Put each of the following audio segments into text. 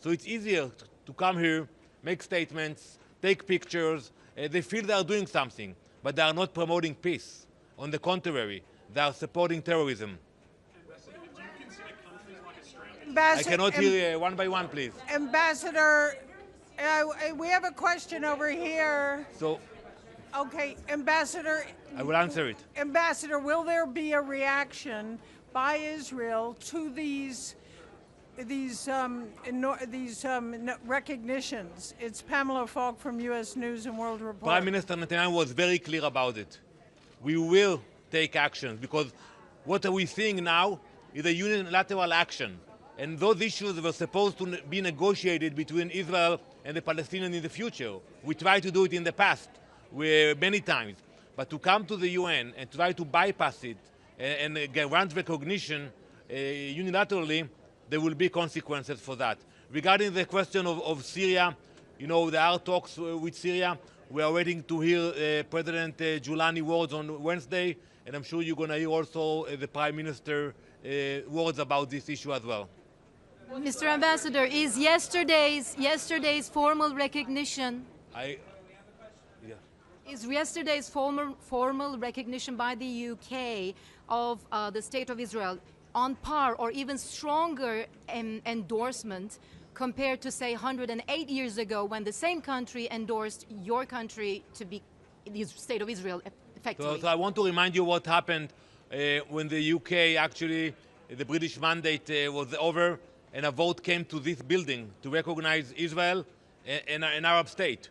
So it's easier to come here, make statements, take pictures. They feel they are doing something, but they are not promoting peace. On the contrary, they are supporting terrorism. I cannot hear one by one, please. Ambassador, we have a question over here. So Okay, Ambassador. I will answer it. Ambassador, will there be a reaction by Israel to these recognitions? It's Pamela Falk from U.S. News and World Report. Prime Minister Netanyahu was very clear about it. We will take action because what are we seeing now is a unilateral action. And those issues were supposed to be negotiated between Israel and the Palestinians in the future. We tried to do it in the past, many times. But to come to the UN and try to bypass it and grant recognition unilaterally, there will be consequences for that. Regarding the question of Syria, there are talks with Syria. We are waiting to hear President Giuliani words on Wednesday, and I'm sure you're going to hear also the Prime Minister words about this issue as well. Mr. Ambassador, is yesterday's formal recognition is yesterday's formal recognition by the UK of the State of Israel on par or even stronger endorsement compared to, say, 108 years ago when the same country endorsed your country to be the State of Israel effectively? So I want to remind you what happened when the UK actually, the British mandate was over and a vote came to this building to recognize Israel and an Arab state.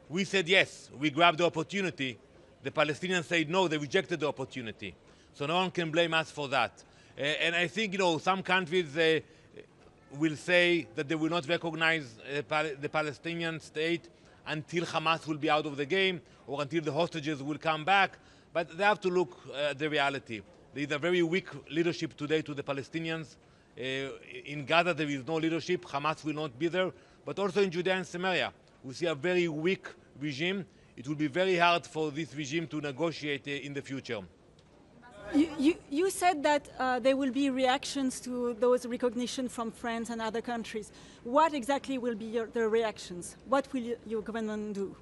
We said yes, we grabbed the opportunity. The Palestinians said no, they rejected the opportunity. So no one can blame us for that. And I think, some countries will say that they will not recognize the Palestinian state until Hamas will be out of the game or until the hostages will come back. But they have to look at the reality. There is a very weak leadership today to the Palestinians. In Gaza, there is no leadership. Hamas will not be there. But also in Judea and Samaria, we see a very weak regime. It will be very hard for this regime to negotiate in the future. You said that there will be reactions to those recognition from France and other countries. What exactly will be the reactions? What will your government do?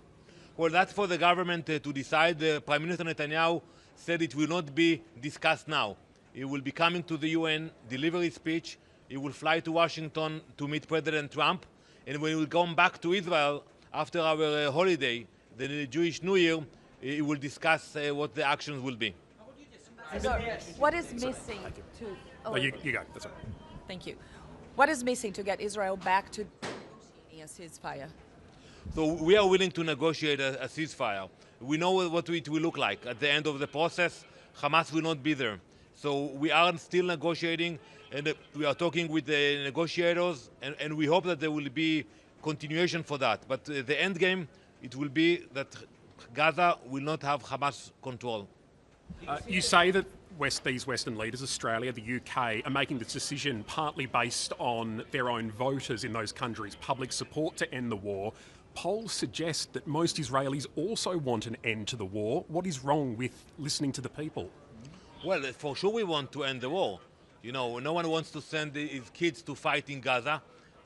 Well, that's for the government to decide. Prime Minister Netanyahu said it will not be discussed now. He will be coming to the UN, deliver his speech. He will fly to Washington to meet President Trump. And when he will come back to Israel after our holiday, the Jewish New Year, he will discuss what the actions will be. So, what is missing to... Oh, you go. That's all right. Thank you. What is missing to get Israel back to a ceasefire? So we are willing to negotiate a ceasefire. We know what it will look like. At the end of the process, Hamas will not be there. So we are still negotiating, and we are talking with the negotiators, and we hope that there will be continuation for that. But the end game, it will be that Gaza will not have Hamas control. You say that these Western leaders, Australia, the UK, are making this decision partly based on their own voters in those countries' public support to end the war. Polls suggest that most Israelis also want an end to the war. What is wrong with listening to the people? Well, for sure we want to end the war. No one wants to send his kids to fight in Gaza.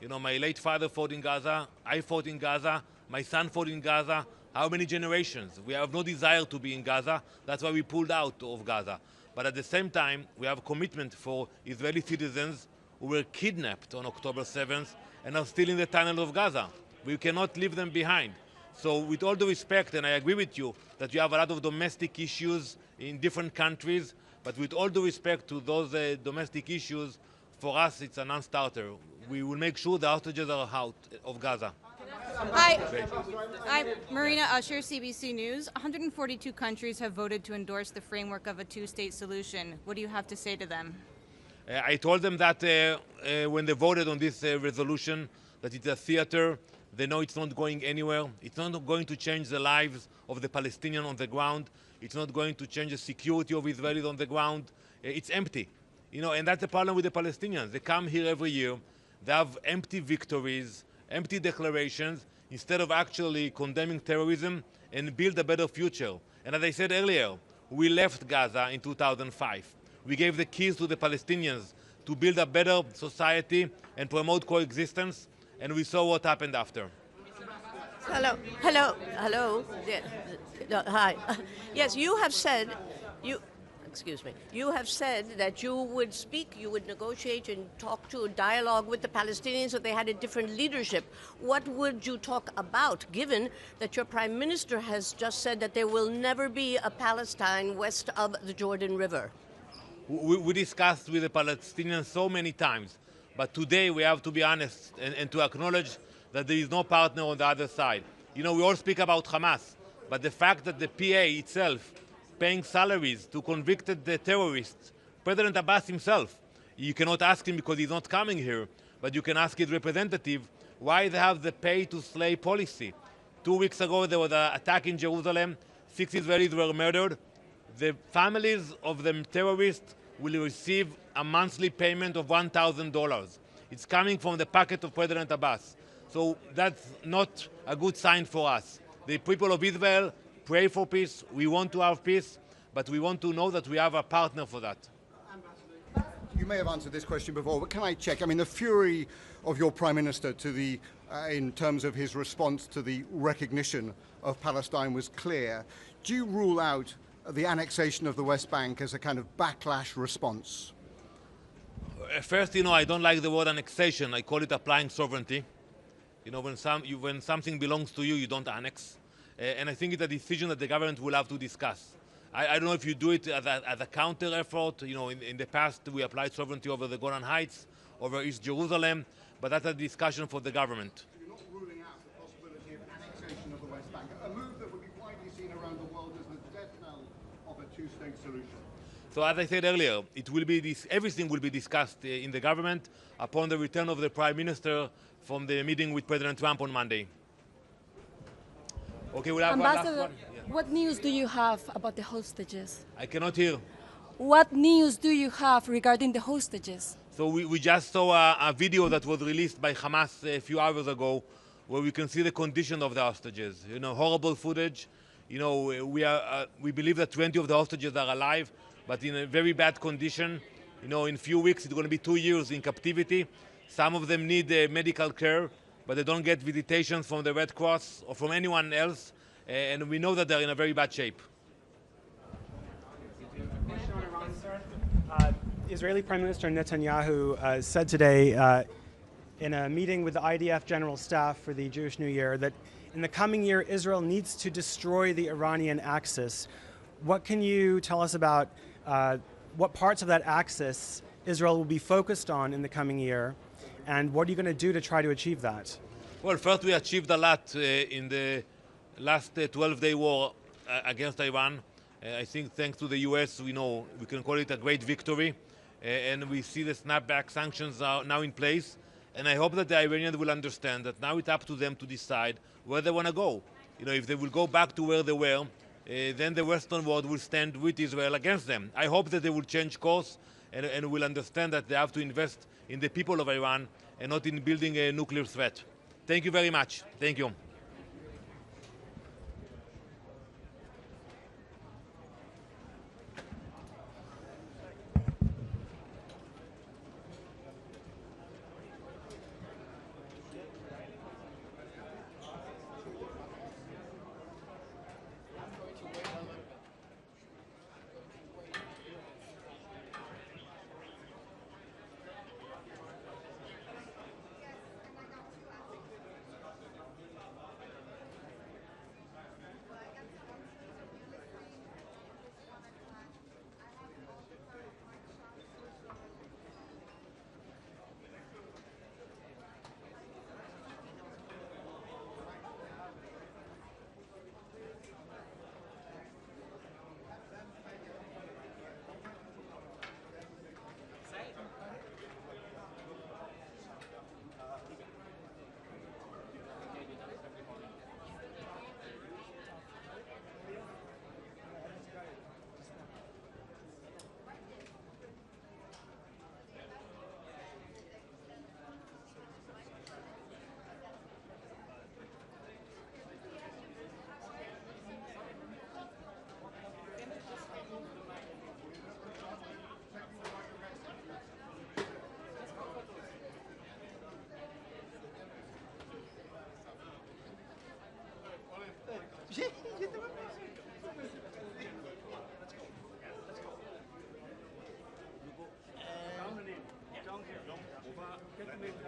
My late father fought in Gaza. I fought in Gaza. My son fought in Gaza. How many generations? We have no desire to be in Gaza. That's why we pulled out of Gaza. But at the same time, we have a commitment for Israeli citizens who were kidnapped on October 7th and are still in the tunnel of Gaza. We cannot leave them behind. So with all due respect, and I agree with you, that you have a lot of domestic issues in different countries, but with all due respect to those domestic issues, for us it's a non-starter. We will make sure the hostages are out of Gaza. Hi, I'm Marina Usher, CBC News. 142 countries have voted to endorse the framework of a two-state solution. What do you have to say to them? I told them that when they voted on this resolution, that it's a theater. They know it's not going anywhere. It's not going to change the lives of the Palestinians on the ground. It's not going to change the security of Israelis on the ground. It's empty. And that's the problem with the Palestinians. They come here every year. They have empty victories, empty declarations, instead of actually condemning terrorism and build a better future. And as I said earlier, we left Gaza in 2005. We gave the keys to the Palestinians to build a better society and promote coexistence. and we saw what happened after. Hello. Yeah, hi. Yes, you have said, excuse me, you have said that you would speak, you would negotiate and talk to a dialogue with the Palestinians if they had a different leadership. What would you talk about, given that your prime minister has just said that there will never be a Palestine west of the Jordan River? We discussed with the Palestinians so many times, but today we have to be honest and to acknowledge that there is no partner on the other side. You know, we all speak about Hamas, but the fact that the PA itself paying salaries to convicted terrorists, President Abbas himself, you cannot ask him because he's not coming here, but you can ask his representative why they have the pay-to-slay policy. 2 weeks ago there was an attack in Jerusalem, 6 Israelis were murdered. The families of the terrorists will receive a monthly payment of $1,000. It's coming from the pocket of President Abbas. So that's not a good sign for us. The people of Israel pray for peace. We want to have peace, but we want to know that we have a partner for that. You may have answered this question before, but can I check? I mean, the fury of your Prime Minister to the, in terms of his response to the recognition of Palestine was clear. Do you rule out the annexation of the West Bank as a kind of backlash response? First, you know, I don't like the word annexation. I call it applying sovereignty. You know, when something belongs to you, you don't annex. And I think it's a decision that the government will have to discuss. I don't know if you do it as a counter effort. You know, in the past, we applied sovereignty over the Golan Heights, over East Jerusalem, but that's a discussion for the government. You're not ruling out the possibility of annexation of the West Bank, a move that would be widely seen around the world as the death knell of a two-state solution. So as I said earlier, everything will be discussed in the government upon the return of the Prime Minister from the meeting with President Trump on Monday. Okay, we'll have one last one. Yeah. What news do you have about the hostages? I cannot hear. What news do you have regarding the hostages? So we just saw a video that was released by Hamas a few hours ago where we can see the condition of the hostages. You know, horrible footage. You know, we believe that 20 of the hostages are alive, but in a very bad condition. You know, in a few weeks it's going to be 2 years in captivity. Some of them need medical care, but they don't get visitations from the Red Cross or from anyone else, and we know that they're in a very bad shape. Israeli Prime Minister Netanyahu said today in a meeting with the IDF General Staff for the Jewish New Year that in the coming year Israel needs to destroy the Iranian axis. What can you tell us about what parts of that axis Israel will be focused on in the coming year, and what are you going to do to try to achieve that? Well, first we achieved a lot in the last 12-day war against Iran. I think thanks to the US, we can call it a great victory. And we see the snapback sanctions are now in place. And I hope that the Iranians will understand that now it's up to them to decide where they want to go. You know, if they will go back to where they were, then the Western world will stand with Israel against them. I hope that they will change course and will understand that they have to invest in the people of Iran and not in building a nuclear threat. Thank you very much. Thank you.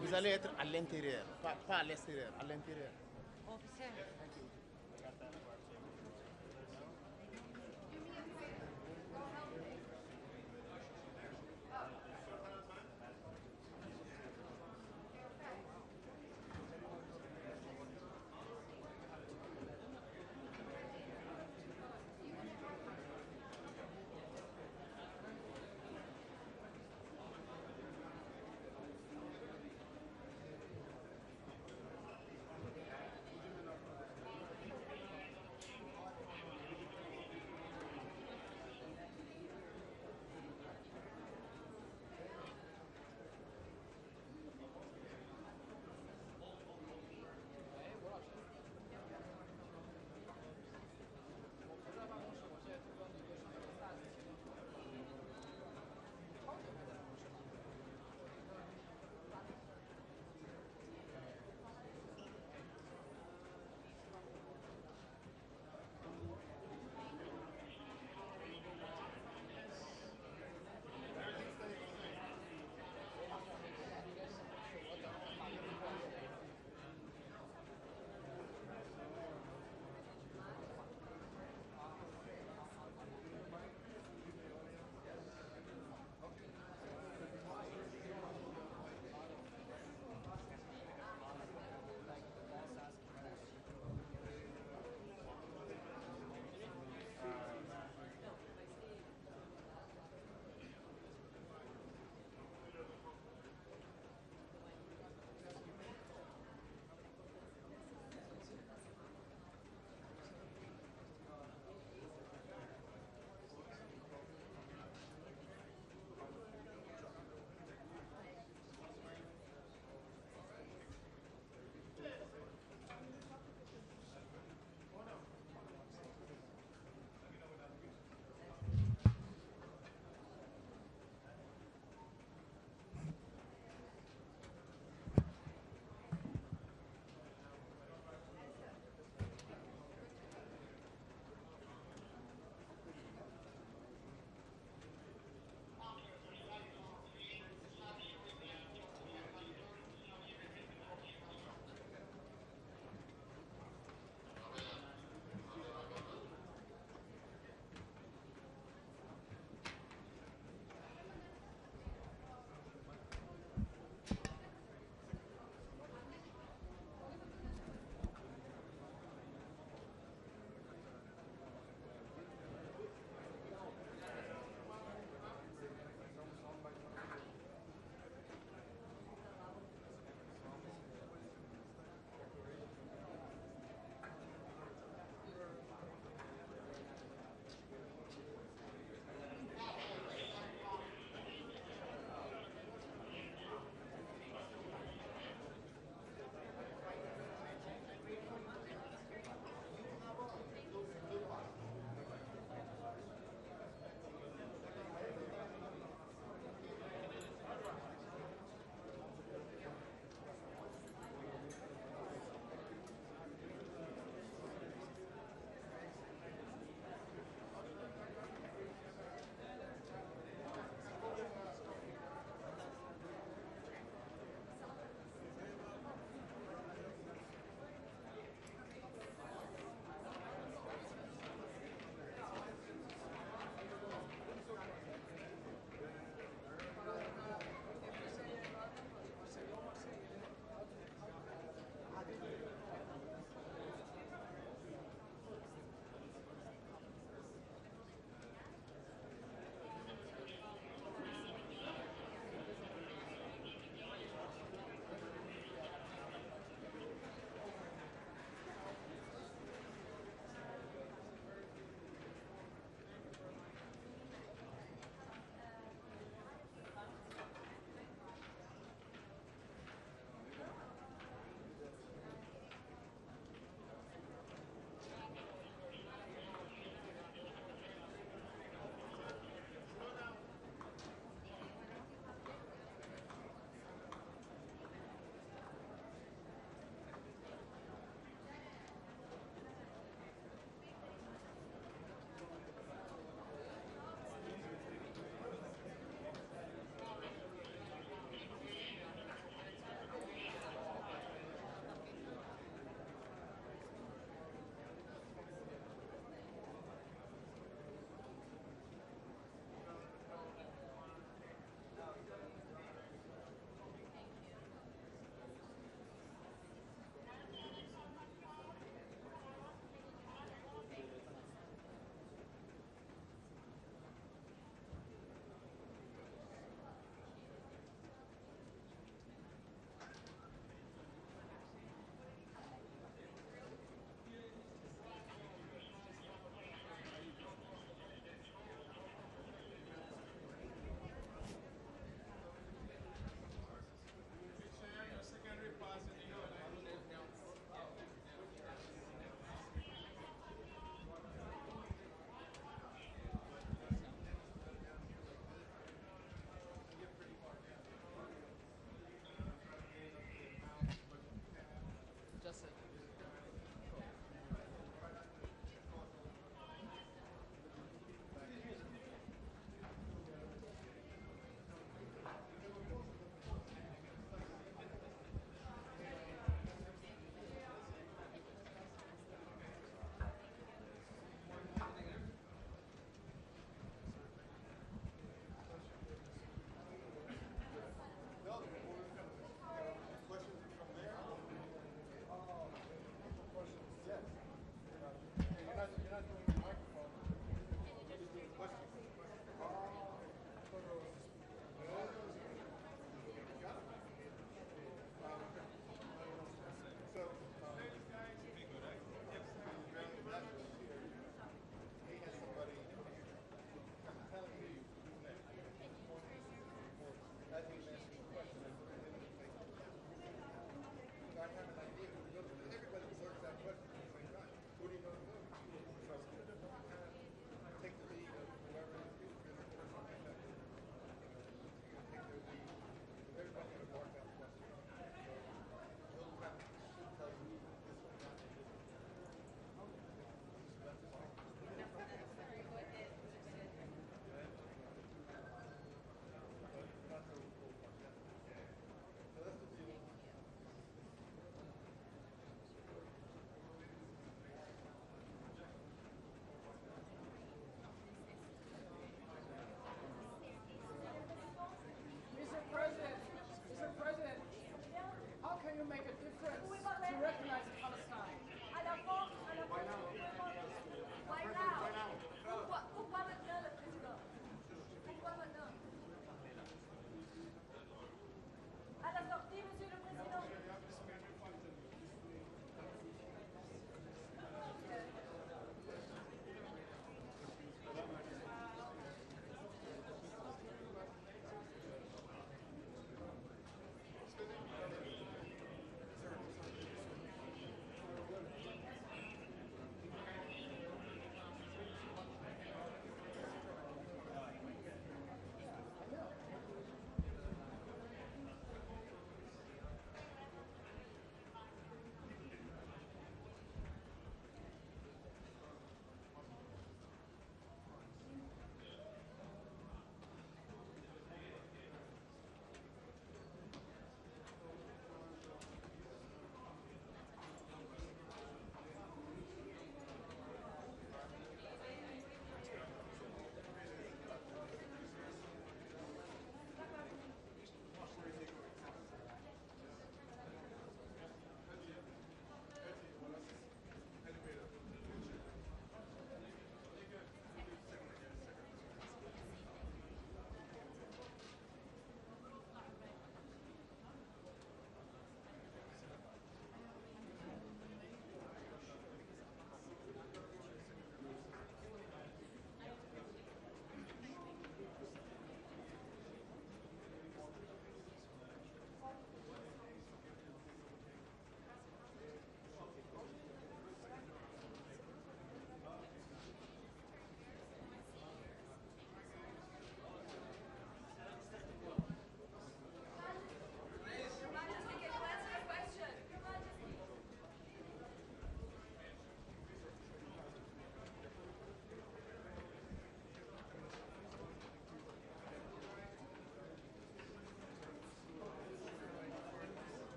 Vous allez être à l'intérieur, pas à l'extérieur, à l'intérieur.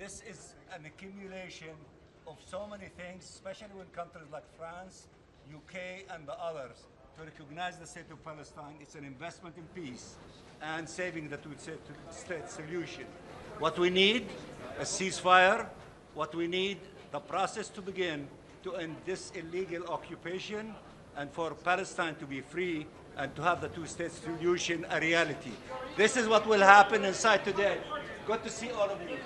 this is an accumulation of so many things, especially when countries like France, UK, and the others, to recognize the state of Palestine. It's an investment in peace and saving the two-state solution. What we need, a ceasefire. What we need, the process to begin to end this illegal occupation and for Palestine to be free and to have the two-state solution a reality. This is what will happen inside today. Good to see all of you.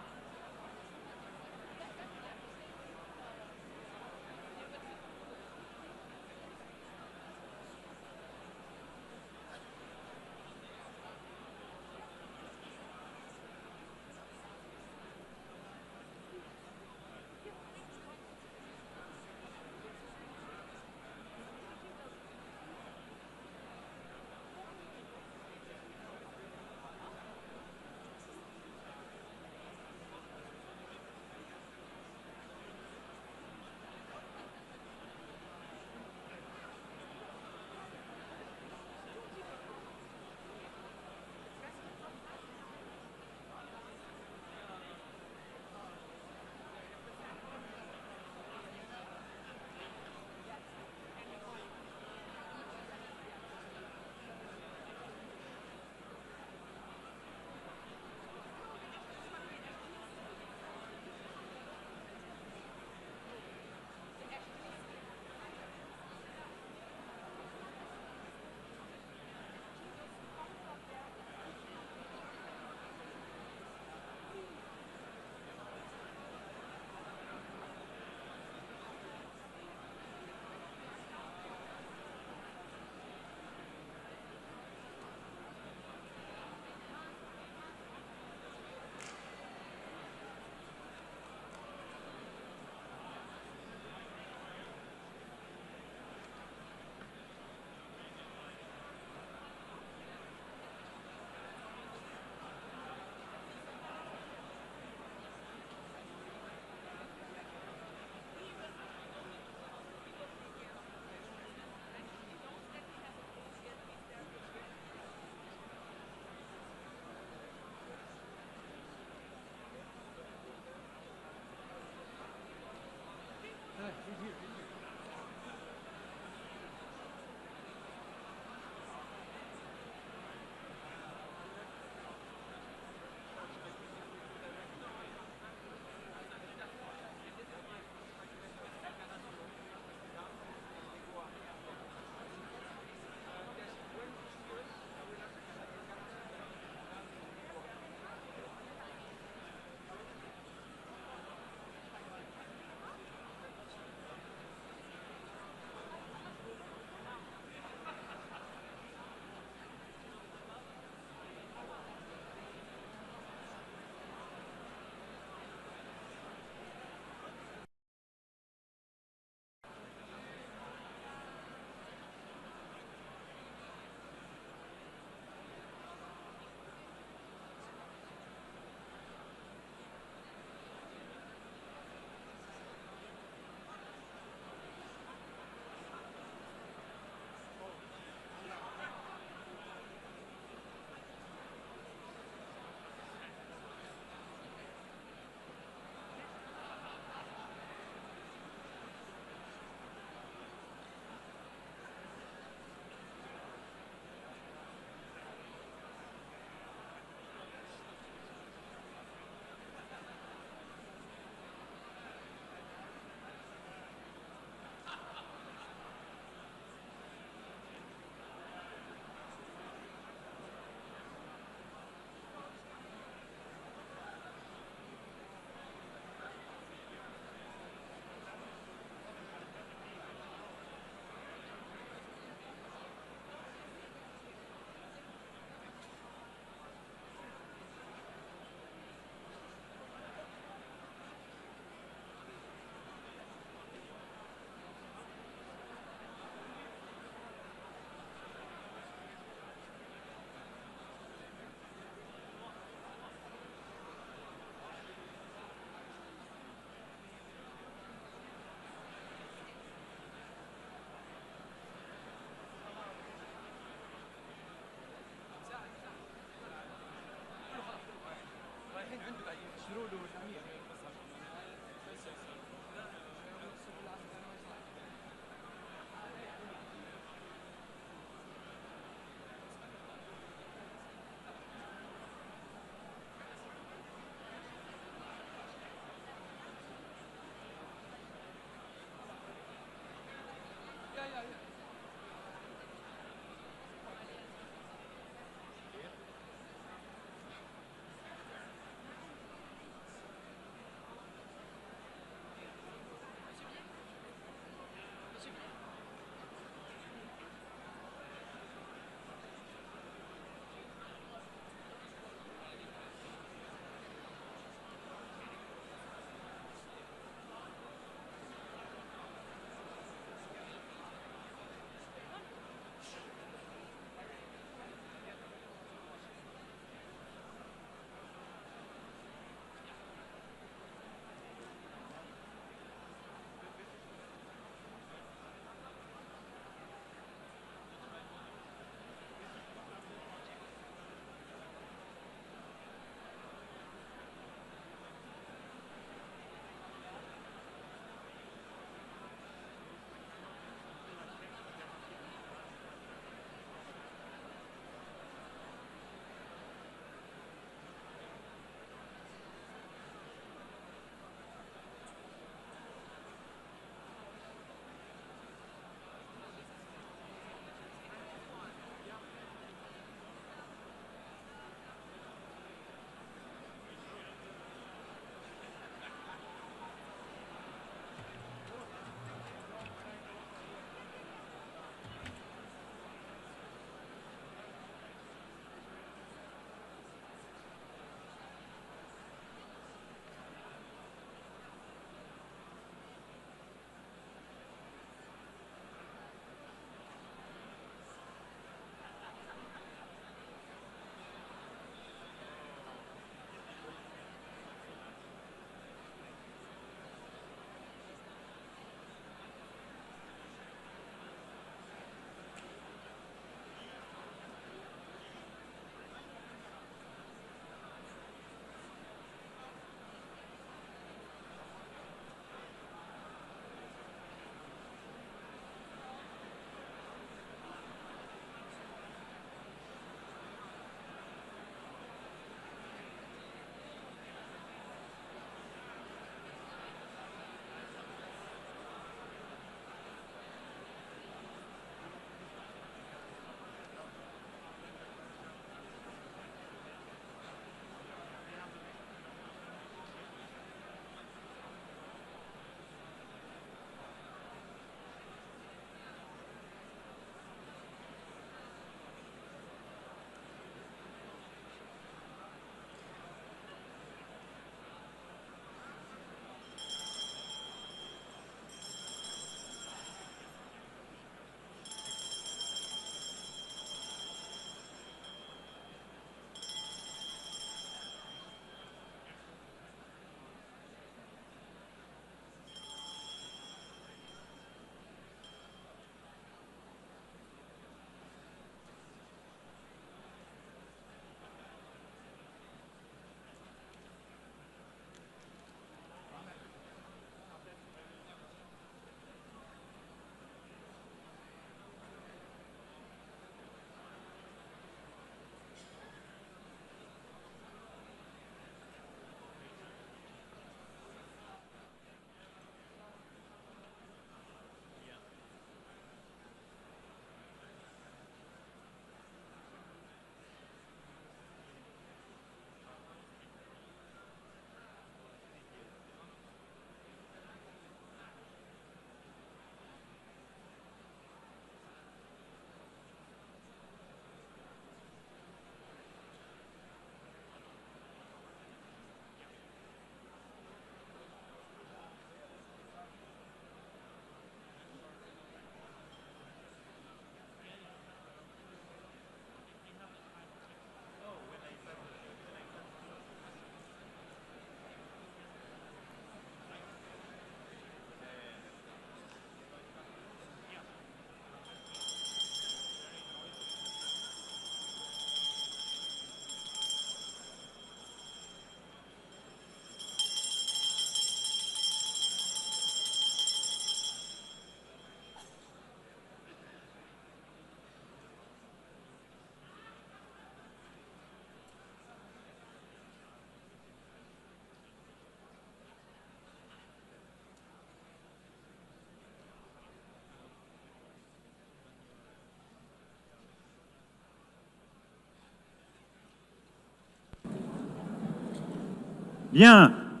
Bien.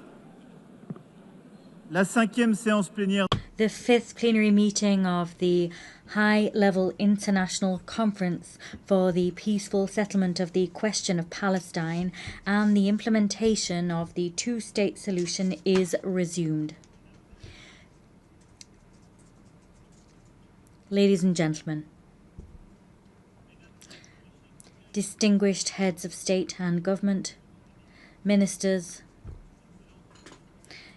La 5e séance plénière. The fifth plenary meeting of the High-Level International Conference for the Peaceful Settlement of the Question of Palestine and the Implementation of the Two-State Solution is resumed. Ladies and gentlemen, distinguished heads of state and government, ministers,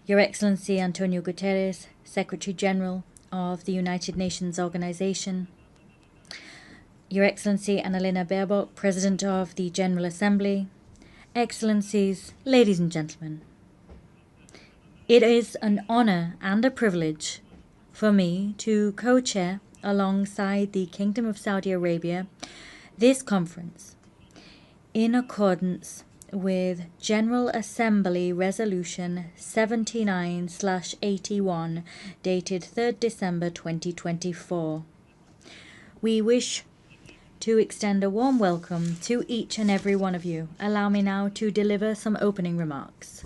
Your Excellency Antonio Guterres, Secretary General of the United Nations Organization, Your Excellency Annalena Baerbock, President of the General Assembly, Excellencies, ladies and gentlemen, it is an honor and a privilege for me to co-chair alongside the Kingdom of Saudi Arabia this conference in accordance with General Assembly Resolution 79/81 dated 3rd December 2024. We wish to extend a warm welcome to each and every one of you. Allow me now to deliver some opening remarks.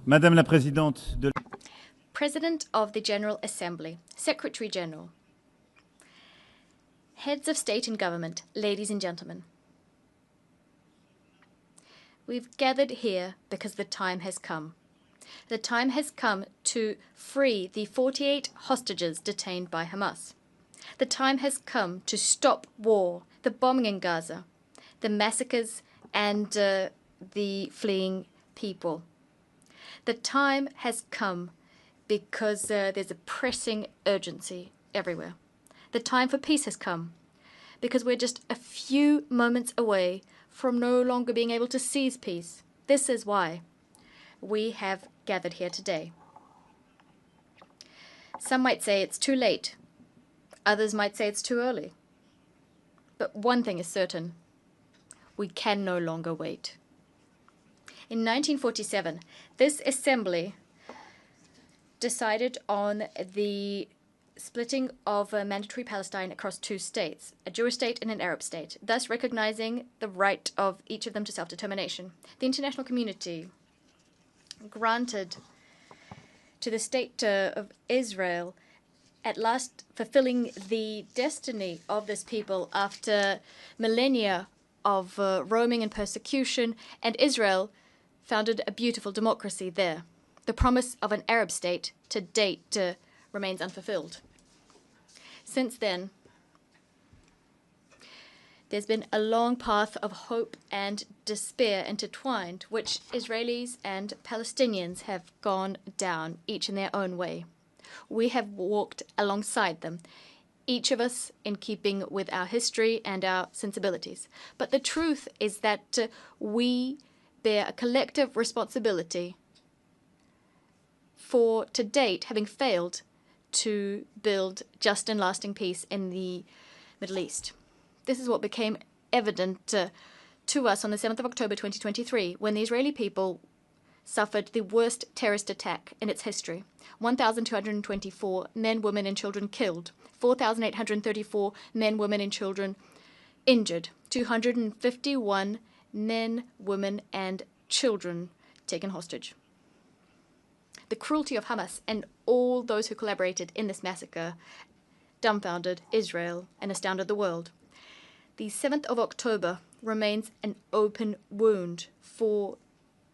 Madame la Présidente de President of the General Assembly, Secretary General, Heads of State and Government, ladies and gentlemen. We've gathered here because the time has come. The time has come to free the 48 hostages detained by Hamas. The time has come to stop war, the bombing in Gaza, the massacres and the fleeing people. The time has come because there's a pressing urgency everywhere. The time for peace has come because we're just a few moments away from no longer being able to seize peace. This is why we have gathered here today. Some might say it's too late. Others might say it's too early. But one thing is certain. We can no longer wait. In 1947, this assembly decided on the splitting of mandatory Palestine across two states, a Jewish state and an Arab state, thus recognizing the right of each of them to self-determination. The international community granted to the state of Israel at last fulfilling the destiny of this people after millennia of roaming and persecution, and Israel founded a beautiful democracy there. The promise of an Arab state to date remains unfulfilled. Since then, there's been a long path of hope and despair intertwined, which Israelis and Palestinians have gone down, each in their own way. We have walked alongside them, each of us in keeping with our history and our sensibilities. But the truth is that we bear a collective responsibility for, to date, having failed to build just and lasting peace in the Middle East. This is what became evident to us on the 7th of October 2023, when the Israeli people suffered the worst terrorist attack in its history. 1,224 men, women, and children killed. 4,834 men, women, and children injured. 251 men, women, and children taken hostage. The cruelty of Hamas and all those who collaborated in this massacre dumbfounded Israel and astounded the world. The 7th of October remains an open wound for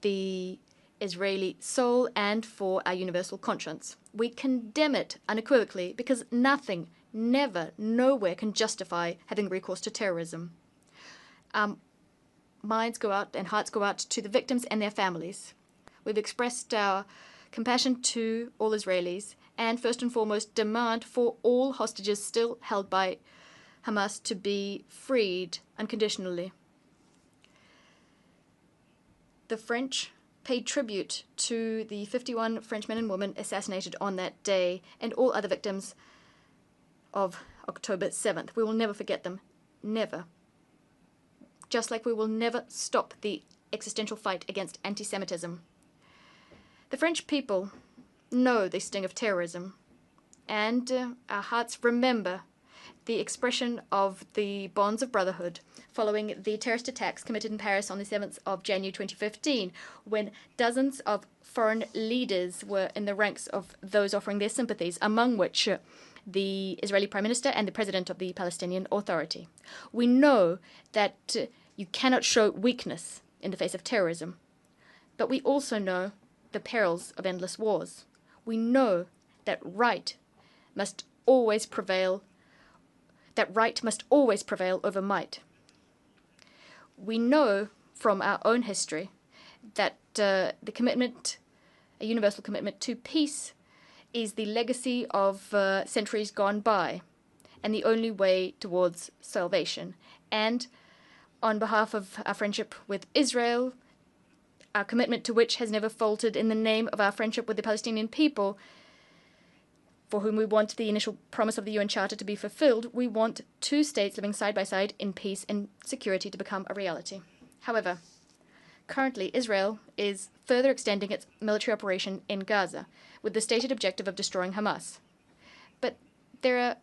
the Israeli soul and for our universal conscience. We condemn it unequivocally because nothing, never, nowhere can justify having recourse to terrorism. Minds go out and hearts go out to the victims and their families. We've expressed our compassion to all Israelis and first and foremost demand for all hostages still held by Hamas to be freed unconditionally. The French paid tribute to the 51 French men and women assassinated on that day and all other victims of October 7th. We will never forget them. Never. Just like we will never stop the existential fight against anti-Semitism. The French people know the sting of terrorism, and our hearts remember the expression of the bonds of brotherhood following the terrorist attacks committed in Paris on the 7th of January 2015, when dozens of foreign leaders were in the ranks of those offering their sympathies, among which the Israeli Prime Minister and the President of the Palestinian Authority. We know that you cannot show weakness in the face of terrorism, but we also know the perils of endless wars. We know that right must always prevail over might. We know from our own history that a universal commitment to peace, is the legacy of centuries gone by and the only way towards salvation. And on behalf of our friendship with Israel, our commitment to which has never faltered in the name of our friendship with the Palestinian people, for whom we want the initial promise of the UN Charter to be fulfilled, we want two states living side by side in peace and security to become a reality. However, currently Israel is further extending its military operation in Gaza with the stated objective of destroying Hamas. But there are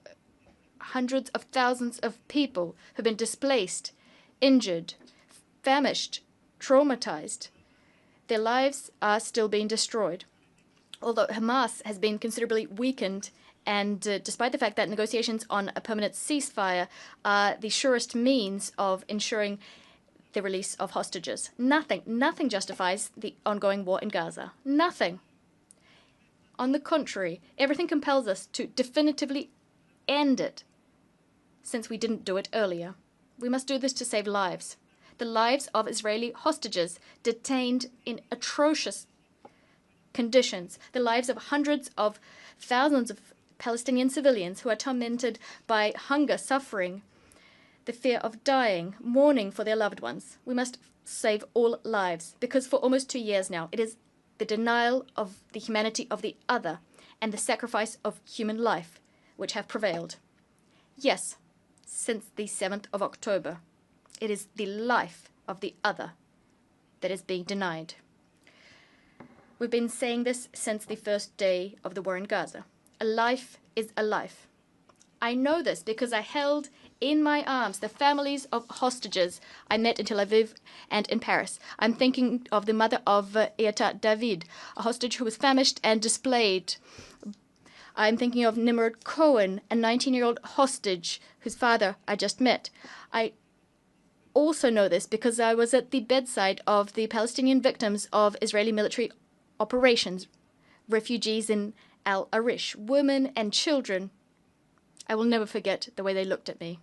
hundreds of thousands of people who have been displaced, injured, famished, traumatized. Their lives are still being destroyed. Although Hamas has been considerably weakened, and despite the fact that negotiations on a permanent ceasefire are the surest means of ensuring the release of hostages, nothing justifies the ongoing war in Gaza. Nothing. On the contrary, everything compels us to definitively end it, since we didn't do it earlier. We must do this to save lives. The lives of Israeli hostages detained in atrocious conditions, the lives of hundreds of thousands of Palestinian civilians who are tormented by hunger, suffering, the fear of dying, mourning for their loved ones. We must save all lives, because for almost 2 years now, it is the denial of the humanity of the other and the sacrifice of human life which have prevailed. Yes, since the 7th of October, it is the life of the other that is being denied. We've been saying this since the first day of the war in Gaza. A life is a life. I know this because I held in my arms the families of hostages I met in Tel Aviv and in Paris. I'm thinking of the mother of Eata David, a hostage who was famished and displaced. I'm thinking of Nimrod Cohen, a 19-year-old hostage whose father I just met. I also know this because I was at the bedside of the Palestinian victims of Israeli military operations, refugees in Al Arish, women and children. I will never forget the way they looked at me.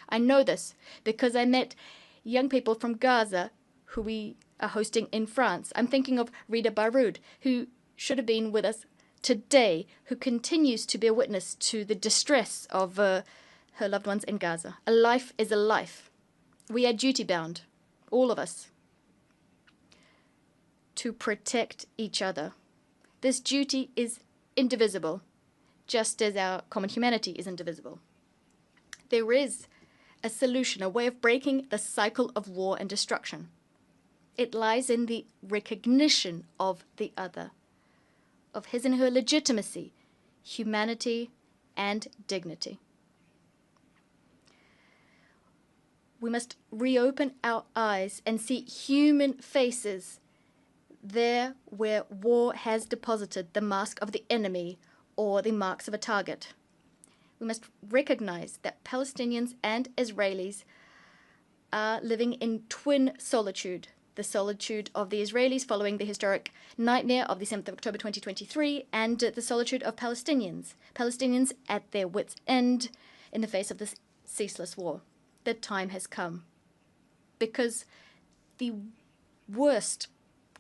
I know this because I met young people from Gaza who we are hosting in France. I'm thinking of Rida Baroud, who should have been with us today, who continues to be a witness to the distress of her loved ones in Gaza. A life is a life. We are duty-bound, all of us, to protect each other. This duty is indivisible, just as our common humanity is indivisible. There is a solution, a way of breaking the cycle of war and destruction. It lies in the recognition of the other, of his and her legitimacy, humanity, and dignity. We must reopen our eyes and see human faces there where war has deposited the mask of the enemy or the marks of a target. We must recognize that Palestinians and Israelis are living in twin solitude. The solitude of the Israelis following the historic nightmare of the 7th of October 2023, and the solitude of Palestinians. Palestinians at their wits' end in the face of this ceaseless war. The time has come. Because the worst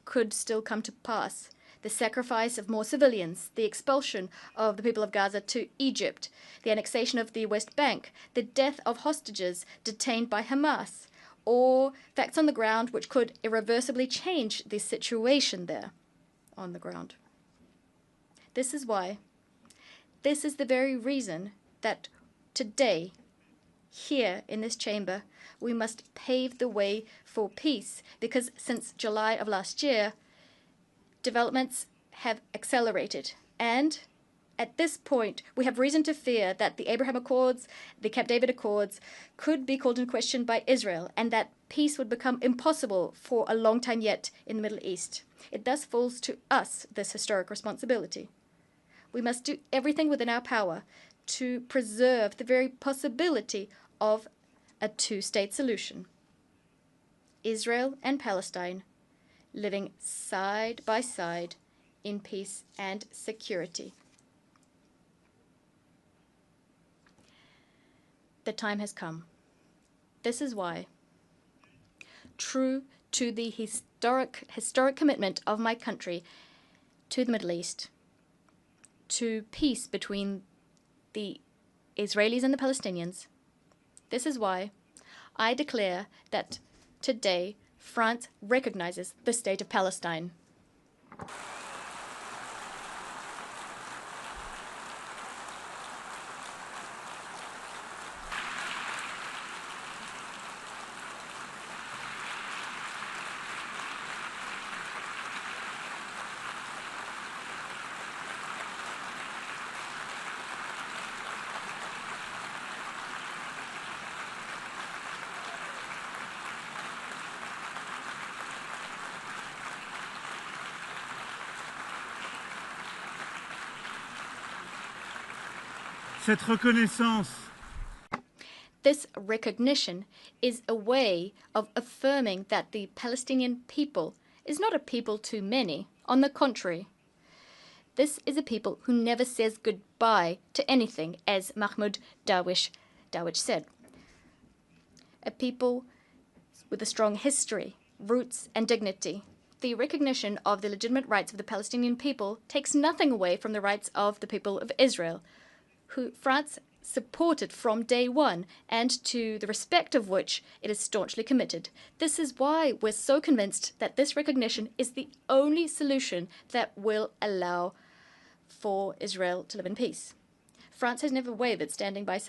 could still come to pass. The sacrifice of more civilians, the expulsion of the people of Gaza to Egypt, the annexation of the West Bank, the death of hostages detained by Hamas, or facts on the ground which could irreversibly change the situation there on the ground. This is why, this is the very reason that today here in this chamber, we must pave the way for peace, because since July of last year, developments have accelerated. And at this point, we have reason to fear that the Abraham Accords, the Camp David Accords, could be called into question by Israel, and that peace would become impossible for a long time yet in the Middle East. It thus falls to us this historic responsibility. We must do everything within our power to preserve the very possibility of a two-state solution. Israel and Palestine living side by side in peace and security. The time has come. This is why, true to the historic commitment of my country to the Middle East, to peace between the Israelis and the Palestinians, this is why I declare that today France recognizes the state of Palestine. Cette reconnaissance. This recognition is a way of affirming that the Palestinian people is not a people too many. On the contrary, this is a people who never says goodbye to anything, as Mahmoud Darwish said. A people with a strong history, roots, and dignity. The recognition of the legitimate rights of the Palestinian people takes nothing away from the rights of the people of Israel, who France supported from day one, and to the respect of which it is staunchly committed. This is why we're so convinced that this recognition is the only solution that will allow for Israel to live in peace. France has never wavered standing by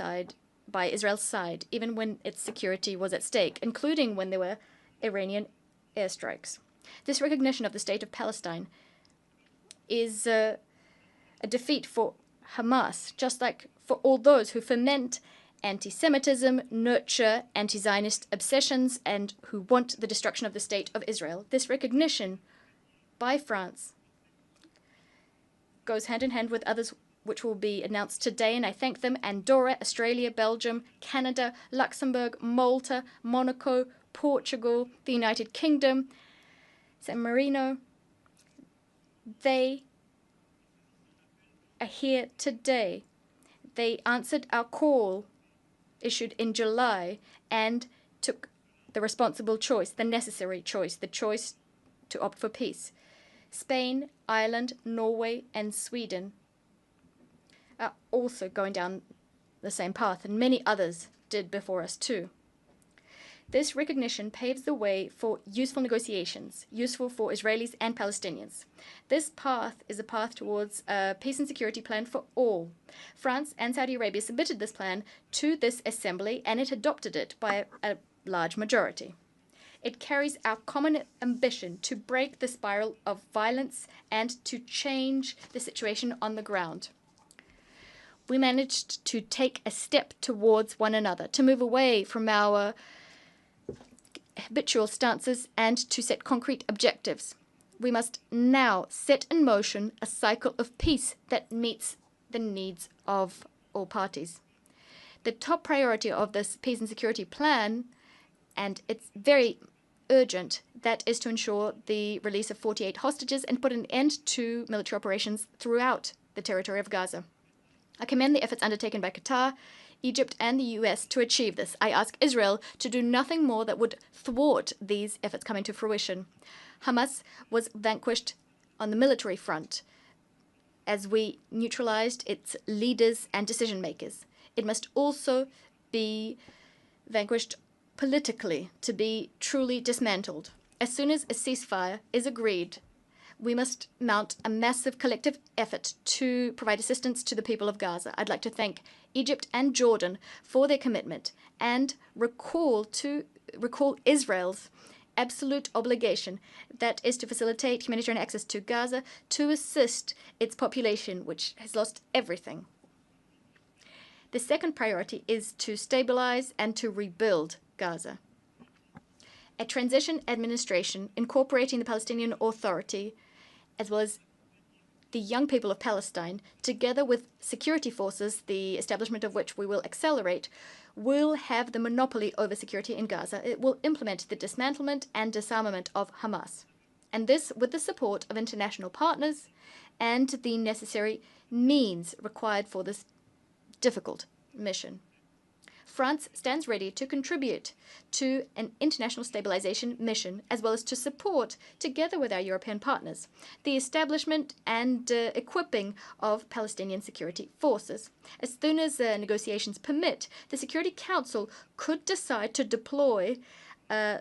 Israel's side, even when its security was at stake, including when there were Iranian airstrikes. This recognition of the state of Palestine is a defeat for Hamas, just like for all those who foment anti-Semitism, nurture anti-Zionist obsessions, and who want the destruction of the state of Israel. This recognition by France goes hand in hand with others which will be announced today, and I thank them: Andorra, Australia, Belgium, Canada, Luxembourg, Malta, Monaco, Portugal, the United Kingdom, San Marino. They are here today. They answered our call issued in July and took the responsible choice, the necessary choice, the choice to opt for peace. Spain, Ireland, Norway, and Sweden are also going down the same path, and many others did before us too. This recognition paves the way for useful negotiations, useful for Israelis and Palestinians. This path is a path towards a peace and security plan for all. France and Saudi Arabia submitted this plan to this assembly, and it adopted it by a large majority. It carries our common ambition to break the spiral of violence and to change the situation on the ground. We managed to take a step towards one another, to move away from our habitual stances and to set concrete objectives. We must now set in motion a cycle of peace that meets the needs of all parties. The top priority of this peace and security plan, and it's very urgent, that is to ensure the release of 48 hostages and put an end to military operations throughout the territory of Gaza. I commend the efforts undertaken by Qatar, Egypt, and the US to achieve this. I ask Israel to do nothing more that would thwart these efforts coming to fruition. Hamas was vanquished on the military front as we neutralized its leaders and decision makers. It must also be vanquished politically to be truly dismantled. As soon as a ceasefire is agreed, We must mount a massive collective effort to provide assistance to the people of Gaza. I'd like to thank Egypt and Jordan for their commitment and recall Israel's absolute obligation, that is to facilitate humanitarian access to Gaza to assist its population, which has lost everything. The second priority is to stabilize and to rebuild Gaza. A transition administration incorporating the Palestinian Authority, as well as the young people of Palestine, together with security forces, the establishment of which we will accelerate, will have the monopoly over security in Gaza. It will implement the dismantlement and disarmament of Hamas. And this with the support of international partners and the necessary means required for this difficult mission. France stands ready to contribute to an international stabilization mission, as well as to support, together with our European partners, the establishment and equipping of Palestinian security forces. As soon as negotiations permit, the Security Council could decide to deploy a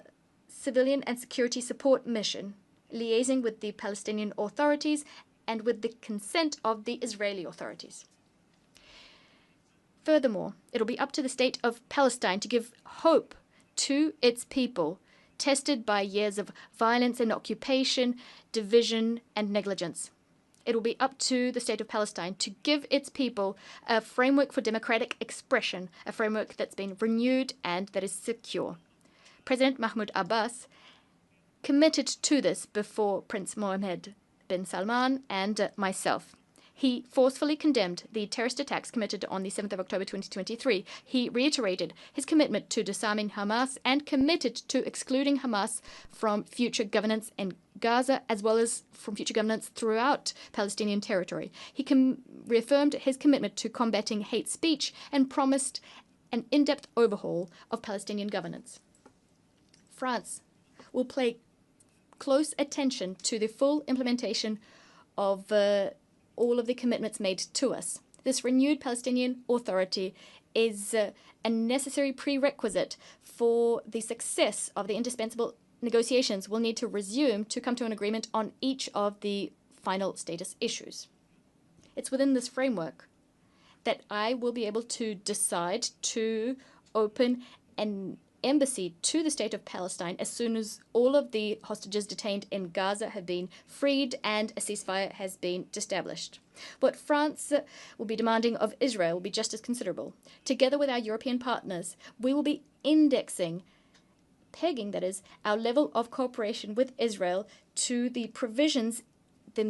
civilian and security support mission, liaising with the Palestinian authorities and with the consent of the Israeli authorities. Furthermore, it will be up to the state of Palestine to give hope to its people, tested by years of violence and occupation, division and negligence. It will be up to the state of Palestine to give its people a framework for democratic expression, a framework that's been renewed and that is secure. President Mahmoud Abbas committed to this before Prince Mohammed bin Salman and myself. He forcefully condemned the terrorist attacks committed on the 7th of October 2023. He reiterated his commitment to disarming Hamas and committed to excluding Hamas from future governance in Gaza, as well as from future governance throughout Palestinian territory. He reaffirmed his commitment to combating hate speech and promised an in-depth overhaul of Palestinian governance. France will pay close attention to the full implementation of all of the commitments made to us. This renewed Palestinian Authority is a necessary prerequisite for the success of the indispensable negotiations we'll need to resume to come to an agreement on each of the final status issues. It's within this framework that I will be able to decide to open an embassy to the state of Palestine as soon as all of the hostages detained in Gaza have been freed and a ceasefire has been established. What France will be demanding of Israel will be just as considerable. Together with our European partners, we will be pegging, that is, our level of cooperation with Israel to the provisions, the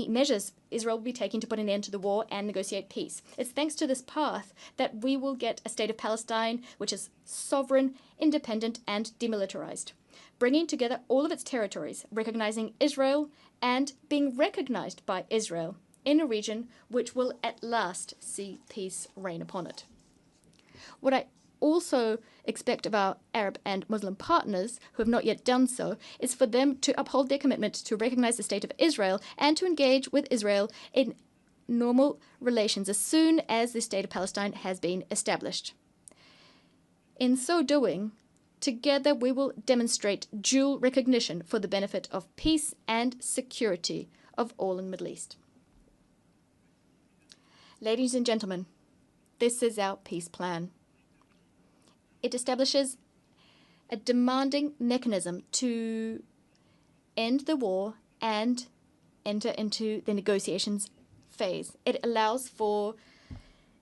measures Israel will be taking to put an end to the war and negotiate peace. It's thanks to this path that we will get a state of Palestine which is sovereign, independent, and demilitarized, bringing together all of its territories, recognizing Israel and being recognized by Israel in a region which will at last see peace reign upon it. What I also expect of our Arab and Muslim partners, who have not yet done so, is for them to uphold their commitment to recognize the state of Israel and to engage with Israel in normal relations as soon as the state of Palestine has been established. In so doing, together we will demonstrate dual recognition for the benefit of peace and security of all in the Middle East. Ladies and gentlemen, this is our peace plan. It establishes a demanding mechanism to end the war and enter into the negotiations phase. It allows for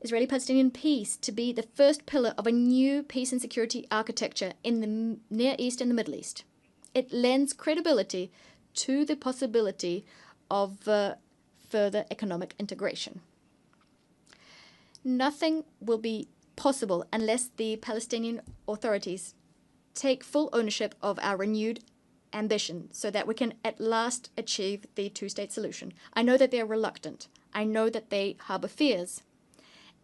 Israeli-Palestinian peace to be the first pillar of a new peace and security architecture in the Near East and the Middle East. It lends credibility to the possibility of further economic integration. Nothing will be possible unless the Palestinian authorities take full ownership of our renewed ambition so that we can at last achieve the two-state solution. I know that they are reluctant. I know that they harbor fears.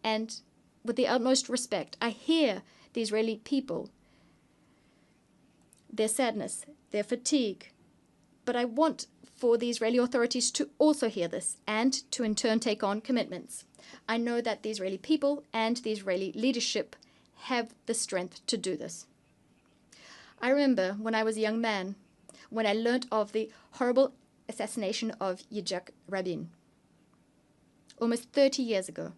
And with the utmost respect, I hear the Israeli people, their sadness, their fatigue. But I want for the Israeli authorities to also hear this and to in turn take on commitments. I know that the Israeli people and the Israeli leadership have the strength to do this. I remember when I was a young man, when I learnt of the horrible assassination of Yitzhak Rabin, almost 30 years ago.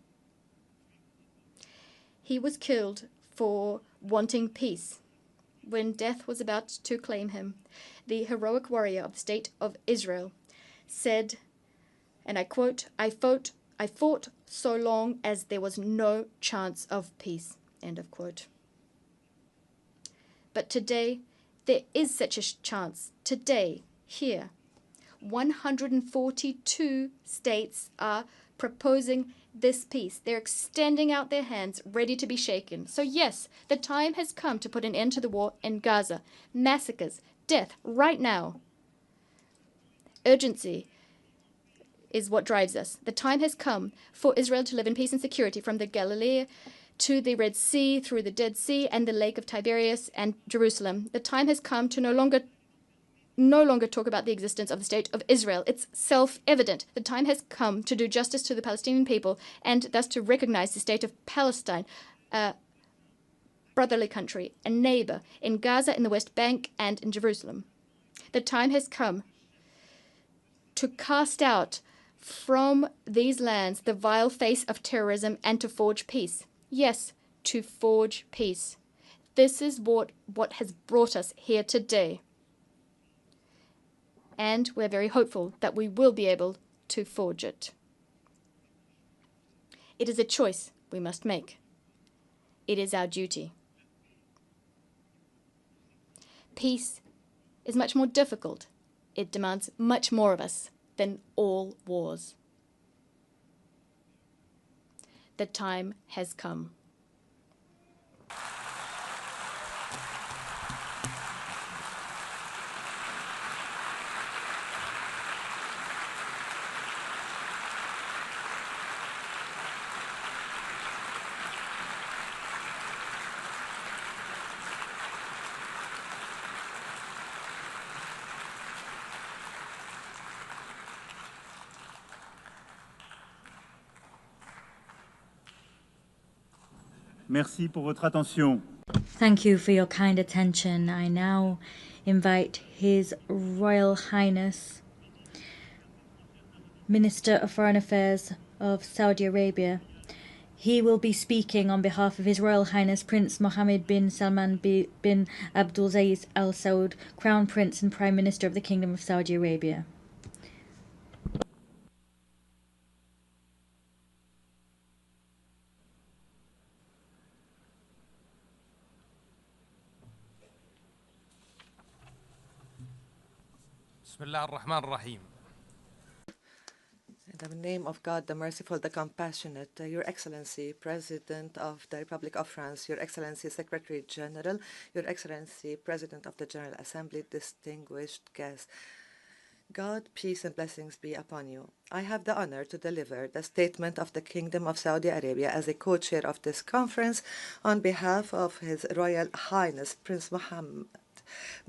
He was killed for wanting peace. When death was about to claim him, the heroic warrior of the State of Israel said, and I quote, I fought so long as there was no chance of peace, end of quote. But today, there is such a chance. Today, here, 142 states are proposing this peace. They're extending out their hands, ready to be shaken. So yes, the time has come to put an end to the war in Gaza. Massacres, death, right now. Urgency is what drives us. The time has come for Israel to live in peace and security from the Galilee to the Red Sea, through the Dead Sea and the Lake of Tiberias and Jerusalem. The time has come to no longer talk about the existence of the State of Israel. It's self-evident. The time has come to do justice to the Palestinian people and thus to recognize the State of Palestine, a brotherly country, a neighbor in Gaza, in the West Bank, and in Jerusalem. The time has come to cast out from these lands the vile face of terrorism and to forge peace. Yes, to forge peace. This is what has brought us here today. And we're very hopeful that we will be able to forge it. It is a choice we must make. It is our duty. Peace is much more difficult. It demands much more of us than all wars. The time has come. Merci pour votre attention. Thank you for your kind attention. I now invite His Royal Highness, Minister of Foreign Affairs of Saudi Arabia. He will be speaking on behalf of His Royal Highness Prince Mohammed bin Salman bin Abdulaziz Al Saud, Crown Prince and Prime Minister of the Kingdom of Saudi Arabia. In the name of God, the merciful, the compassionate, Your Excellency, President of the Republic of France, Your Excellency, Secretary General, Your Excellency, President of the General Assembly, distinguished guests. God, peace and blessings be upon you. I have the honor to deliver the statement of the Kingdom of Saudi Arabia as a co-chair of this conference on behalf of His Royal Highness Prince Mohammed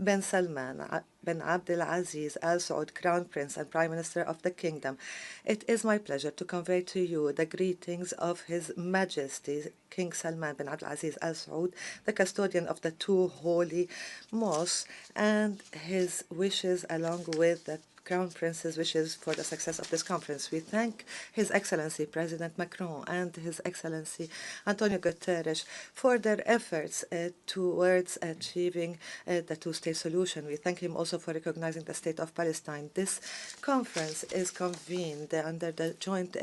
bin Salman bin Abdulaziz Al Saud, Crown Prince and Prime Minister of the Kingdom. It is my pleasure to convey to you the greetings of His Majesty King Salman bin Abdulaziz Al Saud, the custodian of the two holy mosques, and his wishes along with the Crown Prince's wishes for the success of this conference. We thank His Excellency President Macron and His Excellency Antonio Guterres for their efforts towards achieving the two-state solution. We thank him also for recognizing the State of Palestine. This conference is convened under the joint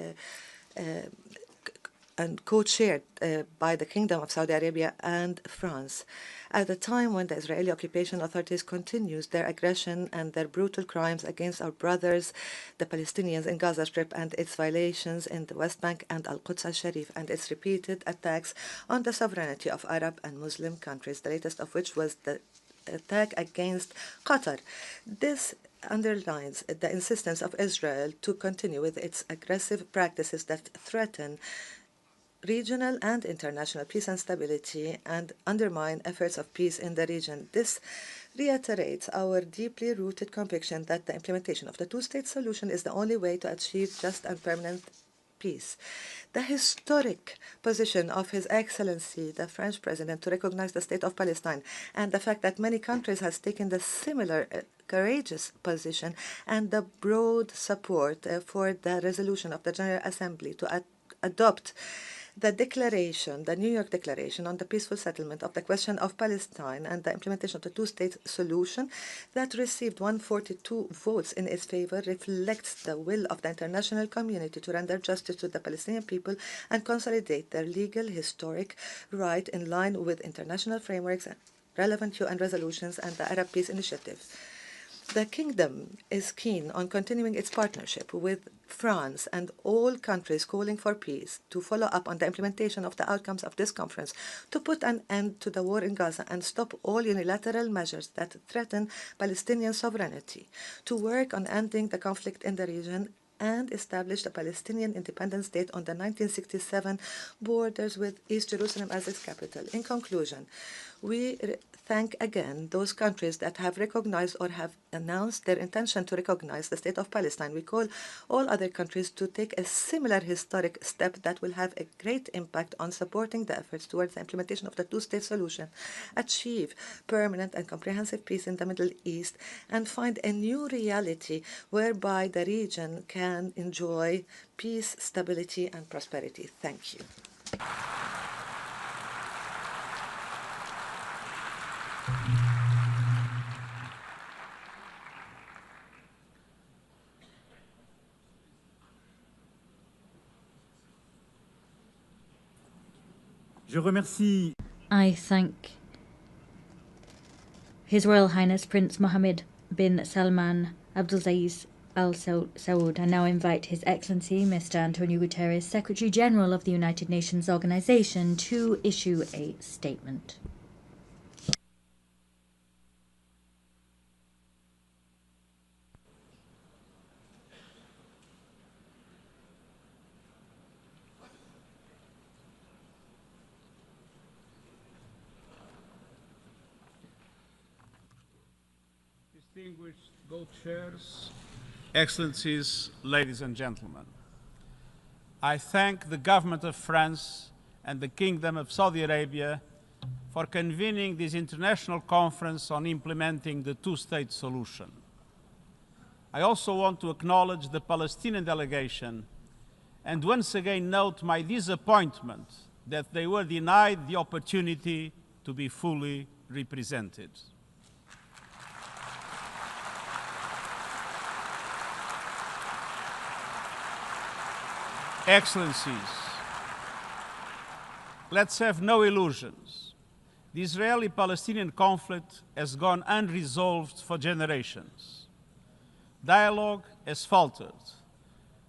and co-chaired by the Kingdom of Saudi Arabia and France. At a time when the Israeli occupation authorities continues their aggression and their brutal crimes against our brothers, the Palestinians in Gaza Strip, and its violations in the West Bank and Al-Quds al-Sharif, and its repeated attacks on the sovereignty of Arab and Muslim countries, the latest of which was the attack against Qatar. This underlines the insistence of Israel to continue with its aggressive practices that threaten regional and international peace and stability and undermine efforts of peace in the region. This reiterates our deeply rooted conviction that the implementation of the two-state solution is the only way to achieve just and permanent peace. The historic position of His Excellency, the French President, to recognize the State of Palestine, and the fact that many countries have taken the similar courageous position and the broad support for the resolution of the General Assembly to adopt the declaration, the New York Declaration on the peaceful settlement of the question of Palestine and the implementation of the two-state solution that received 142 votes in its favor reflects the will of the international community to render justice to the Palestinian people and consolidate their legal, historic right in line with international frameworks, relevant UN resolutions, and the Arab Peace Initiative. The Kingdom is keen on continuing its partnership with France and all countries calling for peace to follow up on the implementation of the outcomes of this conference, to put an end to the war in Gaza and stop all unilateral measures that threaten Palestinian sovereignty, to work on ending the conflict in the region and establish a Palestinian independent state on the 1967 borders with East Jerusalem as its capital. In conclusion, we thank again those countries that have recognized or have announced their intention to recognize the state of Palestine. We call all other countries to take a similar historic step that will have a great impact on supporting the efforts towards the implementation of the two-state solution, achieve permanent and comprehensive peace in the Middle East, and find a new reality whereby the region can enjoy peace, stability, and prosperity. Thank you. Je remercie. I thank His Royal Highness Prince Mohammed bin Salman Abdulaziz Al Saud. I now invite His Excellency Mr. Antonio Guterres, Secretary General of the United Nations Organization, to issue a statement. Distinguished co-chairs, Excellencies, ladies and gentlemen, I thank the government of France and the Kingdom of Saudi Arabia for convening this international conference on implementing the two-state solution. I also want to acknowledge the Palestinian delegation and once again note my disappointment that they were denied the opportunity to be fully represented. Excellencies, let's have no illusions. The Israeli-Palestinian conflict has gone unresolved for generations. Dialogue has faltered.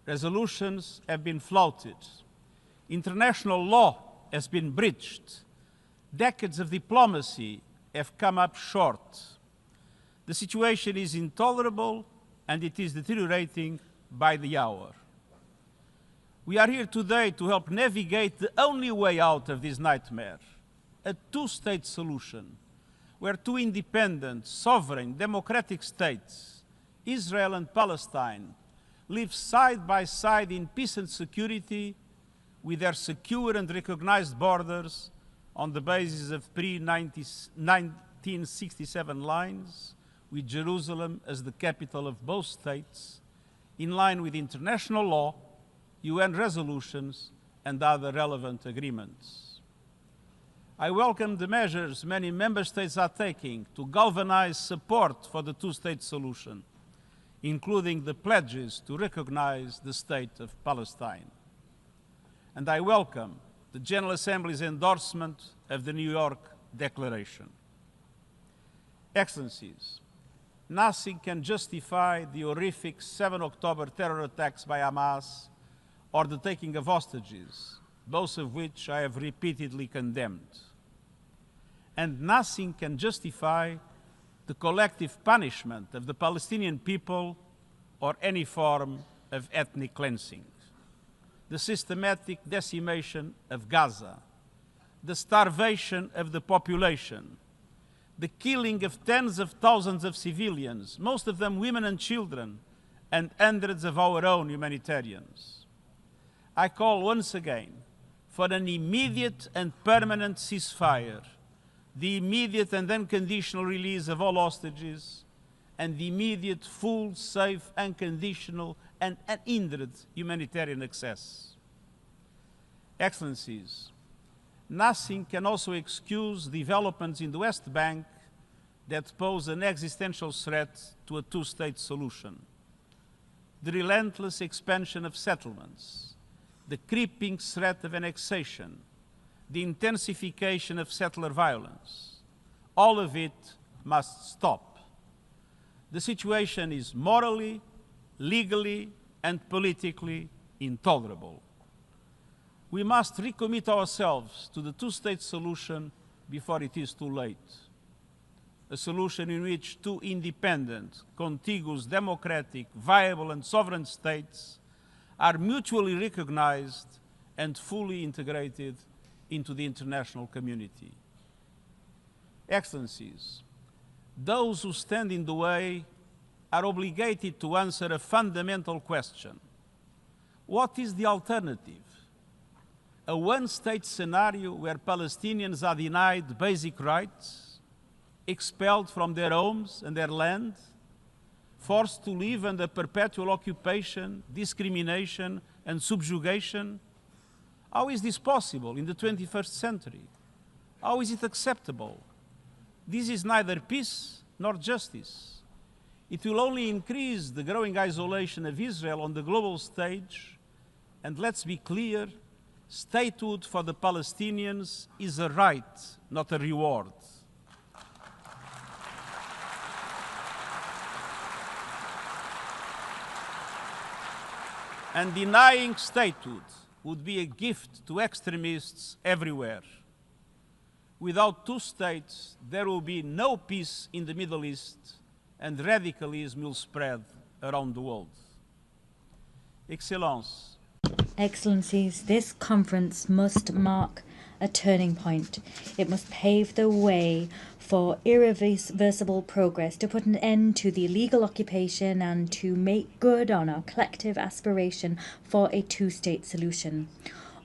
Resolutions have been flouted. International law has been breached. Decades of diplomacy have come up short. The situation is intolerable and it is deteriorating by the hour. We are here today to help navigate the only way out of this nightmare, a two-state solution, where two independent, sovereign, democratic states, Israel and Palestine, live side by side in peace and security with their secure and recognized borders on the basis of pre-1967 lines, with Jerusalem as the capital of both states, in line with international law, UN resolutions, and other relevant agreements. I welcome the measures many member states are taking to galvanize support for the two-state solution, including the pledges to recognize the state of Palestine. And I welcome the General Assembly's endorsement of the New York Declaration. Excellencies, nothing can justify the horrific 7 October terror attacks by Hamas or the taking of hostages, both of which I have repeatedly condemned. And nothing can justify the collective punishment of the Palestinian people or any form of ethnic cleansing. The systematic decimation of Gaza, the starvation of the population, the killing of tens of thousands of civilians, most of them women and children, and hundreds of our own humanitarians. I call once again for an immediate and permanent ceasefire, the immediate and unconditional release of all hostages, and the immediate, full, safe, unconditional, and unhindered humanitarian access. Excellencies, nothing can also excuse developments in the West Bank that pose an existential threat to a two-state solution. The relentless expansion of settlements, the creeping threat of annexation, the intensification of settler violence, all of it must stop. The situation is morally, legally, and politically intolerable. We must recommit ourselves to the two-state solution before it is too late. A solution in which two independent, contiguous, democratic, viable, and sovereign states are mutually recognized and fully integrated into the international community. Excellencies, those who stand in the way are obligated to answer a fundamental question. What is the alternative? A one-state scenario where Palestinians are denied basic rights, expelled from their homes and their land, forced to live under perpetual occupation, discrimination, and subjugation? How is this possible in the 21st century? How is it acceptable? This is neither peace nor justice. It will only increase the growing isolation of Israel on the global stage, and let's be clear, statehood for the Palestinians is a right, not a reward. And denying statehood would be a gift to extremists everywhere. Without two states, there will be no peace in the Middle East, and radicalism will spread around the world. Excellencies, this conference must mark a turning point. It must pave the way for irreversible progress, to put an end to the illegal occupation and to make good on our collective aspiration for a two-state solution.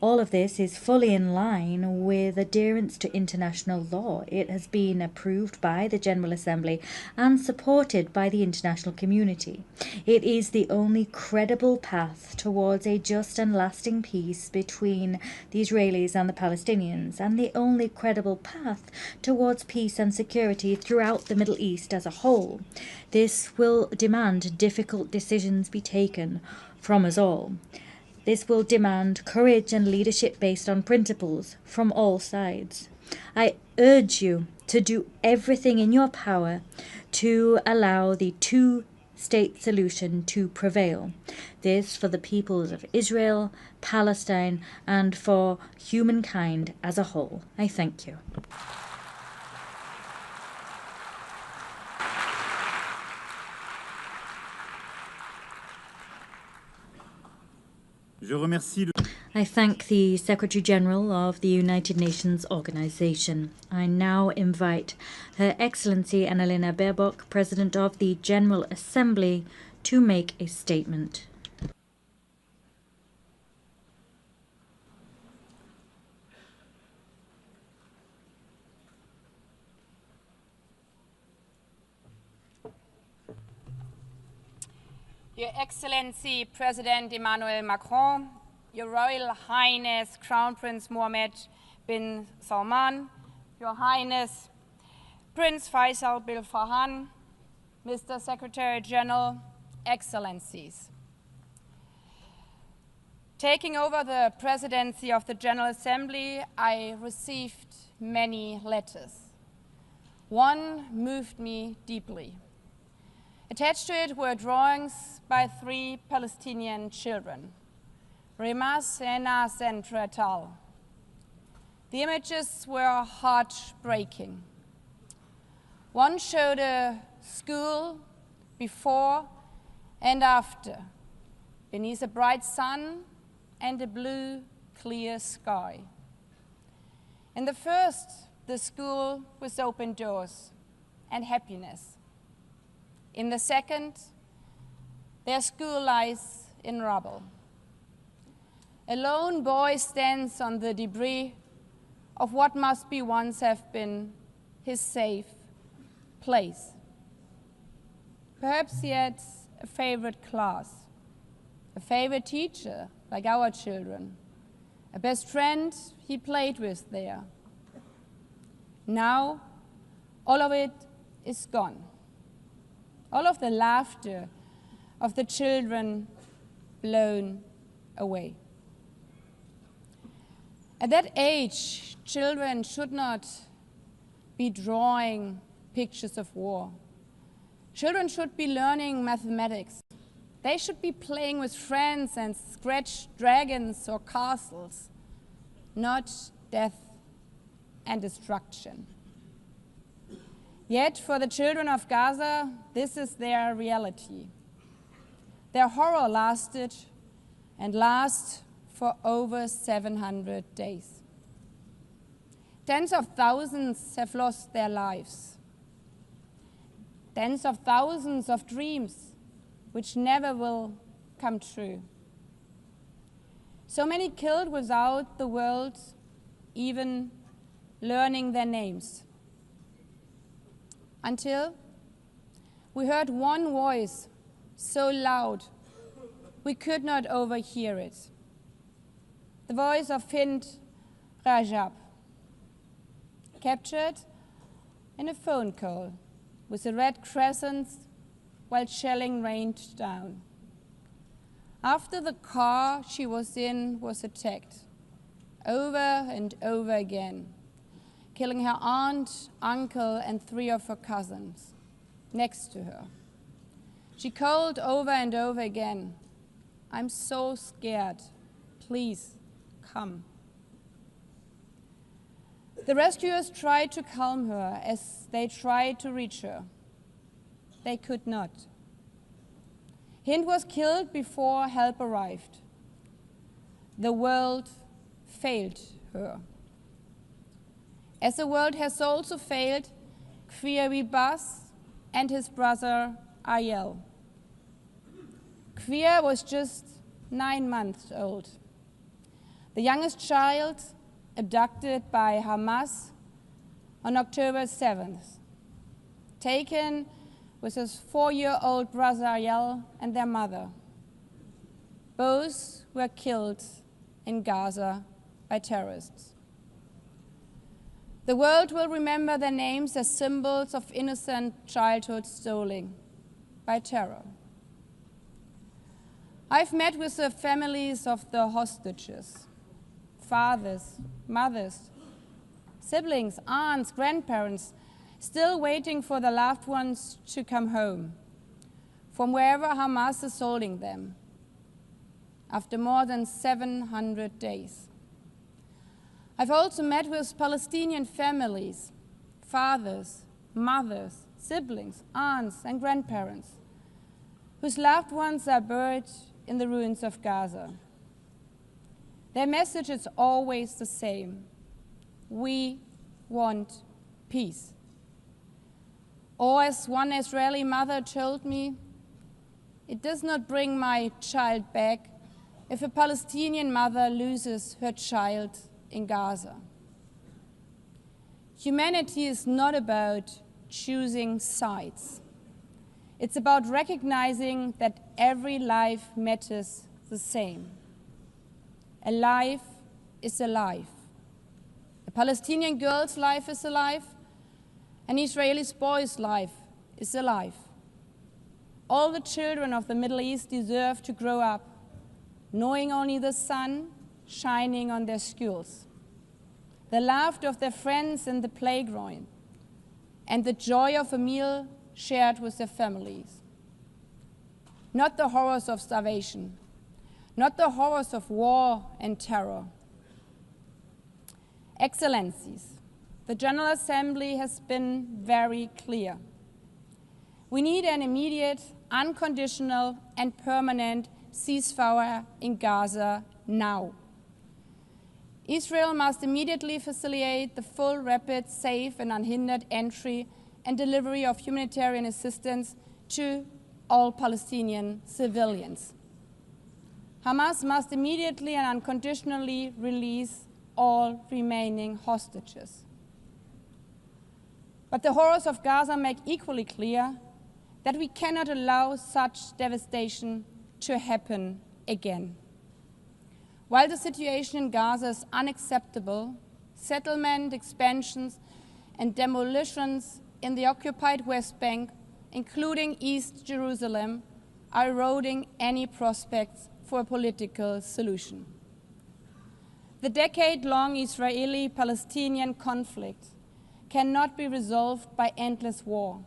All of this is fully in line with adherence to international law. It has been approved by the General Assembly and supported by the international community. It is the only credible path towards a just and lasting peace between the Israelis and the Palestinians, and the only credible path towards peace and security throughout the Middle East as a whole. This will demand difficult decisions be taken from us all. This will demand courage and leadership based on principles from all sides. I urge you to do everything in your power to allow the two-state solution to prevail. This for the peoples of Israel, Palestine, and for humankind as a whole. I thank you. I thank the Secretary General of the United Nations Organization. I now invite Her Excellency Annalena Baerbock, President of the General Assembly, to make a statement. Your Excellency President Emmanuel Macron, Your Royal Highness Crown Prince Mohammed bin Salman, Your Highness Prince Faisal bin Farhan, Mr. Secretary General, Excellencies. Taking over the presidency of the General Assembly, I received many letters. One moved me deeply. Attached to it were drawings by 3 Palestinian children, Remas, Enas, and Retal. The images were heartbreaking. One showed a school before and after, beneath a bright sun and a blue, clear sky. In the first, the school with open doors and happiness. In the second, their school lies in rubble. A lone boy stands on the debris of what must be once have been his safe place. Perhaps he had a favorite class, a favorite teacher, like our children, a best friend he played with there. Now, all of it is gone. All of the laughter of the children blown away. At that age, children should not be drawing pictures of war. Children should be learning mathematics. They should be playing with friends and scratch dragons or castles, not death and destruction. Yet for the children of Gaza, this is their reality. Their horror lasted and lasts for over 700 days. Tens of thousands have lost their lives. Tens of thousands of dreams which never will come true. So many killed without the world even learning their names. Until we heard one voice so loud we could not overhear it. The voice of Hind Rajab, captured in a phone call with a red crescent while shelling rained down. After the car she was in was attacked, over and over again, killing her aunt, uncle, and 3 of her cousins next to her. She called over and over again, "I'm so scared, please come." The rescuers tried to calm her as they tried to reach her. They could not. Hind was killed before help arrived. The world failed her. As the world has also failed Kfir Bas and his brother Ariel. Kfir was just 9 months old, the youngest child abducted by Hamas on October 7th, taken with his 4-year-old brother Ariel and their mother. Both were killed in Gaza by terrorists. The world will remember their names as symbols of innocent childhood stolen by terror. I've met with the families of the hostages, fathers, mothers, siblings, aunts, grandparents, still waiting for their loved ones to come home from wherever Hamas is holding them after more than 700 days. I've also met with Palestinian families, fathers, mothers, siblings, aunts, and grandparents, whose loved ones are buried in the ruins of Gaza. Their message is always the same: we want peace. Or as one Israeli mother told me, "It does not bring my child back if a Palestinian mother loses her child in Gaza." Humanity is not about choosing sides. It's about recognizing that every life matters the same. A life is a life. A Palestinian girl's life is alive. An Israeli boy's life is alive. All the children of the Middle East deserve to grow up knowing only the sun shining on their schools, the laughter of their friends in the playground, and the joy of a meal shared with their families. Not the horrors of starvation, not the horrors of war and terror. Excellencies, the General Assembly has been very clear. We need an immediate, unconditional, and permanent ceasefire in Gaza now. Israel must immediately facilitate the full, rapid, safe, and unhindered entry and delivery of humanitarian assistance to all Palestinian civilians. Hamas must immediately and unconditionally release all remaining hostages. But the horrors of Gaza make equally clear that we cannot allow such devastation to happen again. While the situation in Gaza is unacceptable, settlement expansions and demolitions in the occupied West Bank, including East Jerusalem, are eroding any prospects for a political solution. The decade-long Israeli-Palestinian conflict cannot be resolved by endless war,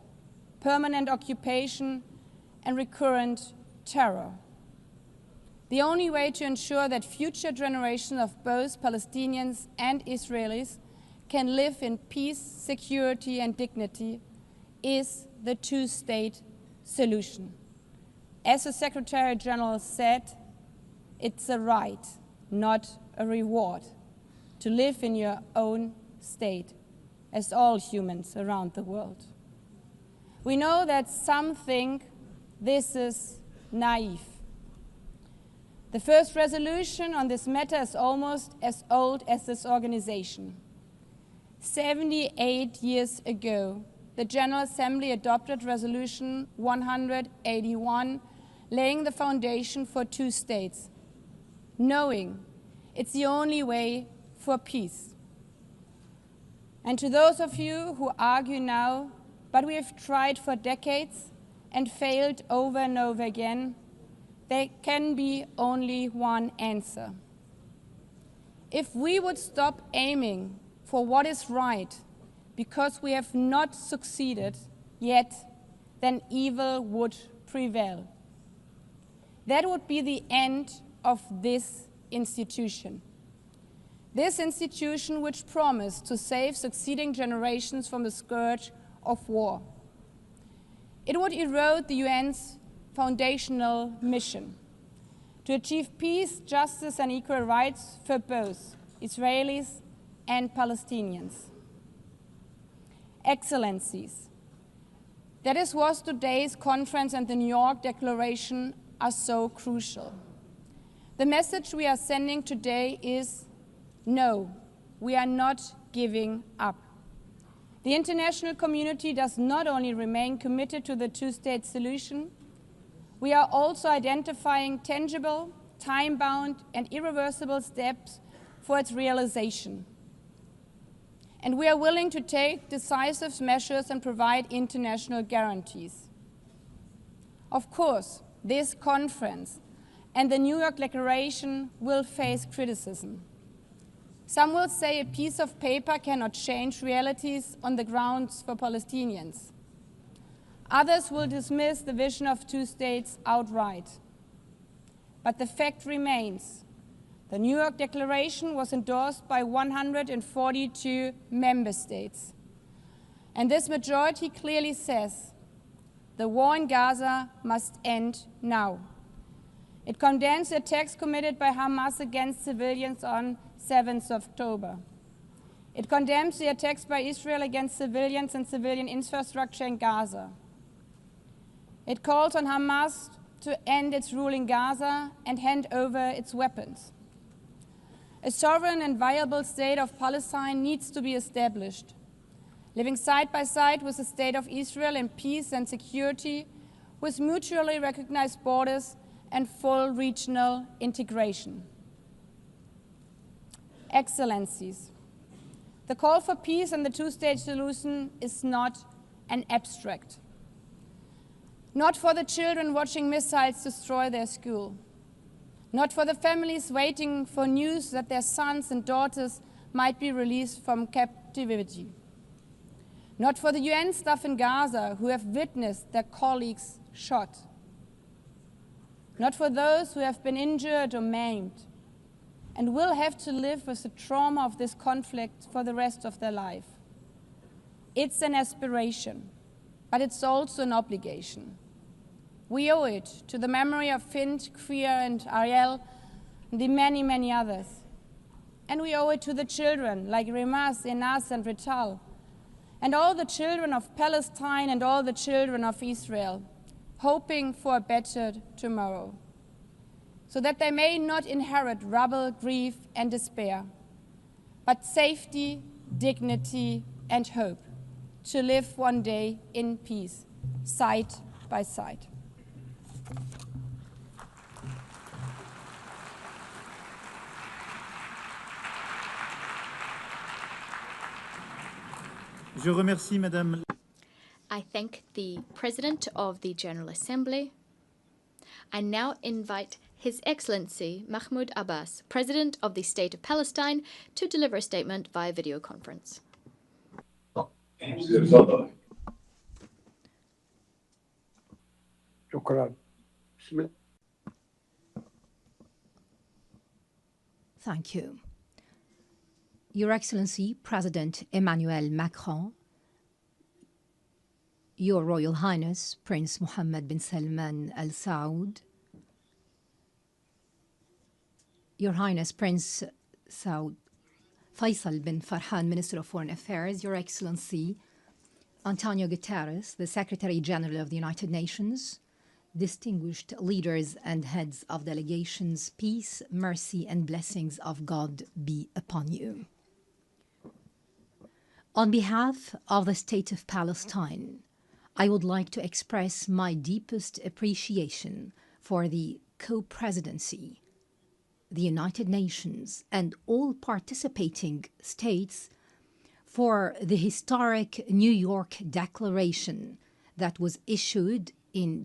permanent occupation, and recurrent terror. The only way to ensure that future generations of both Palestinians and Israelis can live in peace, security, and dignity is the two-state solution. As the Secretary General said, it's a right, not a reward, to live in your own state, as all humans around the world. We know that some think this is naive. The first resolution on this matter is almost as old as this organization. 78 years ago, the General Assembly adopted Resolution 181, laying the foundation for two states, knowing it's the only way for peace. And to those of you who argue now, but we have tried for decades and failed over and over again, there can be only one answer. If we would stop aiming for what is right because we have not succeeded yet, then evil would prevail. That would be the end of this institution. This institution which promised to save succeeding generations from the scourge of war. It would erode the UN's foundational mission to achieve peace, justice, and equal rights for both Israelis and Palestinians. Excellencies, that is what today's conference and the New York Declaration are so crucial. The message we are sending today is no, we are not giving up. The international community does not only remain committed to the two-state solution, we are also identifying tangible, time-bound, and irreversible steps for its realization. And we are willing to take decisive measures and provide international guarantees. Of course, this conference and the New York Declaration will face criticism. Some will say a piece of paper cannot change realities on the grounds for Palestinians. Others will dismiss the vision of two states outright. But the fact remains, the New York Declaration was endorsed by 142 member states. And this majority clearly says the war in Gaza must end now. It condemns the attacks committed by Hamas against civilians on 7th of October. It condemns the attacks by Israel against civilians and civilian infrastructure in Gaza. It calls on Hamas to end its rule in Gaza and hand over its weapons. A sovereign and viable state of Palestine needs to be established, living side by side with the state of Israel in peace and security, with mutually recognized borders and full regional integration. Excellencies, the call for peace and the two-state solution is not an abstract. Not for the children watching missiles destroy their school. Not for the families waiting for news that their sons and daughters might be released from captivity. Not for the UN staff in Gaza who have witnessed their colleagues shot. Not for those who have been injured or maimed and will have to live with the trauma of this conflict for the rest of their life. It's an aspiration, but it's also an obligation. We owe it to the memory of Fint, Kriya, and Ariel, and the many, many others. And we owe it to the children like Remas, Enas, and Rital, and all the children of Palestine and all the children of Israel, hoping for a better tomorrow, so that they may not inherit rubble, grief, and despair, but safety, dignity, and hope, to live one day in peace, side by side. Je remercie Madame. I thank the President of the General Assembly. I now invite His Excellency Mahmoud Abbas, President of the State of Palestine, to deliver a statement via video conference. Thank you. Your Excellency, President Emmanuel Macron, Your Royal Highness, Prince Mohammed bin Salman Al Saud, Your Highness Prince Saud Faisal bin Farhan, Minister of Foreign Affairs, Your Excellency Antonio Guterres, the Secretary General of the United Nations, distinguished leaders and heads of delegations, peace, mercy, and blessings of God be upon you. On behalf of the State of Palestine, I would like to express my deepest appreciation for the co-presidency, the United Nations, and all participating states for the historic New York Declaration that was issued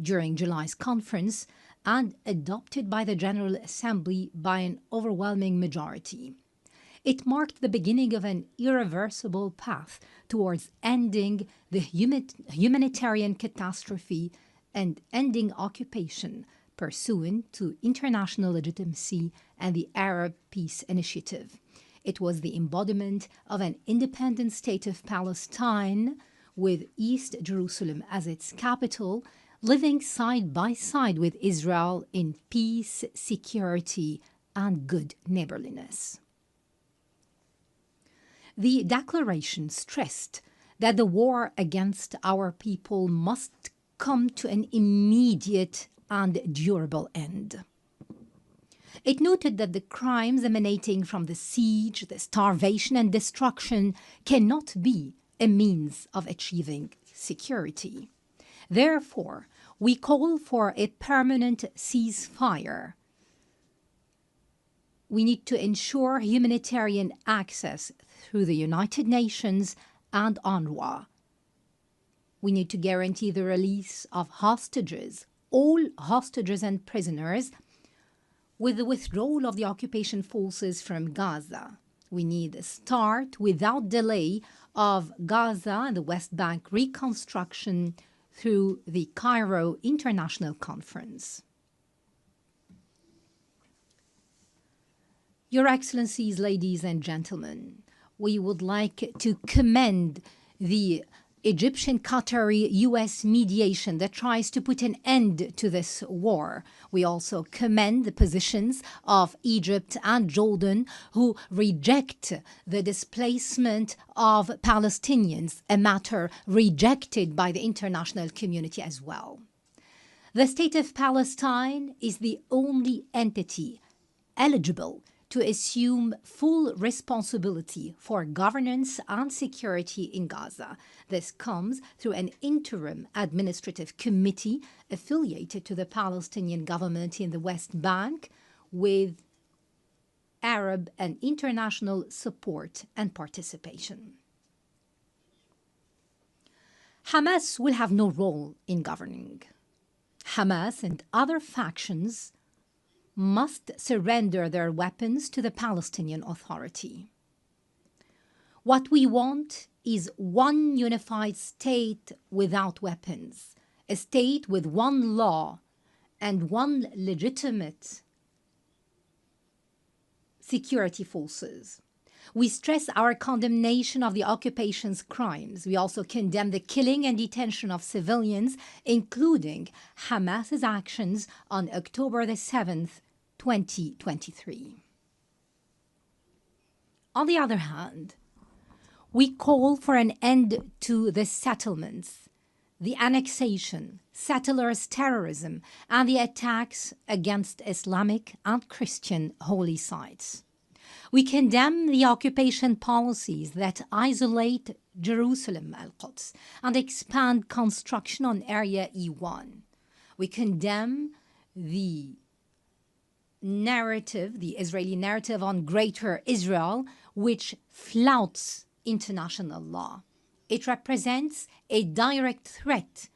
during July's conference and adopted by the General Assembly by an overwhelming majority. It marked the beginning of an irreversible path towards ending the humanitarian catastrophe and ending occupation pursuant to international legitimacy and the Arab Peace Initiative. It was the embodiment of an independent state of Palestine with East Jerusalem as its capital, living side by side with Israel in peace, security, and good neighborliness. The declaration stressed that the war against our people must come to an immediate and durable end. It noted that the crimes emanating from the siege, the starvation, and destruction cannot be a means of achieving security. Therefore, we call for a permanent ceasefire. We need to ensure humanitarian access through the United Nations and UNRWA. We need to guarantee the release of hostages, all hostages and prisoners, with the withdrawal of the occupation forces from Gaza. We need a start without delay of Gaza and the West Bank reconstruction through the Cairo International Conference. Your Excellencies, ladies and gentlemen, we would like to commend the Egyptian-Qatari-US mediation that tries to put an end to this war. We also commend the positions of Egypt and Jordan, who reject the displacement of Palestinians, a matter rejected by the international community as well. The State of Palestine is the only entity eligible to assume full responsibility for governance and security in Gaza. This comes through an interim administrative committee affiliated to the Palestinian government in the West Bank with Arab and international support and participation. Hamas will have no role in governing. Hamas and other factions must surrender their weapons to the Palestinian Authority. What we want is one unified state without weapons, a state with one law and one legitimate security forces. We stress our condemnation of the occupation's crimes. We also condemn the killing and detention of civilians, including Hamas's actions on October the 7th, 2023. On the other hand, we call for an end to the settlements, the annexation, settlers' terrorism, and the attacks against Islamic and Christian holy sites. We condemn the occupation policies that isolate Jerusalem, Al-Quds, and expand construction on Area E1. We condemn the narrative, the Israeli narrative on Greater Israel, which flouts international law. It represents a direct threat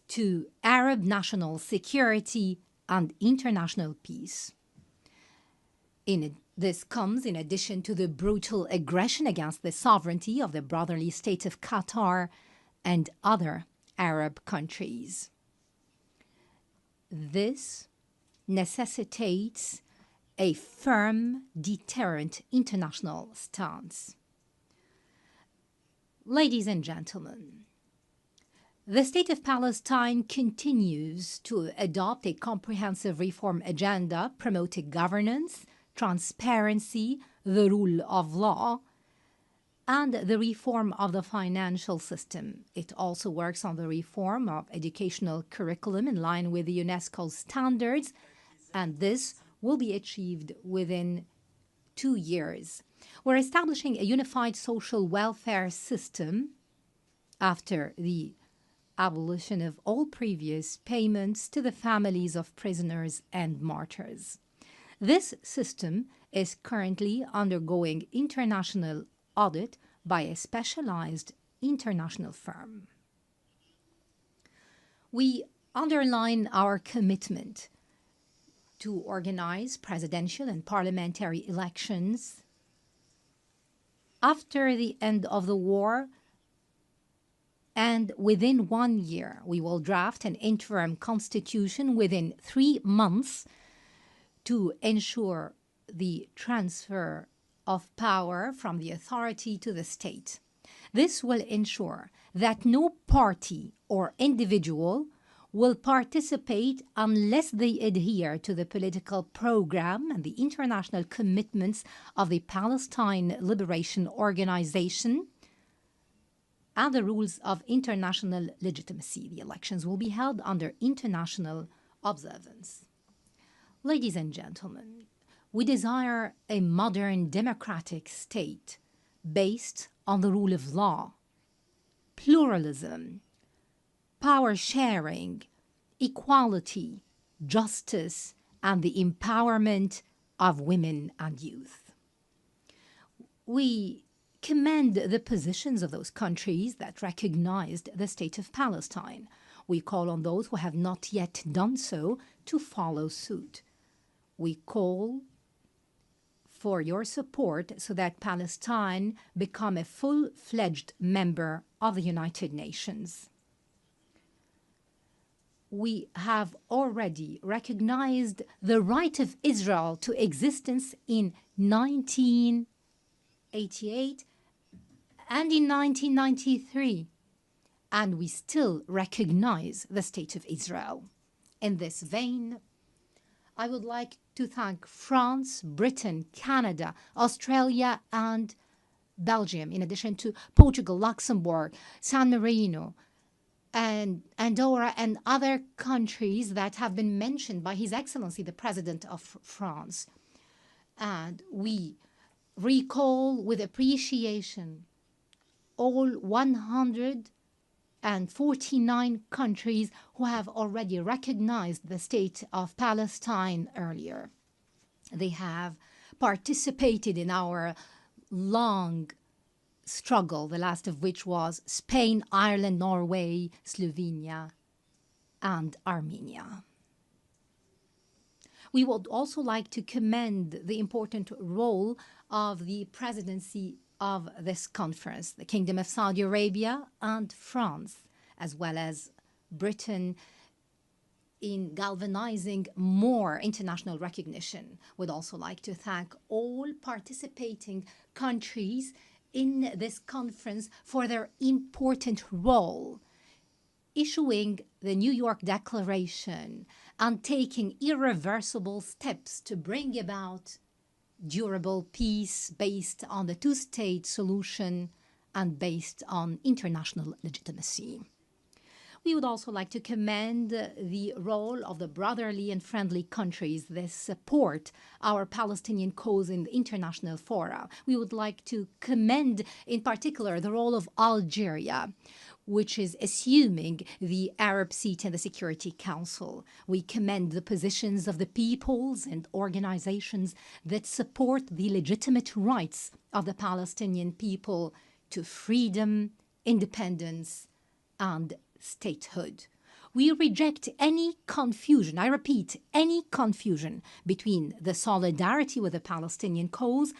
to Arab national security and international peace. This comes in addition to the brutal aggression against the sovereignty of the brotherly state of Qatar and other Arab countries. This necessitates a firm, deterrent international stance. Ladies and gentlemen, the State of Palestine continues to adopt a comprehensive reform agenda promoting governance, transparency, the rule of law, and the reform of the financial system. It also works on the reform of educational curriculum in line with the UNESCO standards, and this will be achieved within 2 years. We're establishing a unified social welfare system after the abolition of all previous payments to the families of prisoners and martyrs. This system is currently undergoing international audit by a specialized international firm. We underline our commitment to organize presidential and parliamentary elections after the end of the war, and within 1 year. We will draft an interim constitution within 3 months to ensure the transfer of power from the authority to the state. This will ensure that no party or individual will participate unless they adhere to the political program and the international commitments of the Palestine Liberation Organization and the rules of international legitimacy. The elections will be held under international observance. Ladies and gentlemen, we desire a modern democratic state based on the rule of law, pluralism, power sharing, equality, justice, and the empowerment of women and youth. We commend the positions of those countries that recognized the State of Palestine. We call on those who have not yet done so to follow suit. We call for your support so that Palestine become a full-fledged member of the United Nations. We have already recognized the right of Israel to existence in 1988 and in 1993, and we still recognize the State of Israel. In this vein, I would like to thank France, Britain, Canada, Australia, and Belgium, in addition to Portugal, Luxembourg, San Marino, and Andorra, and other countries that have been mentioned by His Excellency, the President of France. And we recall with appreciation all 149 countries who have already recognized the State of Palestine earlier. They have participated in our long struggle, the last of which was Spain, Ireland, Norway, Slovenia, and Armenia. We would also like to commend the important role of the presidency of this conference, the Kingdom of Saudi Arabia and France, as well as Britain, in galvanizing more international recognition. We'd also like to thank all participating countries in this conference for their important role, issuing the New York Declaration and taking irreversible steps to bring about durable peace based on the two-state solution and based on international legitimacy. We would also like to commend the role of the brotherly and friendly countries that support our Palestinian cause in the international fora. We would like to commend, in particular, the role of Algeria, which is assuming the Arab seat in the Security Council. We commend the positions of the peoples and organizations that support the legitimate rights of the Palestinian people to freedom, independence, and statehood. We reject any confusion, I repeat, any confusion between the solidarity with the Palestinian cause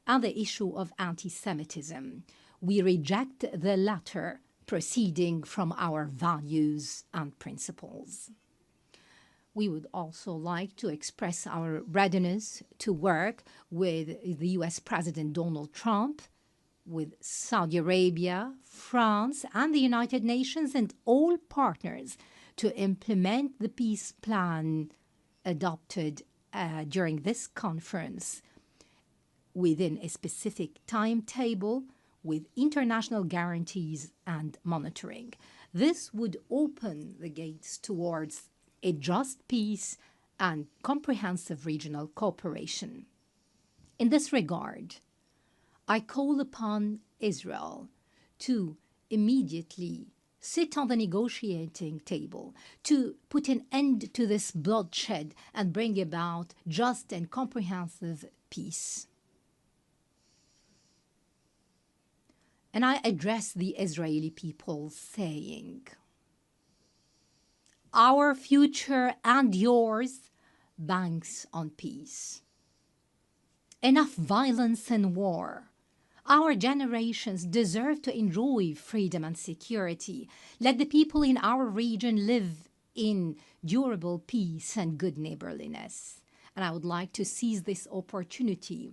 and the issue of anti-Semitism. We reject the latter, proceeding from our values and principles. We would also like to express our readiness to work with the US President Donald Trump, with Saudi Arabia, France, and the United Nations and all partners to implement the peace plan adopted during this conference within a specific timetable with international guarantees and monitoring. This would open the gates towards a just peace and comprehensive regional cooperation. In this regard, I call upon Israel to immediately sit on the negotiating table, to put an end to this bloodshed and bring about just and comprehensive peace. And I address the Israeli people saying, our future and yours banks on peace. Enough violence and war. Our generations deserve to enjoy freedom and security. Let the people in our region live in durable peace and good neighborliness. And I would like to seize this opportunity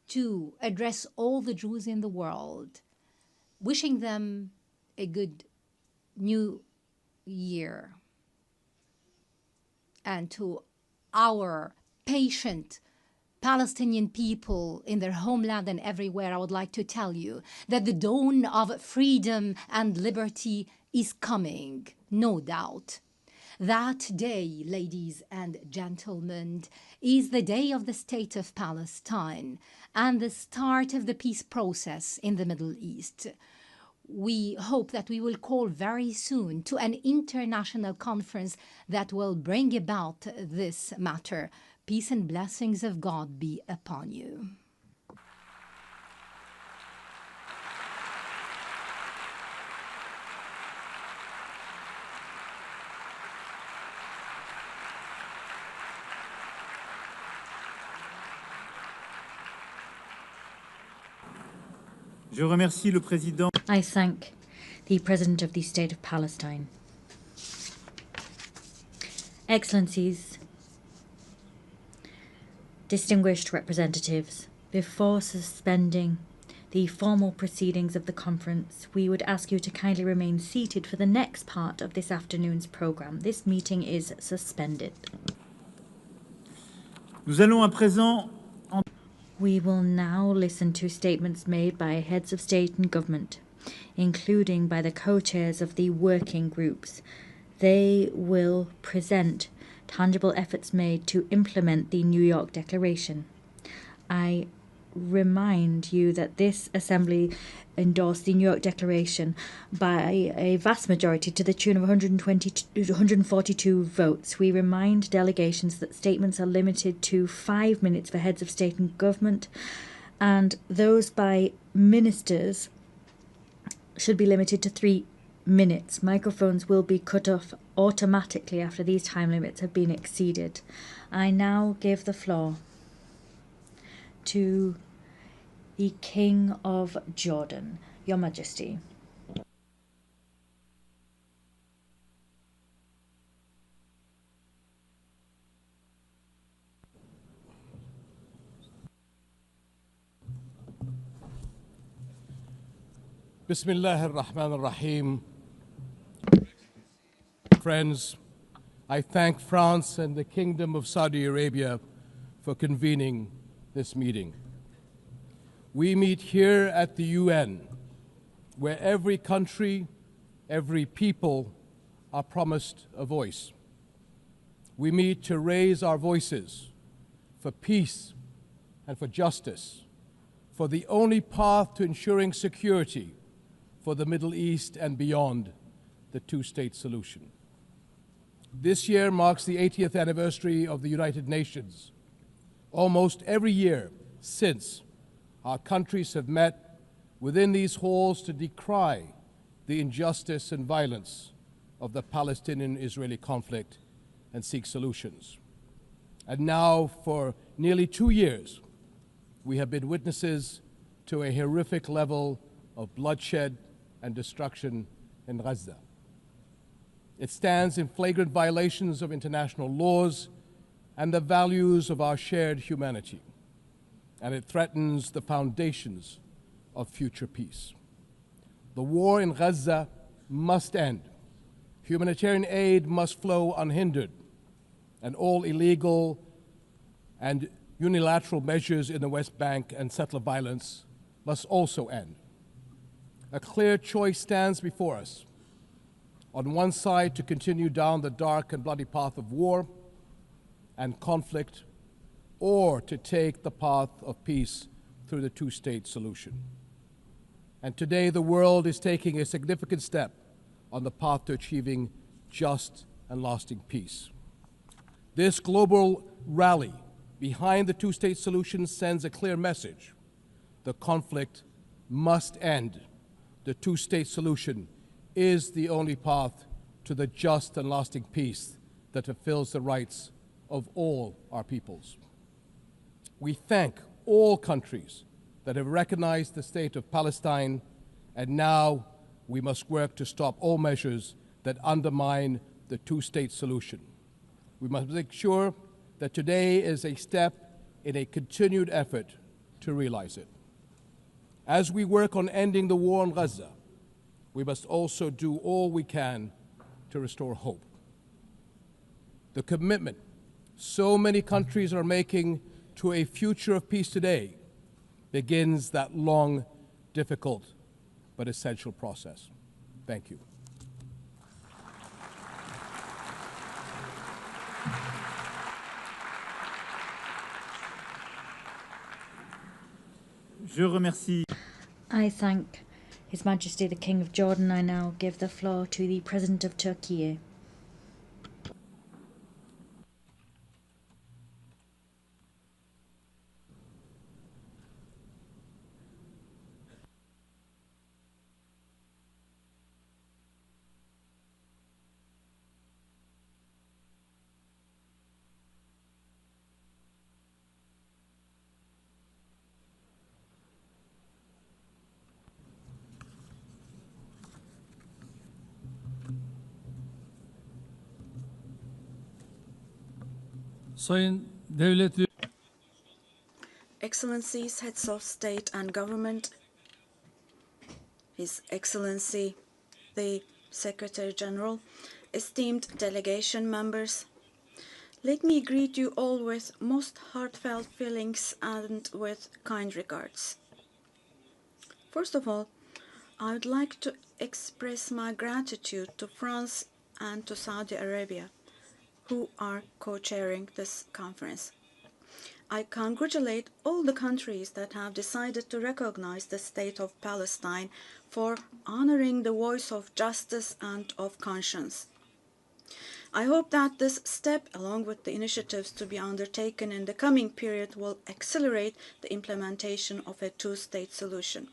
to address all the Jews in the world, wishing them a good new year. And to our patient Palestinian people in their homeland and everywhere, I would like to tell you that the dawn of freedom and liberty is coming, no doubt. That day, ladies and gentlemen, is the day of the State of Palestine and the start of the peace process in the Middle East. We hope that we will call very soon to an international conference that will bring about this matter. Peace and blessings of God be upon you. Je remercie le président. I thank the President of the State of Palestine. Excellencies, distinguished representatives, before suspending the formal proceedings of the conference, we would ask you to kindly remain seated for the next part of this afternoon's program. This meeting is suspended. Nous allons à présent We will now listen to statements made by heads of state and government, including by the co-chairs of the working groups. They will present tangible efforts made to implement the New York Declaration. I remind you that this Assembly endorsed the New York Declaration by a vast majority to the tune of 142 votes. We remind delegations that statements are limited to 5 minutes for heads of state and government, and those by ministers should be limited to 3 minutes. Microphones will be cut off automatically after these time limits have been exceeded. I now give the floor to the King of Jordan, Your Majesty. Bismillah ar-Rahman ar-Rahim. Friends, I thank France and the Kingdom of Saudi Arabia for convening this meeting. We meet here at the UN, where every country, every people are promised a voice. We meet to raise our voices for peace and for justice, for the only path to ensuring security for the Middle East and beyond the two-state solution. This year marks the 80th anniversary of the United Nations. Almost every year since, our countries have met within these halls to decry the injustice and violence of the Palestinian-Israeli conflict and seek solutions. And now, for nearly 2 years, we have been witnesses to a horrific level of bloodshed and destruction in Gaza. It stands in flagrant violations of international laws and the values of our shared humanity, and it threatens the foundations of future peace. The war in Gaza must end. Humanitarian aid must flow unhindered, and all illegal and unilateral measures in the West Bank and settler violence must also end. A clear choice stands before us. On one side, to continue down the dark and bloody path of war and conflict, or to take the path of peace through the two-state solution. And today, the world is taking a significant step on the path to achieving just and lasting peace. This global rally behind the two-state solution sends a clear message. The conflict must end. The two-state solution is the only path to the just and lasting peace that fulfills the rights of all our peoples. We thank all countries that have recognized the state of Palestine, and now we must work to stop all measures that undermine the two-state solution. We must make sure that today is a step in a continued effort to realize it. As we work on ending the war in Gaza, we must also do all we can to restore hope. The commitment so many countries are making to a future of peace today begins that long, difficult, but essential process. Thank you. Je remercie. I thank His Majesty the King of Jordan. I now give the floor to the President of Turkey. Sayın Devlet Excellencies, heads of state and government, His Excellency the Secretary General, esteemed delegation members, let me greet you all with most heartfelt feelings and with kind regards. First of all, I would like to express my gratitude to France and to Saudi Arabia, who are co-chairing this conference. I congratulate all the countries that have decided to recognize the state of Palestine for honoring the voice of justice and of conscience. I hope that this step, along with the initiatives to be undertaken in the coming period, will accelerate the implementation of a two-state solution.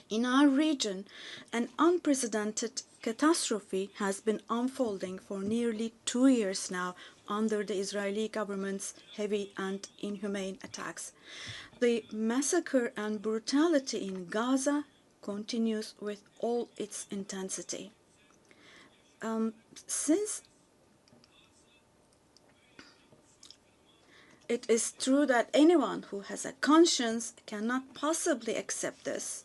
In our region, an unprecedented catastrophe has been unfolding for nearly 2 years now under the Israeli government's heavy and inhumane attacks. The massacre and brutality in Gaza continues with all its intensity. Since it is true that anyone who has a conscience cannot possibly accept this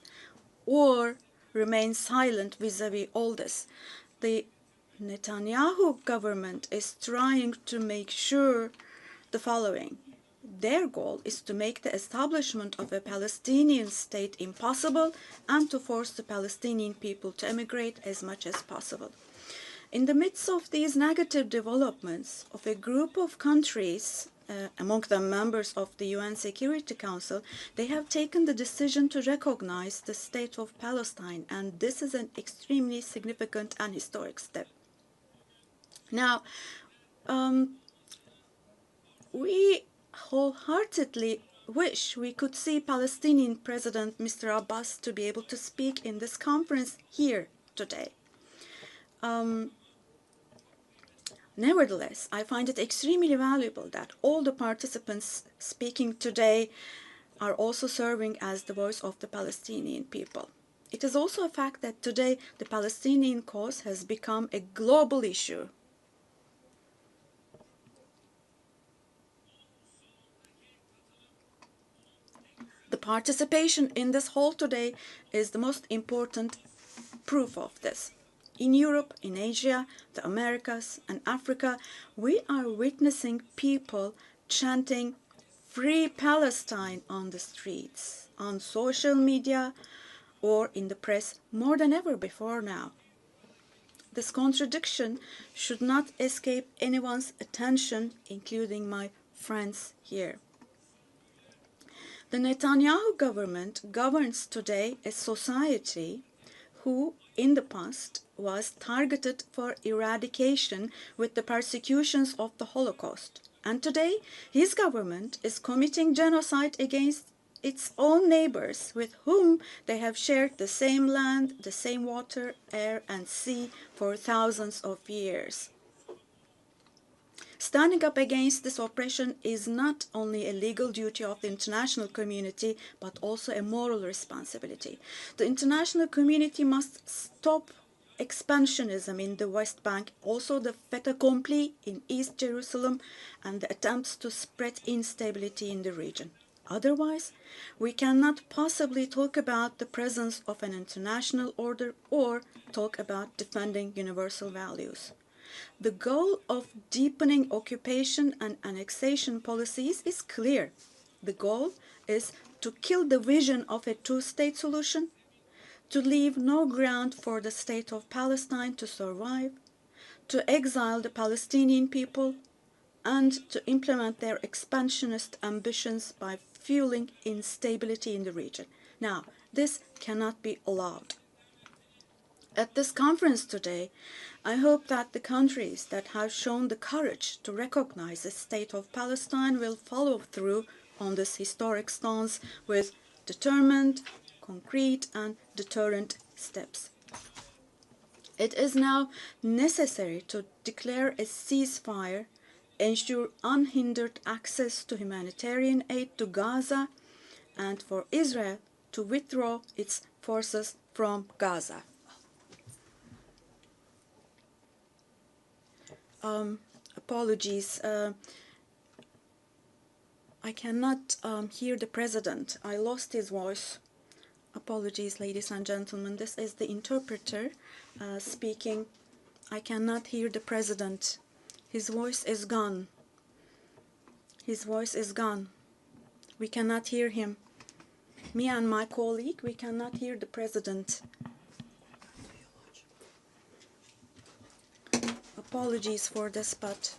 or remain silent vis-à-vis all this, the Netanyahu government is trying to make sure the following. Their goal is to make the establishment of a Palestinian state impossible and to force the Palestinian people to emigrate as much as possible. In the midst of these negative developments, of a group of countries, among them members of the UN Security Council, they have taken the decision to recognize the state of Palestine, and this is an extremely significant and historic step. Now, we wholeheartedly wish we could see Palestinian President Mr. Abbas to be able to speak in this conference here today. Nevertheless, I find it extremely valuable that all the participants speaking today are also serving as the voice of the Palestinian people. It is also a fact that today the Palestinian cause has become a global issue. The participation in this hall today is the most important proof of this. In Europe, in Asia, the Americas, and Africa, we are witnessing people chanting "Free Palestine" on the streets, on social media, or in the press more than ever before now. This contradiction should not escape anyone's attention, including my friends here. The Netanyahu government governs today a society who, in the past, was targeted for eradication with the persecutions of the Holocaust. And today, his government is committing genocide against its own neighbors with whom they have shared the same land, the same water, air, and sea for thousands of years. Standing up against this oppression is not only a legal duty of the international community, but also a moral responsibility. The international community must stop expansionism in the West Bank, also the fait accompli in East Jerusalem, and the attempts to spread instability in the region. Otherwise, we cannot possibly talk about the presence of an international order or talk about defending universal values. The goal of deepening occupation and annexation policies is clear. The goal is to kill the vision of a two-state solution, to leave no ground for the state of Palestine to survive, to exile the Palestinian people, and to implement their expansionist ambitions by fueling instability in the region. Now, this cannot be allowed. At this conference today, I hope that the countries that have shown the courage to recognize the state of Palestine will follow through on this historic stance with determined, concrete, and deterrent steps. It is now necessary to declare a ceasefire, ensure unhindered access to humanitarian aid to Gaza, and for Israel to withdraw its forces from Gaza. Apologies. I cannot hear the president. I lost his voice. Apologies, ladies and gentlemen. This is the interpreter speaking. I cannot hear the president. His voice is gone. His voice is gone. We cannot hear him. Me and my colleague, we cannot hear the president. Apologies for this, but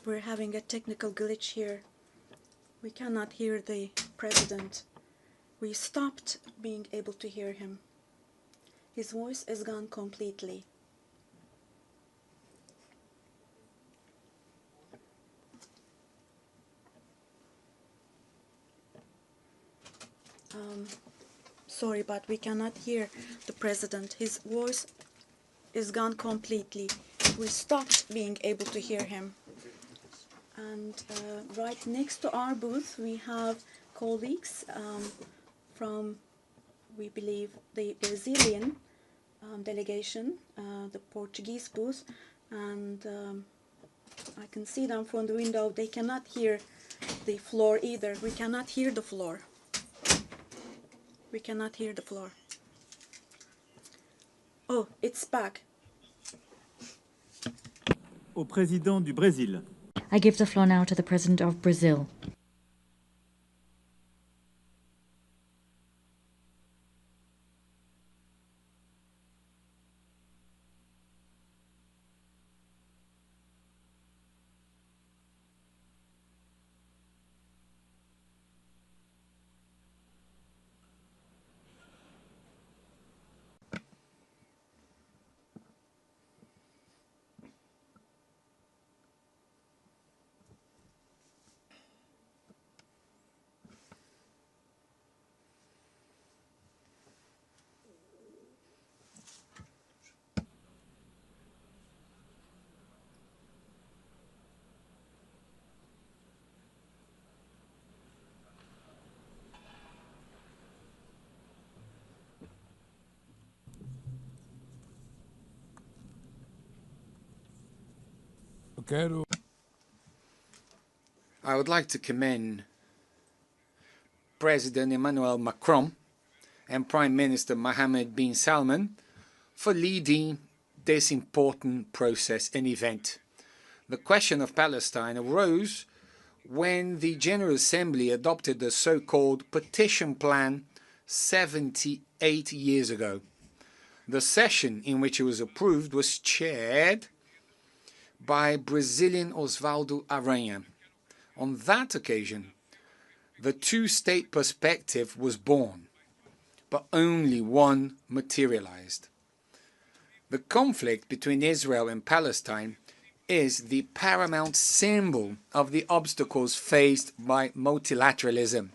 we're having a technical glitch here. We cannot hear the president. We stopped being able to hear him. His voice is gone completely. Sorry, but we cannot hear the president. His voice is gone completely. We stopped being able to hear him. And right next to our booth, we have colleagues from, we believe, the Brazilian delegation, the Portuguese booth, and I can see them from the window. They cannot hear the floor either. We cannot hear the floor. We cannot hear the floor. Oh, it's back. Au président du Brésil. I give the floor now to the President of Brazil. I would like to commend President Emmanuel Macron and Prime Minister Mohammed bin Salman for leading this important process and event. The question of Palestine arose when the General Assembly adopted the so-called Petition Plan 78 years ago. The session in which it was approved was chaired by Brazilian Osvaldo Aranha. On that occasion, the two-state perspective was born, but only one materialized. The conflict between Israel and Palestine is the paramount symbol of the obstacles faced by multilateralism.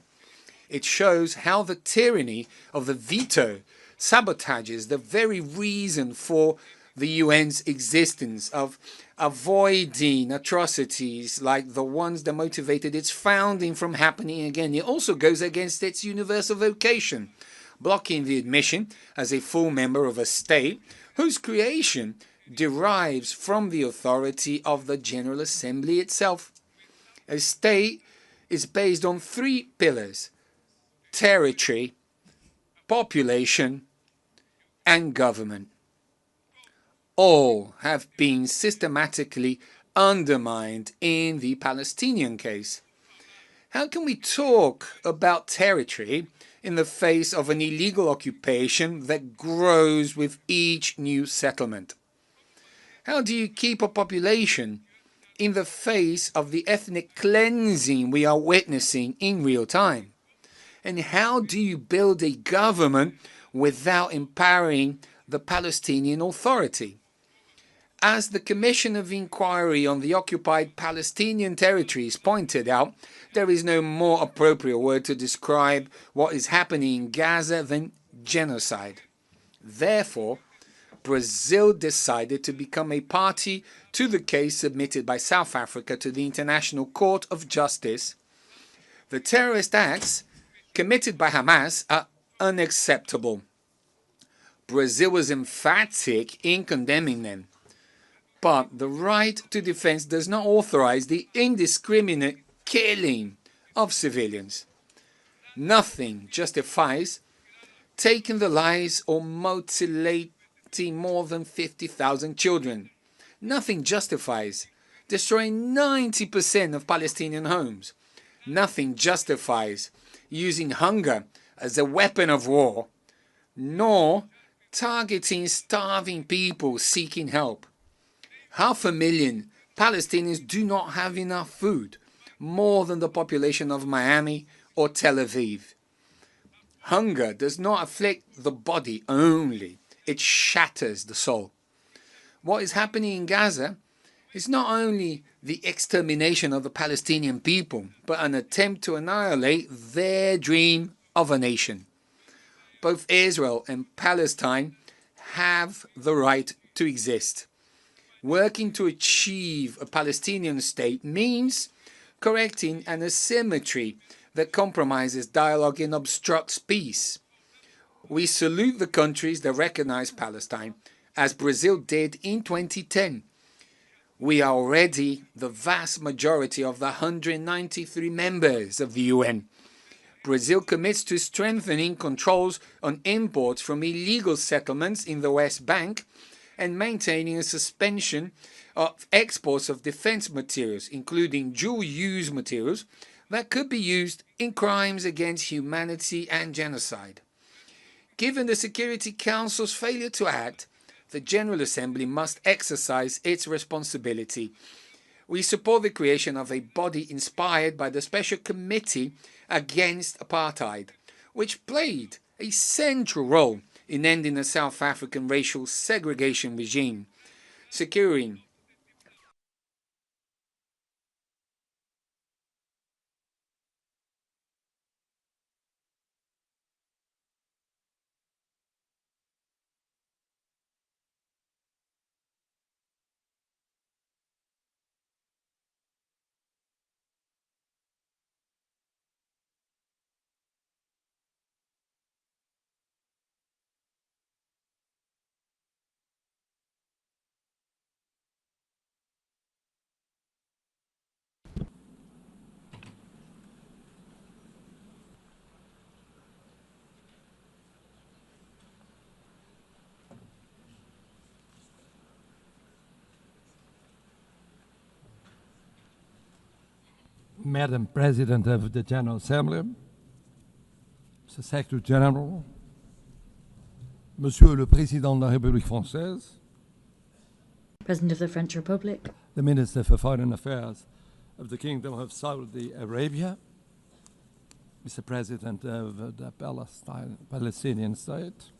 It shows how the tyranny of the veto sabotages the very reason for the UN's existence, of avoiding atrocities like the ones that motivated its founding from happening again. It also goes against its universal vocation, blocking the admission as a full member of a state whose creation derives from the authority of the General Assembly itself. A state is based on three pillars: territory, population, and government. All have been systematically undermined in the Palestinian case. How can we talk about territory in the face of an illegal occupation that grows with each new settlement? How do you keep a population in the face of the ethnic cleansing we are witnessing in real time? And how do you build a government without empowering the Palestinian Authority? As the Commission of Inquiry on the Occupied Palestinian Territories pointed out, there is no more appropriate word to describe what is happening in Gaza than genocide. Therefore, Brazil decided to become a party to the case submitted by South Africa to the International Court of Justice. The terrorist acts committed by Hamas are unacceptable. Brazil was emphatic in condemning them. But the right to defense does not authorize the indiscriminate killing of civilians. Nothing justifies taking the lives or mutilating more than 50,000 children. Nothing justifies destroying 90% of Palestinian homes. Nothing justifies using hunger as a weapon of war, nor targeting starving people seeking help. 500,000 Palestinians do not have enough food, more than the population of Miami or Tel Aviv. Hunger does not afflict the body only, it shatters the soul. What is happening in Gaza is not only the extermination of the Palestinian people, but an attempt to annihilate their dream of a nation. Both Israel and Palestine have the right to exist. Working to achieve a Palestinian state means correcting an asymmetry that compromises dialogue and obstructs peace. We salute the countries that recognize Palestine, as Brazil did in 2010. We are already the vast majority of the 193 members of the UN. Brazil commits to strengthening controls on imports from illegal settlements in the West Bank and maintaining a suspension of exports of defense materials, including dual-use materials that could be used in crimes against humanity and genocide. Given the Security Council's failure to act, the General Assembly must exercise its responsibility. We support the creation of a body inspired by the Special Committee Against Apartheid, which played a central role in ending the South African racial segregation regime, securing Madam President of the General Assembly, Mr. Secretary General, Monsieur le Président de la République Française, President of the French Republic, the Minister for Foreign Affairs of the Kingdom of Saudi Arabia, Mr. President of the Palestinian state,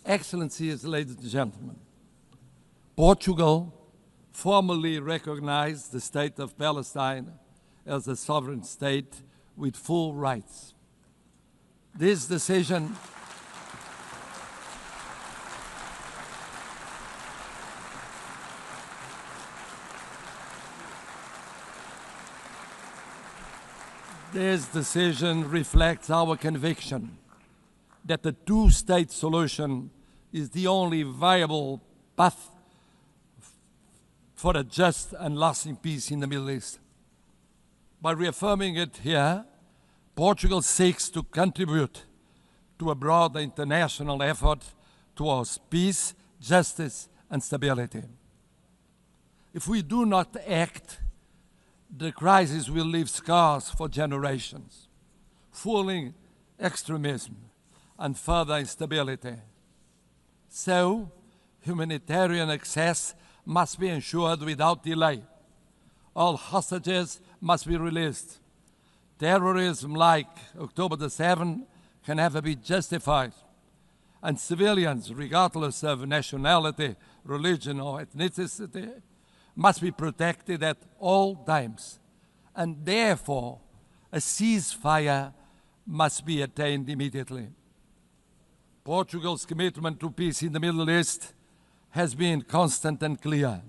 Excellencies, ladies and gentlemen, Portugal formally recognized the state of Palestine as a sovereign state with full rights. This decision reflects our conviction that the two-state solution is the only viable path for a just and lasting peace in the Middle East. By reaffirming it here, Portugal seeks to contribute to a broader international effort towards peace, justice, and stability. If we do not act, the crisis will leave scars for generations, fueling extremism and further instability. So, humanitarian access must be ensured without delay. All hostages must be released. Terrorism like October the 7th can never be justified, and civilians, regardless of nationality, religion, or ethnicity, must be protected at all times, and therefore a ceasefire must be attained immediately. Portugal's commitment to peace in the Middle East has been constant and clear.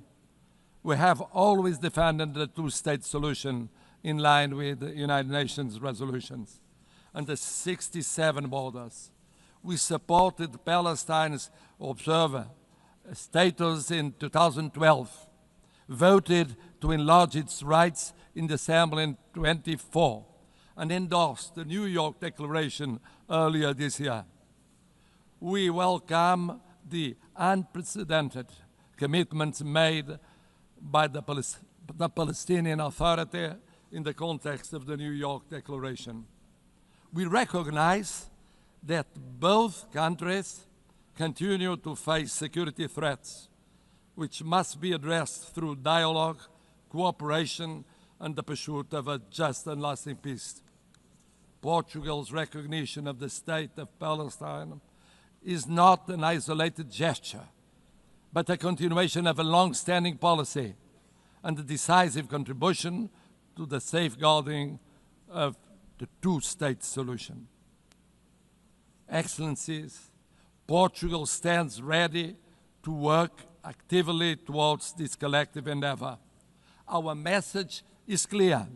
We have always defended the two-state solution in line with the United Nations resolutions and the 67 borders. We supported Palestine's observer status in 2012, voted to enlarge its rights in the Assembly in 2024, and endorsed the New York Declaration earlier this year. We welcome the unprecedented commitments made by the Palestinian Authority in the context of the New York Declaration. We recognize that both countries continue to face security threats, which must be addressed through dialogue, cooperation, and the pursuit of a just and lasting peace. Portugal's recognition of the state of Palestine is not an isolated gesture, but a continuation of a long-standing policy and a decisive contribution to the safeguarding of the two-state solution. Excellencies, Portugal stands ready to work actively towards this collective endeavor. Our message is clear.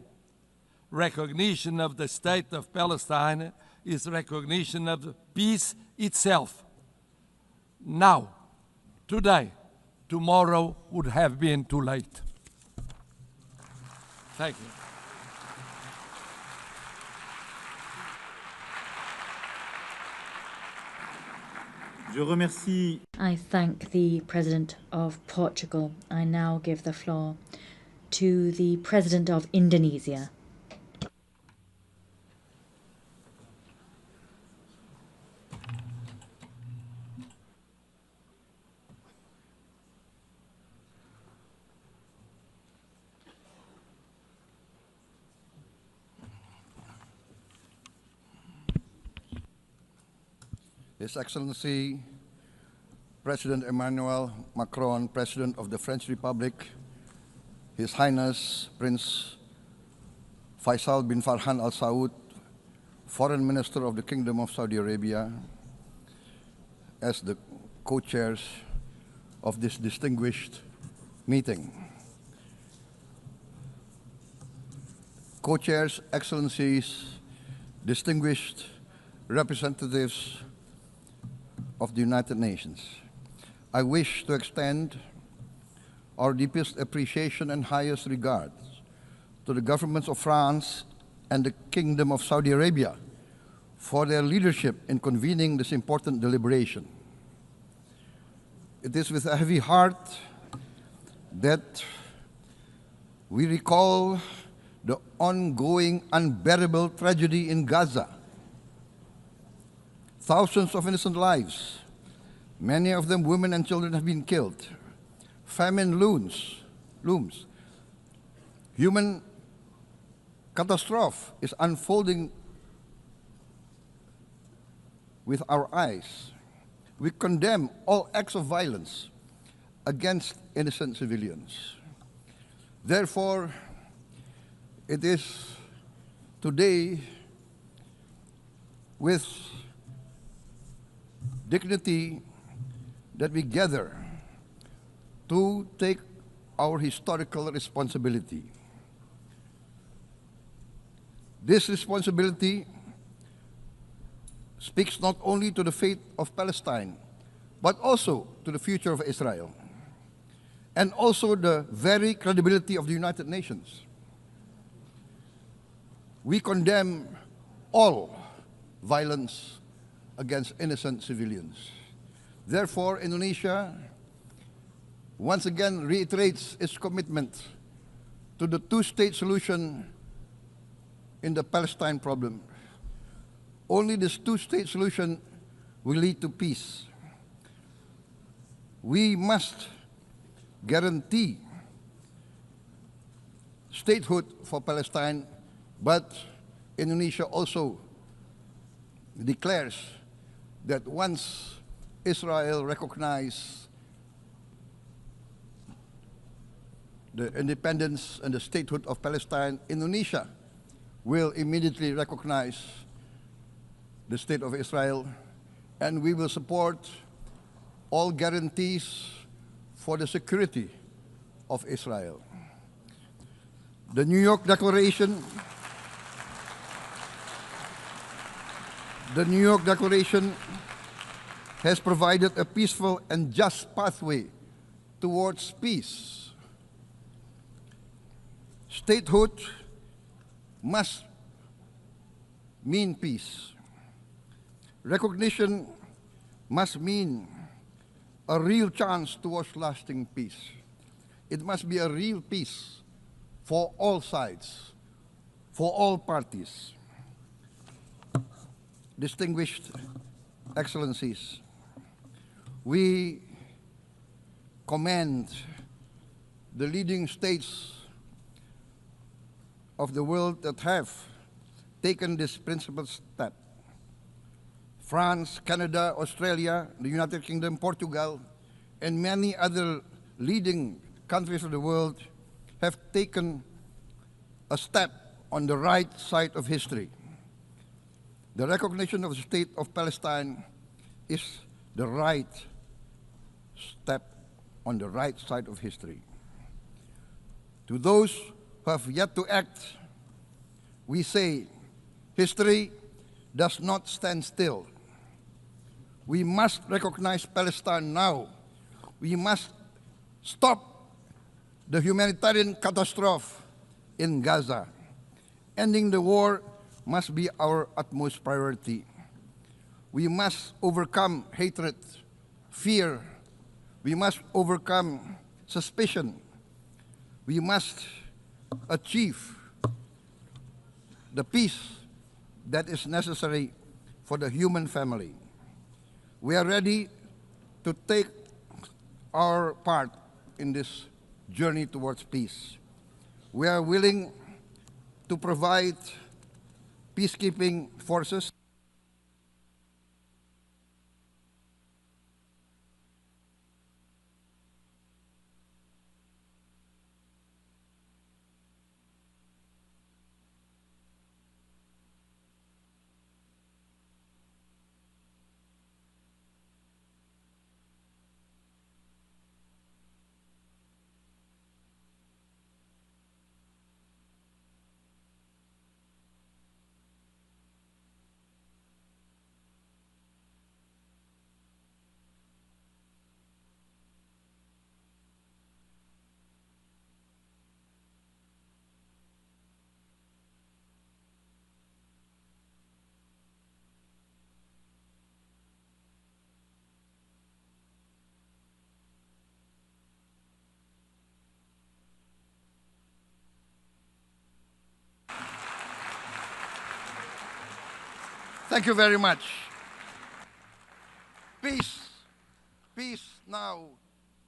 Recognition of the state of Palestine is recognition of peace itself. Now, today, tomorrow would have been too late. Thank you. I thank the President of Portugal. I now give the floor to the President of Indonesia. His Excellency President Emmanuel Macron, President of the French Republic, His Highness Prince Faisal bin Farhan Al Saud, Foreign Minister of the Kingdom of Saudi Arabia, as the co-chairs of this distinguished meeting. Co-chairs, Excellencies, distinguished representatives of the United Nations, I wish to extend our deepest appreciation and highest regards to the governments of France and the Kingdom of Saudi Arabia for their leadership in convening this important deliberation. It is with a heavy heart that we recall the ongoing unbearable tragedy in Gaza. Thousands of innocent lives, many of them women and children, have been killed. Famine looms. Human catastrophe is unfolding with our eyes. We condemn all acts of violence against innocent civilians. Therefore, it is today with dignity that we gather to take our historical responsibility. This responsibility speaks not only to the fate of Palestine, but also to the future of Israel, and also the very credibility of the United Nations. We condemn all violence against innocent civilians. Therefore, Indonesia once again reiterates its commitment to the two-state solution in the Palestine problem. Only this two-state solution will lead to peace. We must guarantee statehood for Palestine, but Indonesia also declares that once Israel recognizes the independence and the statehood of Palestine, Indonesia will immediately recognize the state of Israel, and we will support all guarantees for the security of Israel. The New York Declaration has provided a peaceful and just pathway towards peace. Statehood must mean peace. Recognition must mean a real chance towards lasting peace. It must be a real peace for all sides, for all parties. Distinguished Excellencies, we commend the leading states of the world that have taken this principled step. France, Canada, Australia, the United Kingdom, Portugal, and many other leading countries of the world have taken a step on the right side of history. The recognition of the state of Palestine is the right step on the right side of history. To those who have yet to act, we say, history does not stand still. We must recognize Palestine now. We must stop the humanitarian catastrophe in Gaza. Ending the war must be our utmost priority. We must overcome hatred, fear. We must overcome suspicion. We must achieve the peace that is necessary for the human family. We are ready to take our part in this journey towards peace. We are willing to provide peacekeeping forces Thank you very much. Peace. Peace now.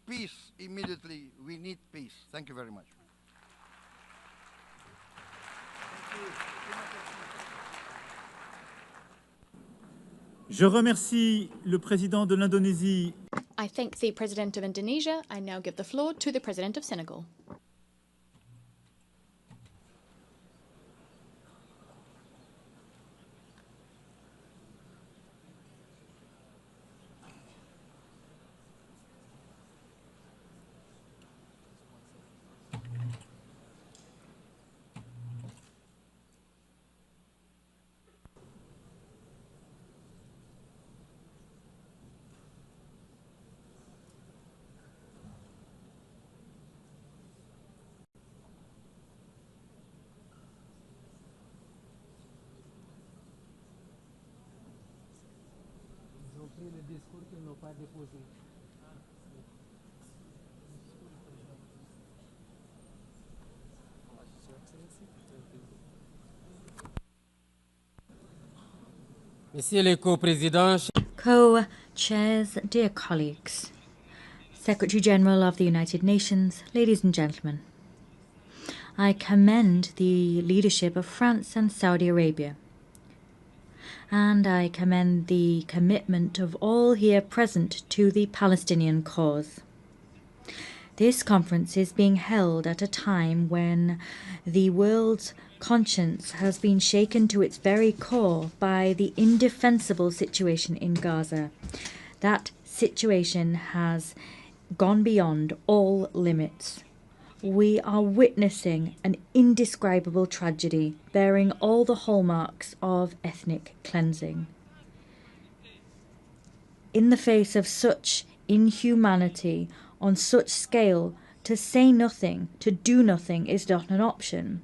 Peace immediately. We need peace. Thank you very much. Je remercie le président de l'Indonésie. I thank the President of Indonesia. I now give the floor to the President of Senegal. Messieurs les co-présidents, Co-chairs, dear colleagues, Secretary General of the United Nations, ladies and gentlemen, I commend the leadership of France and Saudi Arabia, and I commend the commitment of all here present to the Palestinian cause. This conference is being held at a time when the world's conscience has been shaken to its very core by the indefensible situation in Gaza. That situation has gone beyond all limits. We are witnessing an indescribable tragedy bearing all the hallmarks of ethnic cleansing. In the face of such inhumanity on such scale, to say nothing, to do nothing is not an option.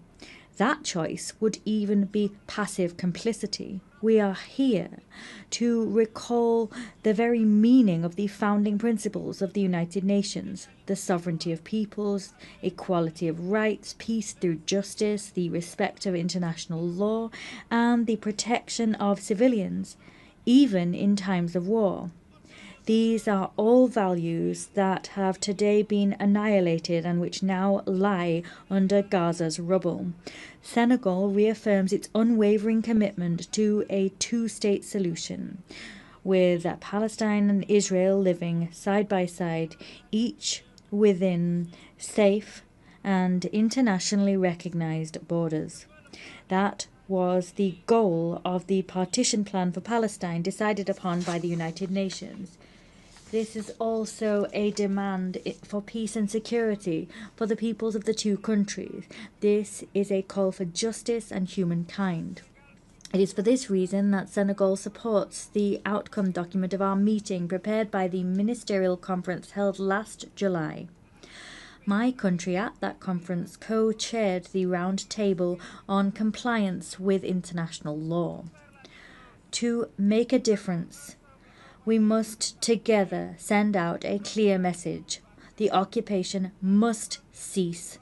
That choice would even be passive complicity. We are here to recall the very meaning of the founding principles of the United Nations: the sovereignty of peoples, equality of rights, peace through justice, the respect of international law, and the protection of civilians, even in times of war. These are all values that have today been annihilated and which now lie under Gaza's rubble. Senegal reaffirms its unwavering commitment to a two-state solution, with Palestine and Israel living side by side, each within safe and internationally recognized borders. That was the goal of the partition plan for Palestine decided upon by the United Nations. This is also a demand for peace and security for the peoples of the two countries. This is a call for justice and humankind. It is for this reason that Senegal supports the outcome document of our meeting prepared by the ministerial conference held last July. My country at that conference co-chaired the round table on compliance with international law. To make a difference, we must together send out a clear message. The occupation must cease.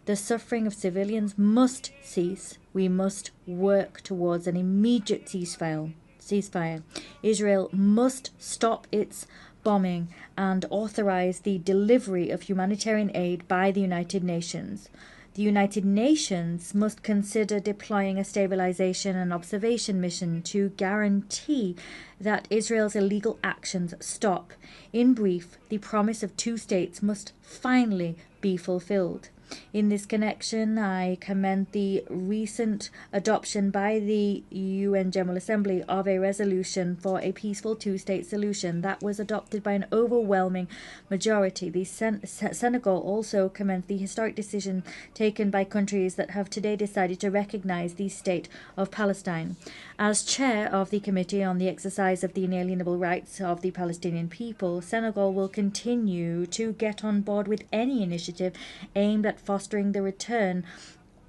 The suffering of civilians must cease. We must work towards an immediate ceasefire. Israel must stop its bombing and authorize the delivery of humanitarian aid by the United Nations. The United Nations must consider deploying a stabilization and observation mission to guarantee that Israel's illegal actions stop. In brief, the promise of two states must finally be fulfilled. In this connection, I commend the recent adoption by the UN General Assembly of a resolution for a peaceful two-state solution that was adopted by an overwhelming majority. The Senegal also commends the historic decision taken by countries that have today decided to recognize the state of Palestine. As chair of the Committee on the Exercise of the Inalienable Rights of the Palestinian People, Senegal will continue to get on board with any initiative aimed at fostering the return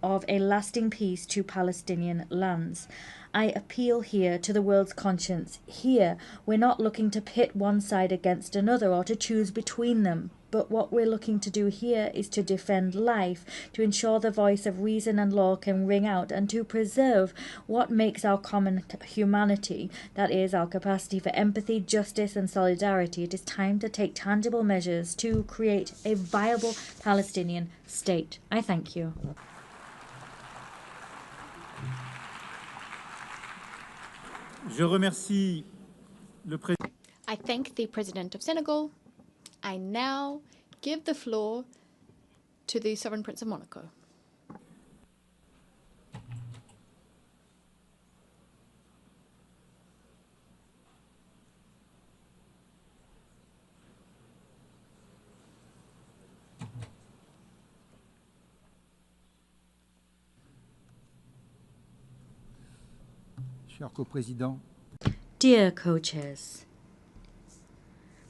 of a lasting peace to Palestinian lands. I appeal here to the world's conscience. Here, we're not looking to pit one side against another or to choose between them. But what we're looking to do here is to defend life, to ensure the voice of reason and law can ring out, and to preserve what makes our common humanity, that is, our capacity for empathy, justice and solidarity. It is time to take tangible measures to create a viable Palestinian state. I thank you. Je remercie le président. I thank the President of Senegal. I now give the floor to the Sovereign Prince of Monaco. Cher co-président, Dear co-chairs,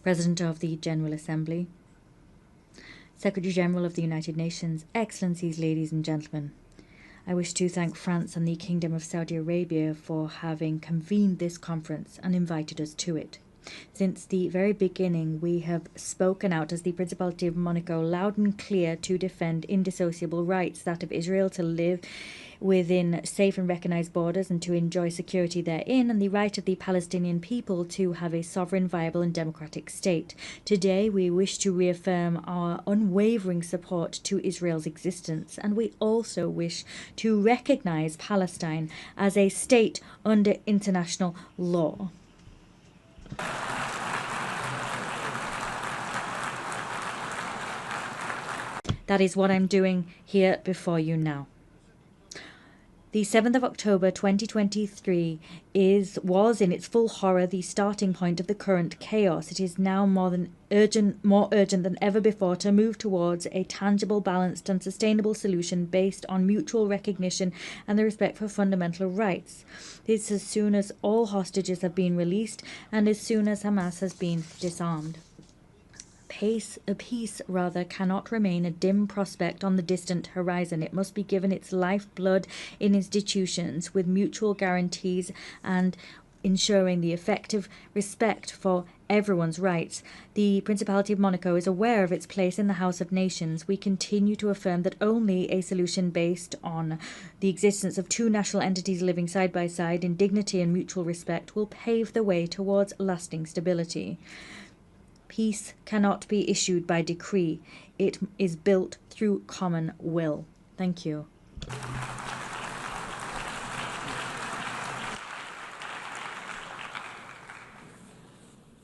President of the General Assembly, Secretary General of the United Nations, Excellencies, ladies and gentlemen, I wish to thank France and the Kingdom of Saudi Arabia for having convened this conference and invited us to it. Since the very beginning, we have spoken out as the Principality of Monaco loud and clear to defend indissociable rights, that of Israel to live within safe and recognized borders and to enjoy security therein, and the right of the Palestinian people to have a sovereign, viable and democratic state. Today we wish to reaffirm our unwavering support to Israel's existence, and we also wish to recognize Palestine as a state under international law. That is what I'm doing here before you now. The 7th of October 2023 was in its full horror the starting point of the current chaos. It is now more urgent than ever before to move towards a tangible, balanced and sustainable solution based on mutual recognition and the respect for fundamental rights. This as soon as all hostages have been released and as soon as Hamas has been disarmed. Peace cannot remain a dim prospect on the distant horizon. It must be given its lifeblood in institutions with mutual guarantees and ensuring the effective respect for everyone's rights. The Principality of Monaco is aware of its place in the House of Nations. We continue to affirm that only a solution based on the existence of two national entities living side by side in dignity and mutual respect will pave the way towards lasting stability. Peace cannot be issued by decree. It is built through common will. Thank you.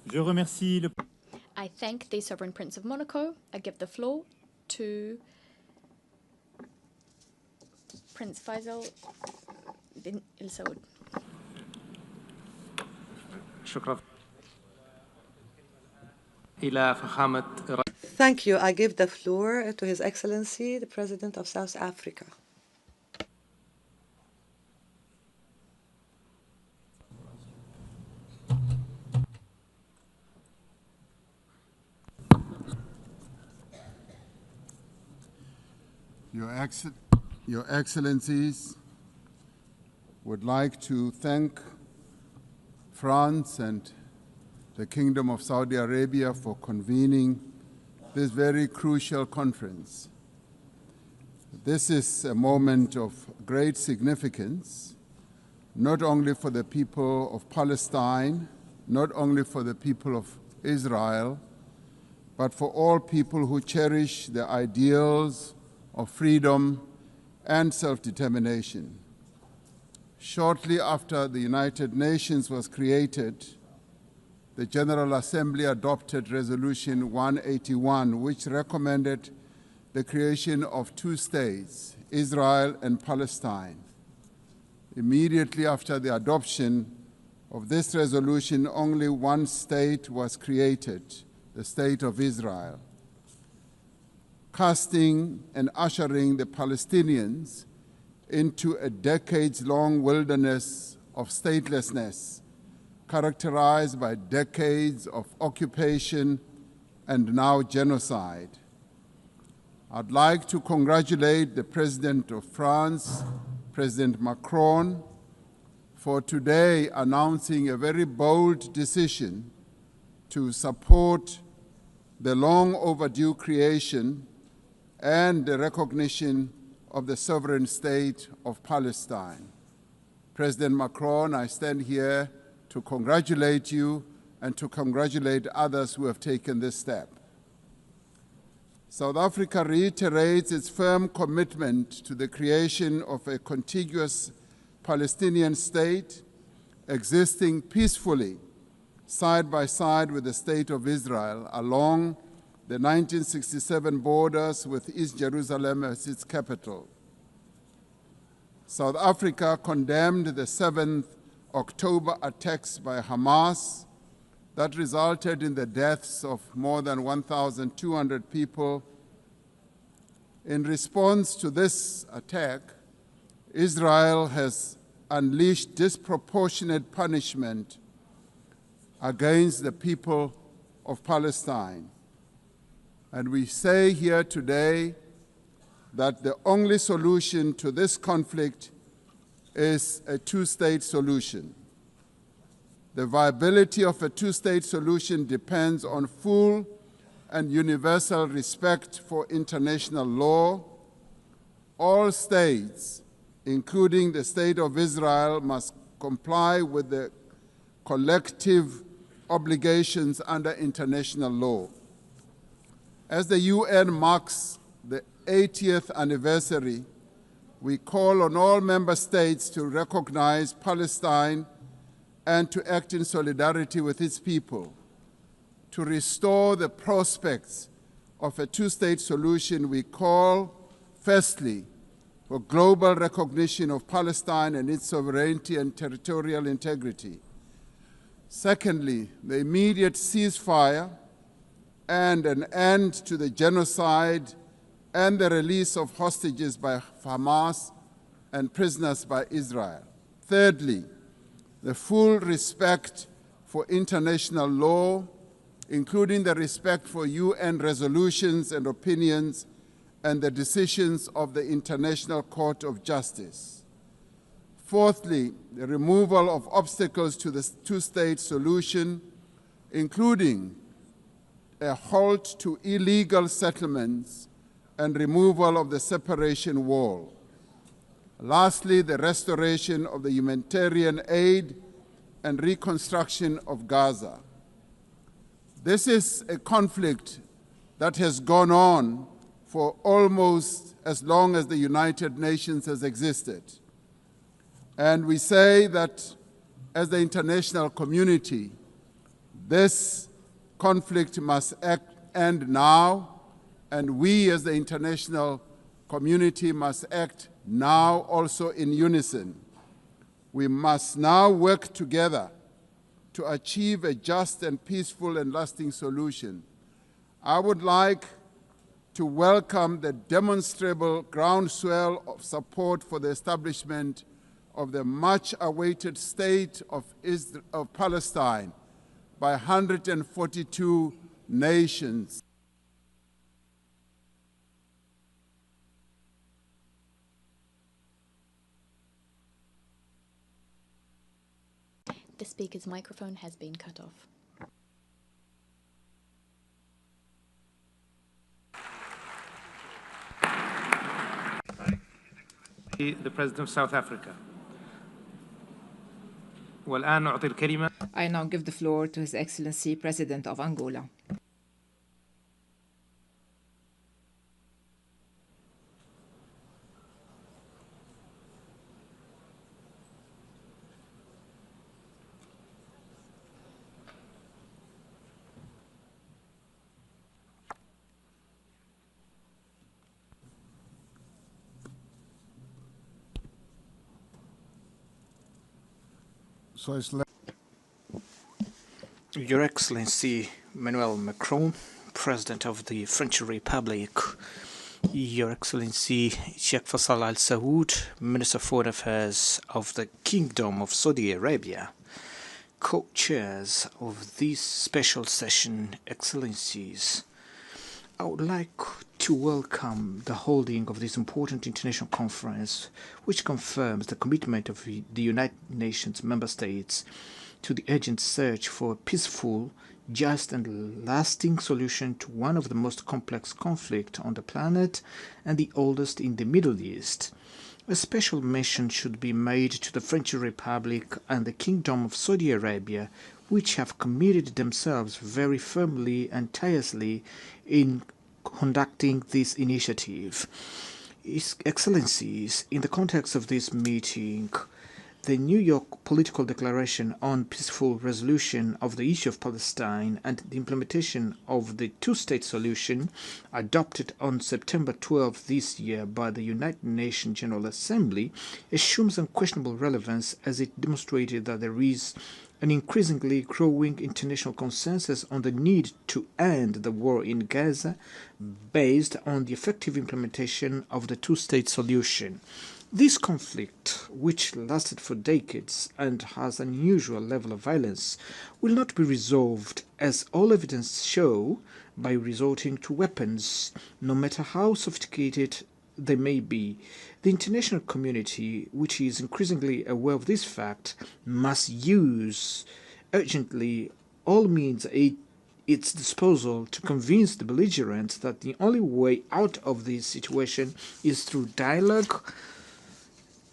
Je remercie le... I thank the Sovereign Prince of Monaco. I give the floor to Prince Faisal bin Al Saud. شكرا. Thank you. I give the floor to His Excellency, the President of South Africa. Your Excellencies, would like to thank France and the Kingdom of Saudi Arabia for convening this very crucial conference. This is a moment of great significance, not only for the people of Palestine, not only for the people of Israel, but for all people who cherish the ideals of freedom and self-determination. Shortly after the United Nations was created, the General Assembly adopted Resolution 181, which recommended the creation of two states, Israel and Palestine. Immediately after the adoption of this resolution, only one state was created, the State of Israel, casting and ushering the Palestinians into a decades-long wilderness of statelessness, characterized by decades of occupation and now genocide. I'd like to congratulate the President of France, President Macron, for today announcing a very bold decision to support the long overdue creation and the recognition of the sovereign state of Palestine. President Macron, I stand here to congratulate you and to congratulate others who have taken this step. South Africa reiterates its firm commitment to the creation of a contiguous Palestinian state existing peacefully side by side with the State of Israel along the 1967 borders with East Jerusalem as its capital. South Africa condemned the 7th October attacks by Hamas that resulted in the deaths of more than 1,200 people. In response to this attack, Israel has unleashed disproportionate punishment against the people of Palestine. And we say here today that the only solution to this conflict is a two-state solution. The viability of a two-state solution depends on full and universal respect for international law. All states, including the State of Israel, must comply with the collective obligations under international law. As the UN marks the 80th anniversary, we call on all member states to recognize Palestine and to act in solidarity with its people. To restore the prospects of a two-state solution, we call, firstly, for global recognition of Palestine and its sovereignty and territorial integrity. Secondly, the immediate ceasefire and an end to the genocide and the release of hostages by Hamas and prisoners by Israel. Thirdly, the full respect for international law, including the respect for UN resolutions and opinions and the decisions of the International Court of Justice. Fourthly, the removal of obstacles to the two-state solution, including a halt to illegal settlements and removal of the separation wall. Lastly, the restoration of the humanitarian aid and reconstruction of Gaza. This is a conflict that has gone on for almost as long as the United Nations has existed. And we say that as the international community, this conflict must end now, and we as the international community must act now also in unison. We must now work together to achieve a just and peaceful and lasting solution. I would like to welcome the demonstrable groundswell of support for the establishment of the much-awaited state of Palestine by 142 nations. The speaker's microphone has been cut off. The President of South Africa. والآن أعطي الكلمة. I now give the floor to His Excellency President of Angola. Your Excellency Emmanuel Macron, President of the French Republic, Your Excellency Sheikh Faisal Al Saud, Minister of Foreign Affairs of the Kingdom of Saudi Arabia, co-chairs of this special session, Excellencies, I would like to welcome the holding of this important international conference, which confirms the commitment of the United Nations member states to the urgent search for a peaceful, just and lasting solution to one of the most complex conflicts on the planet and the oldest in the Middle East. A special mention should be made to the French Republic and the Kingdom of Saudi Arabia, which have committed themselves very firmly and tirelessly in conducting this initiative. His Excellencies, in the context of this meeting, the New York Political Declaration on Peaceful Resolution of the Issue of Palestine and the implementation of the two-state solution, adopted on September 12 this year by the United Nations General Assembly, assumes unquestionable relevance as it demonstrated that there is an increasingly growing international consensus on the need to end the war in Gaza based on the effective implementation of the two-state solution. This conflict, which lasted for decades and has an unusual level of violence, will not be resolved, as all evidence show, by resorting to weapons, no matter how sophisticated they may be. The international community, which is increasingly aware of this fact, must use urgently all means at its disposal to convince the belligerents that the only way out of this situation is through dialogue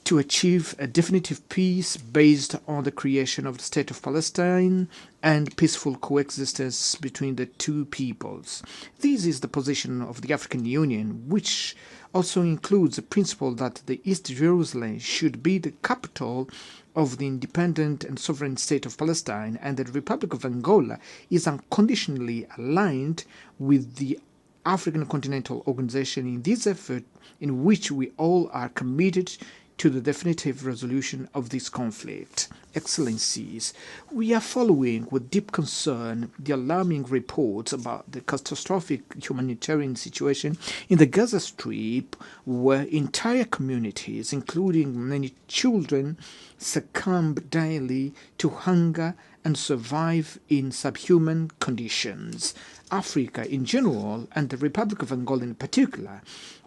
to achieve a definitive peace based on the creation of the State of Palestine and peaceful coexistence between the two peoples. This is the position of the African Union, which also includes the principle that the East Jerusalem should be the capital of the independent and sovereign state of Palestine, and that the Republic of Angola is unconditionally aligned with the African Continental Organization in this effort, in which we all are committed to the definitive resolution of this conflict. Excellencies, we are following with deep concern the alarming reports about the catastrophic humanitarian situation in the Gaza Strip, where entire communities, including many children, succumb daily to hunger and survive in subhuman conditions. Africa in general, and the Republic of Angola in particular,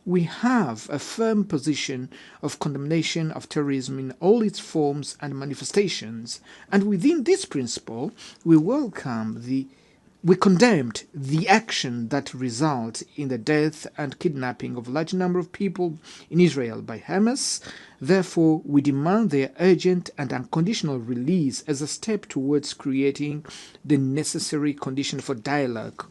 we have a firm position of condemnation of terrorism in all its forms and manifestations, and within this principle, we condemned the action that results in the death and kidnapping of a large number of people in Israel by Hamas. Therefore, we demand their urgent and unconditional release as a step towards creating the necessary condition for dialogue.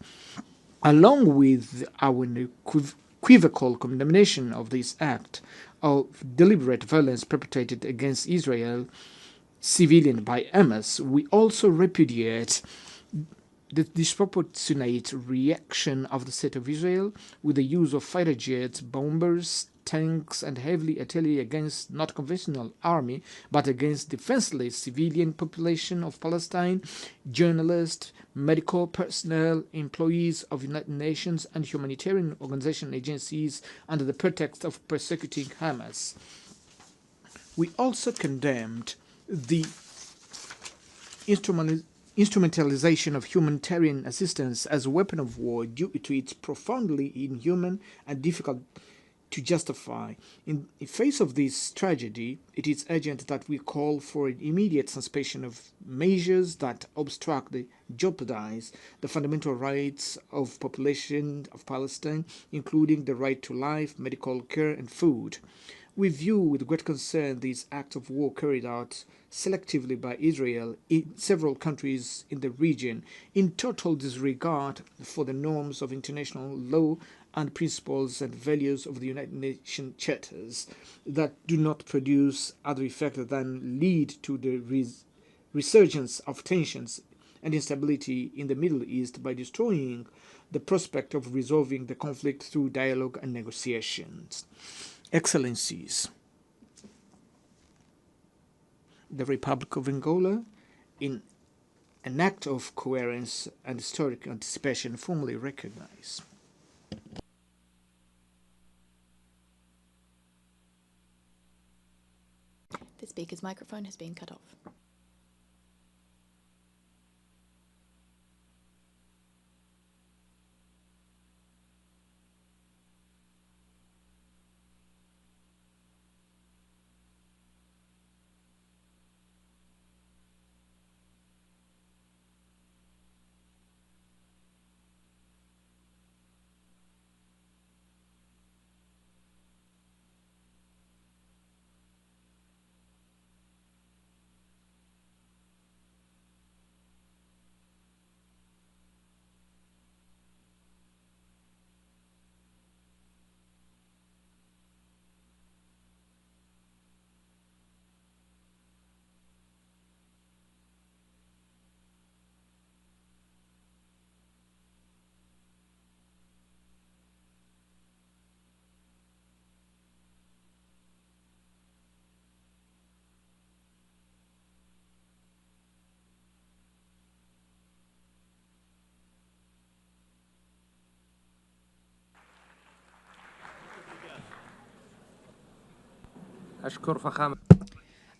Along with our unequivocal condemnation of this act of deliberate violence perpetrated against Israel civilian by Hamas, we also repudiate the disproportionate reaction of the State of Israel with the use of fighter jets, bombers, tanks, and heavy artillery against not conventional army, but against defenseless civilian population of Palestine, journalists, medical personnel, employees of United Nations and humanitarian organization agencies under the pretext of persecuting Hamas. We also condemned the instrumentalization of humanitarian assistance as a weapon of war due to its profoundly inhuman and difficult to justify. In the face of this tragedy, it is urgent that we call for an immediate suspension of measures that obstruct and jeopardize the fundamental rights of population of Palestine, including the right to life, medical care, and food. We view with great concern these acts of war carried out selectively by Israel in several countries in the region, in total disregard for the norms of international law and principles and values of the United Nations charters, that do not produce other effect than lead to the resurgence of tensions and instability in the Middle East by destroying the prospect of resolving the conflict through dialogue and negotiations. Excellencies, the Republic of Angola, in an act of coherence and historic anticipation, formally recognize the speaker's microphone has been cut off.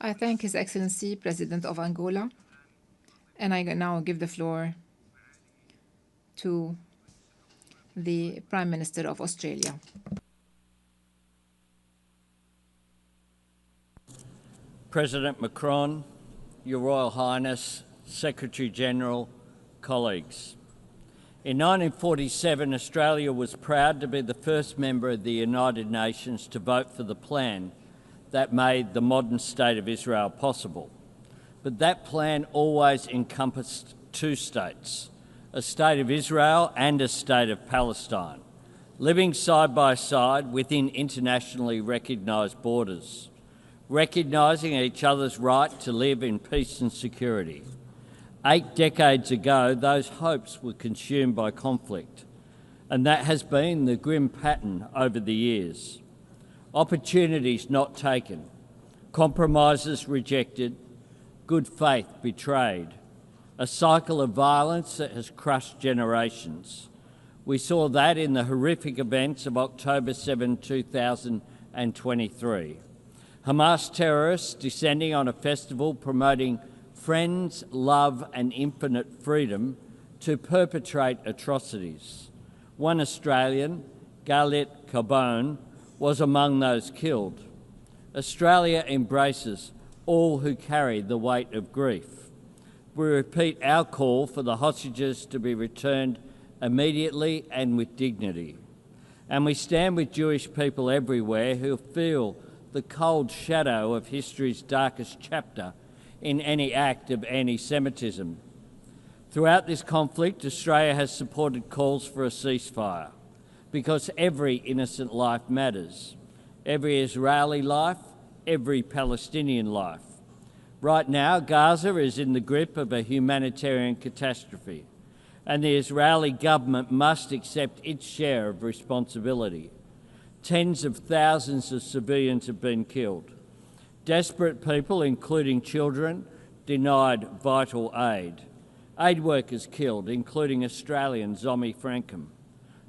I thank His Excellency, President of Angola, and I now give the floor to the Prime Minister of Australia. President Macron, Your Royal Highness, Secretary-General, colleagues. In 1947, Australia was proud to be the first member of the United Nations to vote for the plan that made the modern state of Israel possible. But that plan always encompassed two states, a state of Israel and a state of Palestine, living side by side within internationally recognised borders, recognising each other's right to live in peace and security. 8 decades ago, those hopes were consumed by conflict, and that has been the grim pattern over the years. Opportunities not taken, compromises rejected, good faith betrayed, a cycle of violence that has crushed generations. We saw that in the horrific events of October 7, 2023. Hamas terrorists descending on a festival promoting friends, love and infinite freedom to perpetrate atrocities. One Australian, Galit Carbone, was among those killed. Australia embraces all who carry the weight of grief. We repeat our call for the hostages to be returned immediately and with dignity. And we stand with Jewish people everywhere who feel the cold shadow of history's darkest chapter in any act of anti-Semitism. Throughout this conflict, Australia has supported calls for a ceasefire because every innocent life matters. Every Israeli life, every Palestinian life. Right now, Gaza is in the grip of a humanitarian catastrophe, and the Israeli government must accept its share of responsibility. Tens of thousands of civilians have been killed. Desperate people, including children, denied vital aid. Aid workers killed, including Australian Zomi Frankham.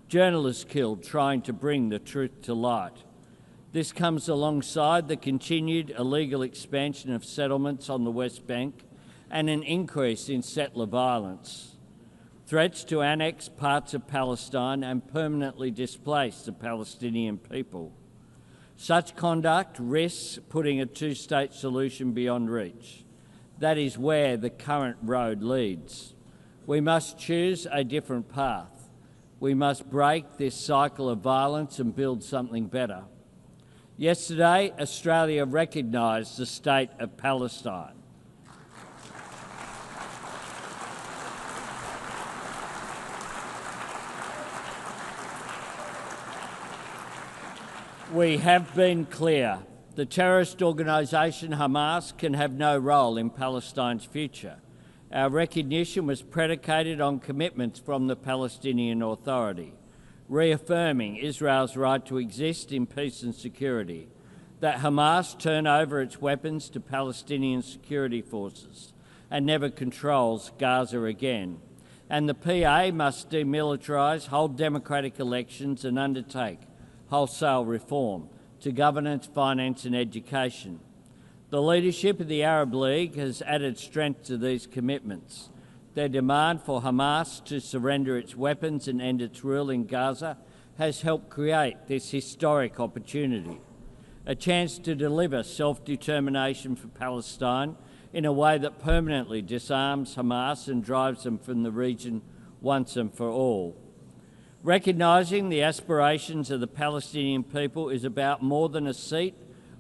Journalists killed trying to bring the truth to light. This comes alongside the continued illegal expansion of settlements on the West Bank and an increase in settler violence. Threats to annex parts of Palestine and permanently displace the Palestinian people. Such conduct risks putting a two-state solution beyond reach. That is where the current road leads. We must choose a different path. We must break this cycle of violence and build something better. Yesterday, Australia recognised the state of Palestine. We have been clear. The terrorist organisation Hamas can have no role in Palestine's future. Our recognition was predicated on commitments from the Palestinian Authority, reaffirming Israel's right to exist in peace and security, that Hamas turn over its weapons to Palestinian security forces and never controls Gaza again, and the PA must demilitarise, hold democratic elections and undertake wholesale reform to governance, finance and education. The leadership of the Arab League has added strength to these commitments. Their demand for Hamas to surrender its weapons and end its rule in Gaza has helped create this historic opportunity, a chance to deliver self-determination for Palestine in a way that permanently disarms Hamas and drives them from the region once and for all. Recognising the aspirations of the Palestinian people is about more than a seat,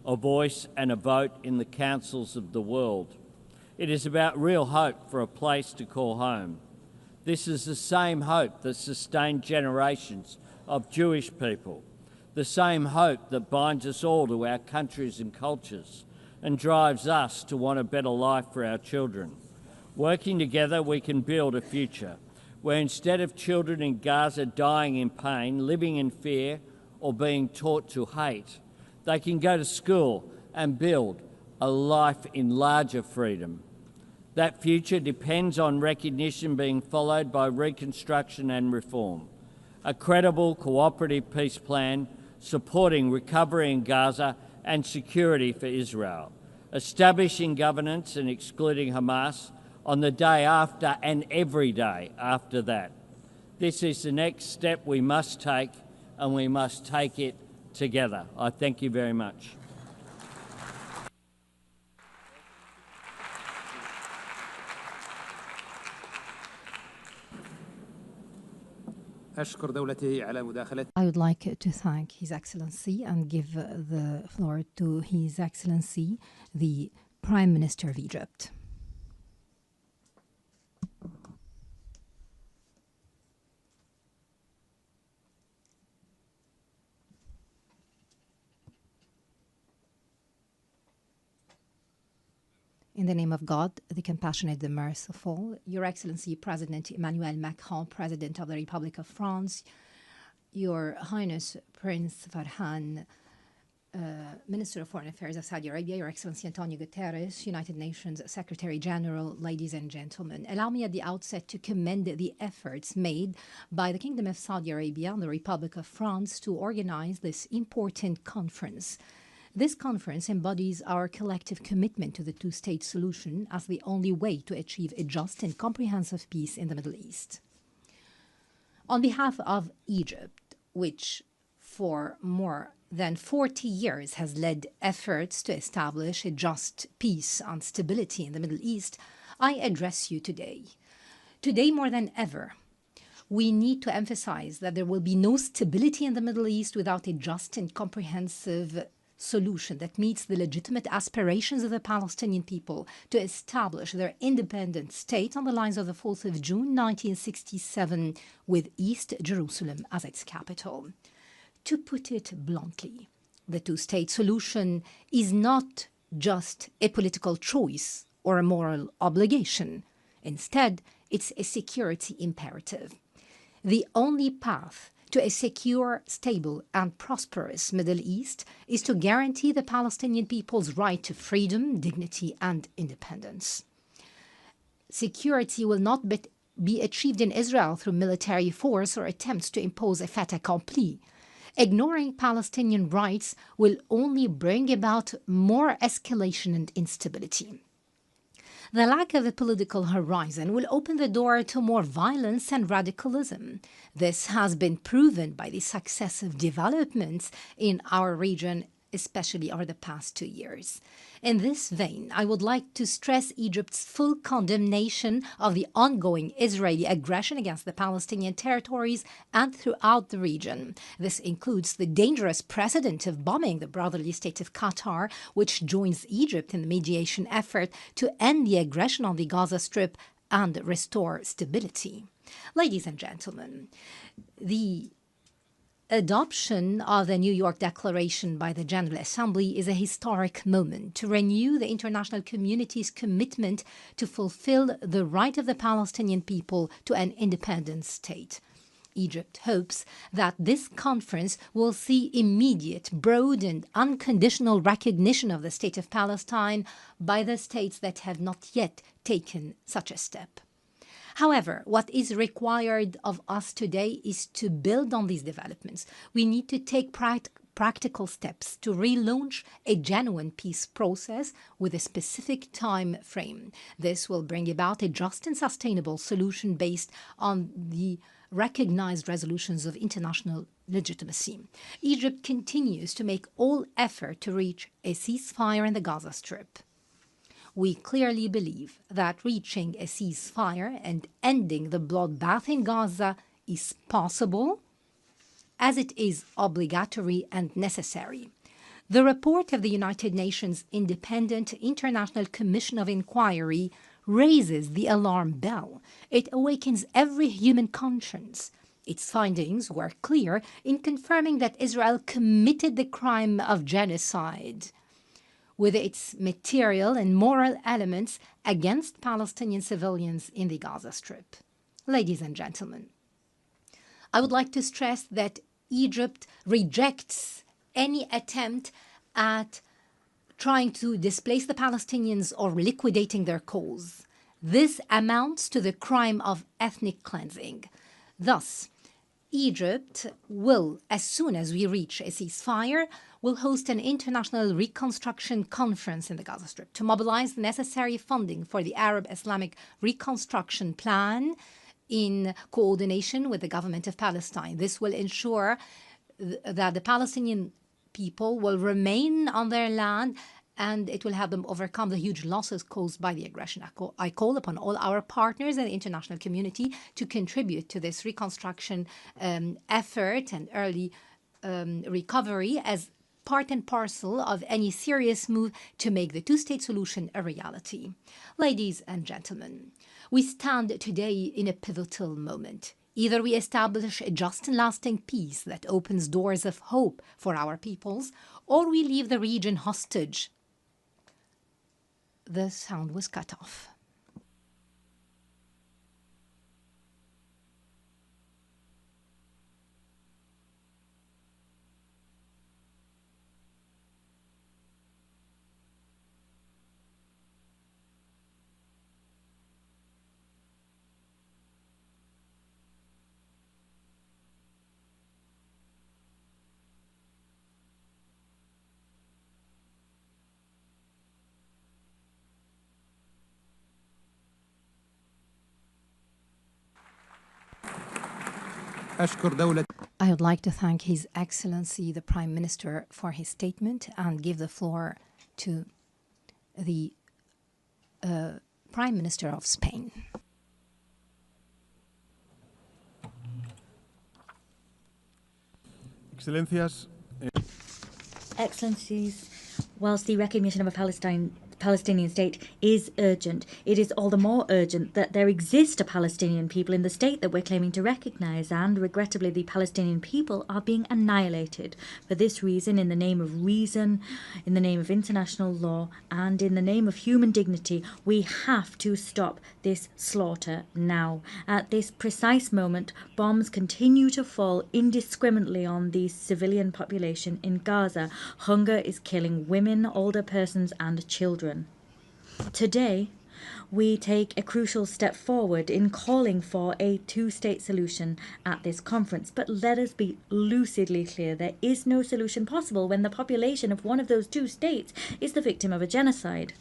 a voice and a vote in the councils of the world. It is about real hope for a place to call home. This is the same hope that sustained generations of Jewish people, the same hope that binds us all to our countries and cultures and drives us to want a better life for our children. Working together, we can build a future where instead of children in Gaza dying in pain, living in fear or being taught to hate, they can go to school and build a life in larger freedom. That future depends on recognition being followed by reconstruction and reform, a credible cooperative peace plan supporting recovery in Gaza and security for Israel, establishing governance and excluding Hamas on the day after and every day after that. This is the next step we must take, and we must take it together. I thank you very much. I would like to thank His Excellency and give the floor to His Excellency, the Prime Minister of Egypt. In the name of God, the compassionate, the merciful, Your Excellency President Emmanuel Macron, President of the Republic of France, Your Highness Prince Farhan, Minister of Foreign Affairs of Saudi Arabia, Your Excellency Antonio Guterres, United Nations Secretary General, ladies and gentlemen. Allow me at the outset to commend the efforts made by the Kingdom of Saudi Arabia and the Republic of France to organize this important conference. This conference embodies our collective commitment to the two-state solution as the only way to achieve a just and comprehensive peace in the Middle East. On behalf of Egypt, which for more than 40 years has led efforts to establish a just peace and stability in the Middle East, I address you today. Today more than ever, we need to emphasize that there will be no stability in the Middle East without a just and comprehensive solution that meets the legitimate aspirations of the Palestinian people to establish their independent state on the lines of the 4th of June 1967 with East Jerusalem as its capital. To put it bluntly, the two-state solution is not just a political choice or a moral obligation. Instead, it's a security imperative. The only path to a secure, stable, and prosperous Middle East is to guarantee the Palestinian people's right to freedom, dignity, and independence. Security will not be achieved in Israel through military force or attempts to impose a fait accompli. Ignoring Palestinian rights will only bring about more escalation and instability. The lack of a political horizon will open the door to more violence and radicalism. This has been proven by the successive developments in our region, especially over the past 2 years. In this vein, I would like to stress Egypt's full condemnation of the ongoing Israeli aggression against the Palestinian territories and throughout the region. This includes the dangerous precedent of bombing the brotherly state of Qatar, which joins Egypt in the mediation effort to end the aggression on the Gaza Strip and restore stability. Ladies and gentlemen, the adoption of the New York Declaration by the General Assembly is a historic moment to renew the international community's commitment to fulfill the right of the Palestinian people to an independent state. Egypt hopes that this conference will see immediate, broad, and unconditional recognition of the State of Palestine by the states that have not yet taken such a step. However, what is required of us today is to build on these developments. We need to take practical steps to relaunch a genuine peace process with a specific time frame. This will bring about a just and sustainable solution based on the recognized resolutions of international legitimacy. Egypt continues to make all effort to reach a ceasefire in the Gaza Strip. We clearly believe that reaching a ceasefire and ending the bloodbath in Gaza is possible, as it is obligatory and necessary. The report of the United Nations Independent International Commission of Inquiry raises the alarm bell. It awakens every human conscience. Its findings were clear in confirming that Israel committed the crime of genocide, with its material and moral elements against Palestinian civilians in the Gaza Strip. Ladies and gentlemen, I would like to stress that Egypt rejects any attempt at trying to displace the Palestinians or liquidating their cause. This amounts to the crime of ethnic cleansing. Thus, Egypt will, as soon as we reach a ceasefire, will host an international reconstruction conference in the Gaza Strip to mobilize the necessary funding for the Arab Islamic Reconstruction Plan in coordination with the government of Palestine. This will ensure that the Palestinian people will remain on their land, and it will help them overcome the huge losses caused by the aggression. I call upon all our partners in the international community to contribute to this reconstruction effort and early recovery as part and parcel of any serious move to make the two-state solution a reality. Ladies and gentlemen, we stand today in a pivotal moment. Either we establish a just and lasting peace that opens doors of hope for our peoples, or we leave the region hostage. The sound was cut off. I would like to thank His Excellency the Prime Minister for his statement and give the floor to the Prime Minister of Spain. Excellencies, whilst the recognition of a Palestinian state is urgent, it is all the more urgent that there exist a Palestinian people in the state that we're claiming to recognize, and regrettably the Palestinian people are being annihilated. For this reason, in the name of reason, in the name of international law, and in the name of human dignity, we have to stop this slaughter now. At this precise moment, bombs continue to fall indiscriminately on the civilian population in Gaza. Hunger is killing women, older persons, and children. Today, we take a crucial step forward in calling for a two-state solution at this conference. But let us be lucidly clear, there is no solution possible when the population of one of those two states is the victim of a genocide.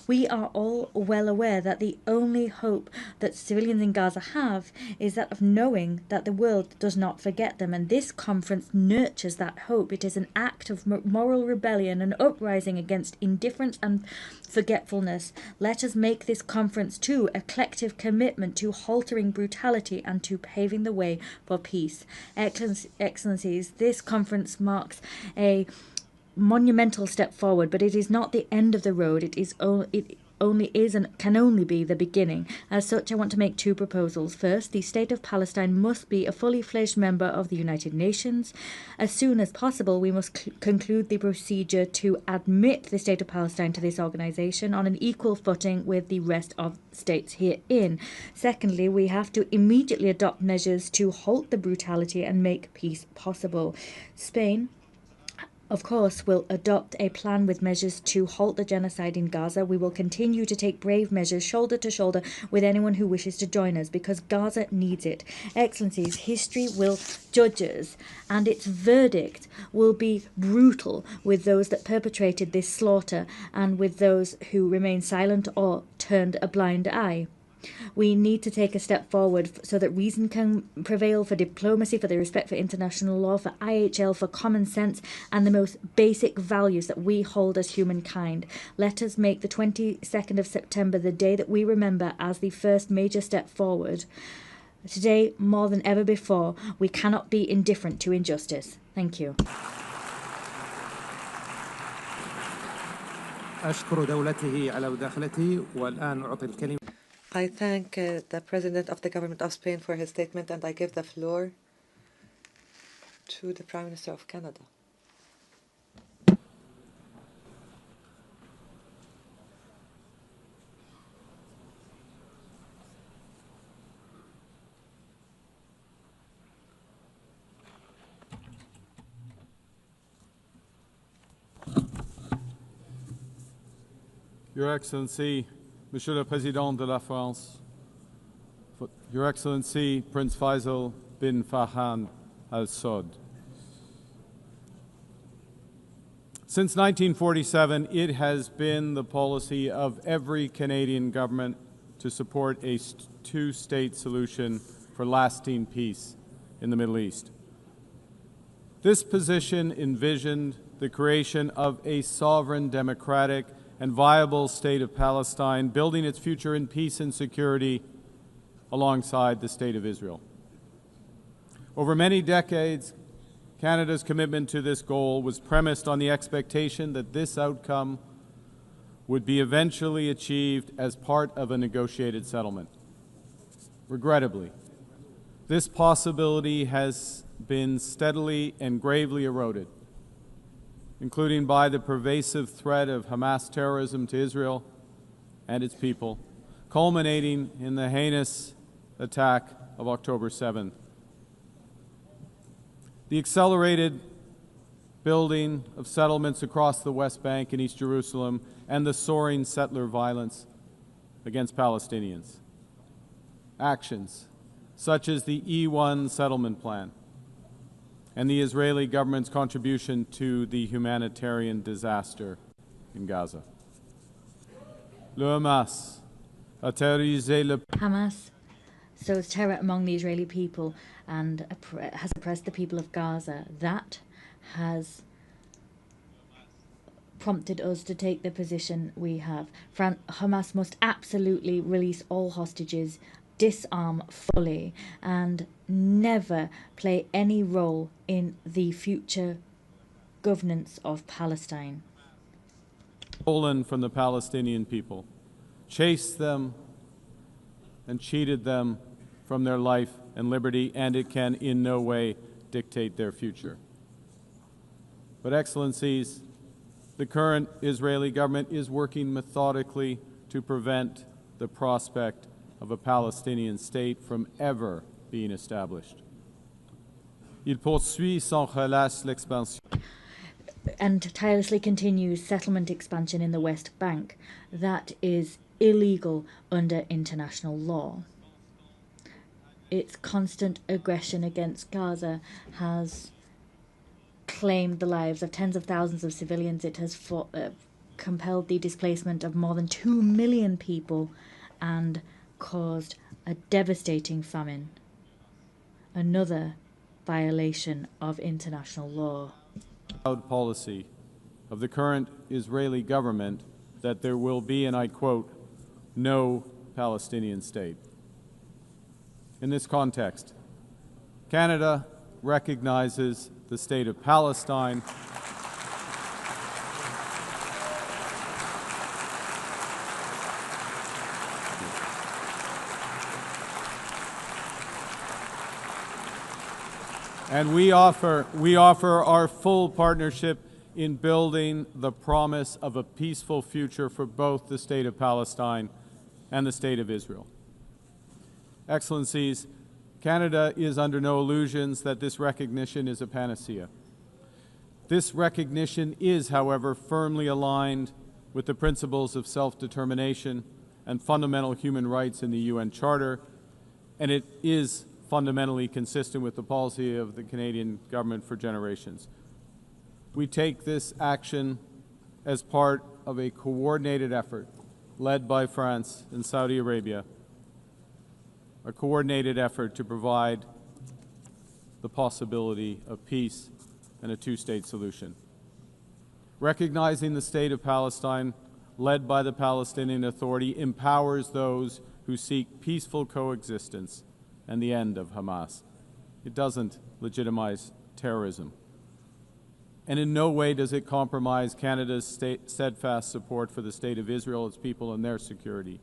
We are all well aware that the only hope that civilians in Gaza have is that of knowing that the world does not forget them, and this conference nurtures that hope. It is an act of moral rebellion, an uprising against indifference and forgetfulness. Let us make this conference too a collective commitment to halting brutality and to paving the way for peace. Excellencies, this conference marks a monumental step forward, but it is not the end of the road. It only is and can only be the beginning. As such, I want to make two proposals. First, the State of Palestine must be a fully fledged member of the United Nations. As soon as possible, we must conclude the procedure to admit the State of Palestine to this organization on an equal footing with the rest of states herein. Secondly, we have to immediately adopt measures to halt the brutality and make peace possible. Spain, of course, will adopt a plan with measures to halt the genocide in Gaza. We will continue to take brave measures shoulder to shoulder with anyone who wishes to join us, because Gaza needs it. Excellencies, history will judge us, and its verdict will be brutal with those that perpetrated this slaughter and with those who remain silent or turned a blind eye. We need to take a step forward so that reason can prevail, for diplomacy, for the respect for international law, for IHL, for common sense, and the most basic values that we hold as humankind. Let us make the 22nd of September the day that we remember as the first major step forward. Today, more than ever before, we cannot be indifferent to injustice. Thank you. أشكر دولته على مداخلته والآن أعطي الكلمة. I thank the President of the Government of Spain for his statement, and I give the floor to the Prime Minister of Canada. Your Excellency, Monsieur le Président de la France, Your Excellency Prince Faisal bin Farhan Al Saud, Since 1947, it has been the policy of every Canadian government to support a two-state solution for lasting peace in the Middle East. This position envisioned the creation of a sovereign, democratic, and viable state of Palestine, building its future in peace and security alongside the State of Israel. Over many decades, Canada's commitment to this goal was premised on the expectation that this outcome would be eventually achieved as part of a negotiated settlement. Regrettably, this possibility has been steadily and gravely eroded, including by the pervasive threat of Hamas terrorism to Israel and its people, culminating in the heinous attack of October 7th. The accelerated building of settlements across the West Bank and East Jerusalem and the soaring settler violence against Palestinians. Actions such as the E1 settlement plan and the Israeli government's contribution to the humanitarian disaster in Gaza. Hamas sows terror among the Israeli people and has oppressed the people of Gaza. That has prompted us to take the position we have. Hamas must absolutely release all hostages, disarm fully, and never play any role in the future governance of Palestine. Stolen from the Palestinian people, chased them and cheated them from their life and liberty, and it can in no way dictate their future. But Excellencies, the current Israeli government is working methodically to prevent the prospect of a Palestinian state from ever being established. Il poursuit sans relâche l'expansion. And tirelessly continues settlement expansion in the West Bank. That is illegal under international law. Its constant aggression against Gaza has claimed the lives of tens of thousands of civilians. It has compelled the displacement of more than 2 million people and caused a devastating famine. Another violation of international law. Proud policy of the current Israeli government that there will be, and I quote, no Palestinian state. In this context, Canada recognizes the state of Palestine and we offer our full partnership in building the promise of a peaceful future for both the state of Palestine and the state of Israel. Excellencies, Canada is under no illusions that this recognition is a panacea. This recognition is, however, firmly aligned with the principles of self-determination and fundamental human rights in the UN Charter, and it is fundamentally consistent with the policy of the Canadian government for generations. We take this action as part of a coordinated effort led by France and Saudi Arabia, a coordinated effort to provide the possibility of peace and a two-state solution. Recognizing the state of Palestine, led by the Palestinian Authority, empowers those who seek peaceful coexistence and the end of Hamas. It doesn't legitimize terrorism. And in no way does it compromise Canada's steadfast support for the state of Israel, its people, and their security,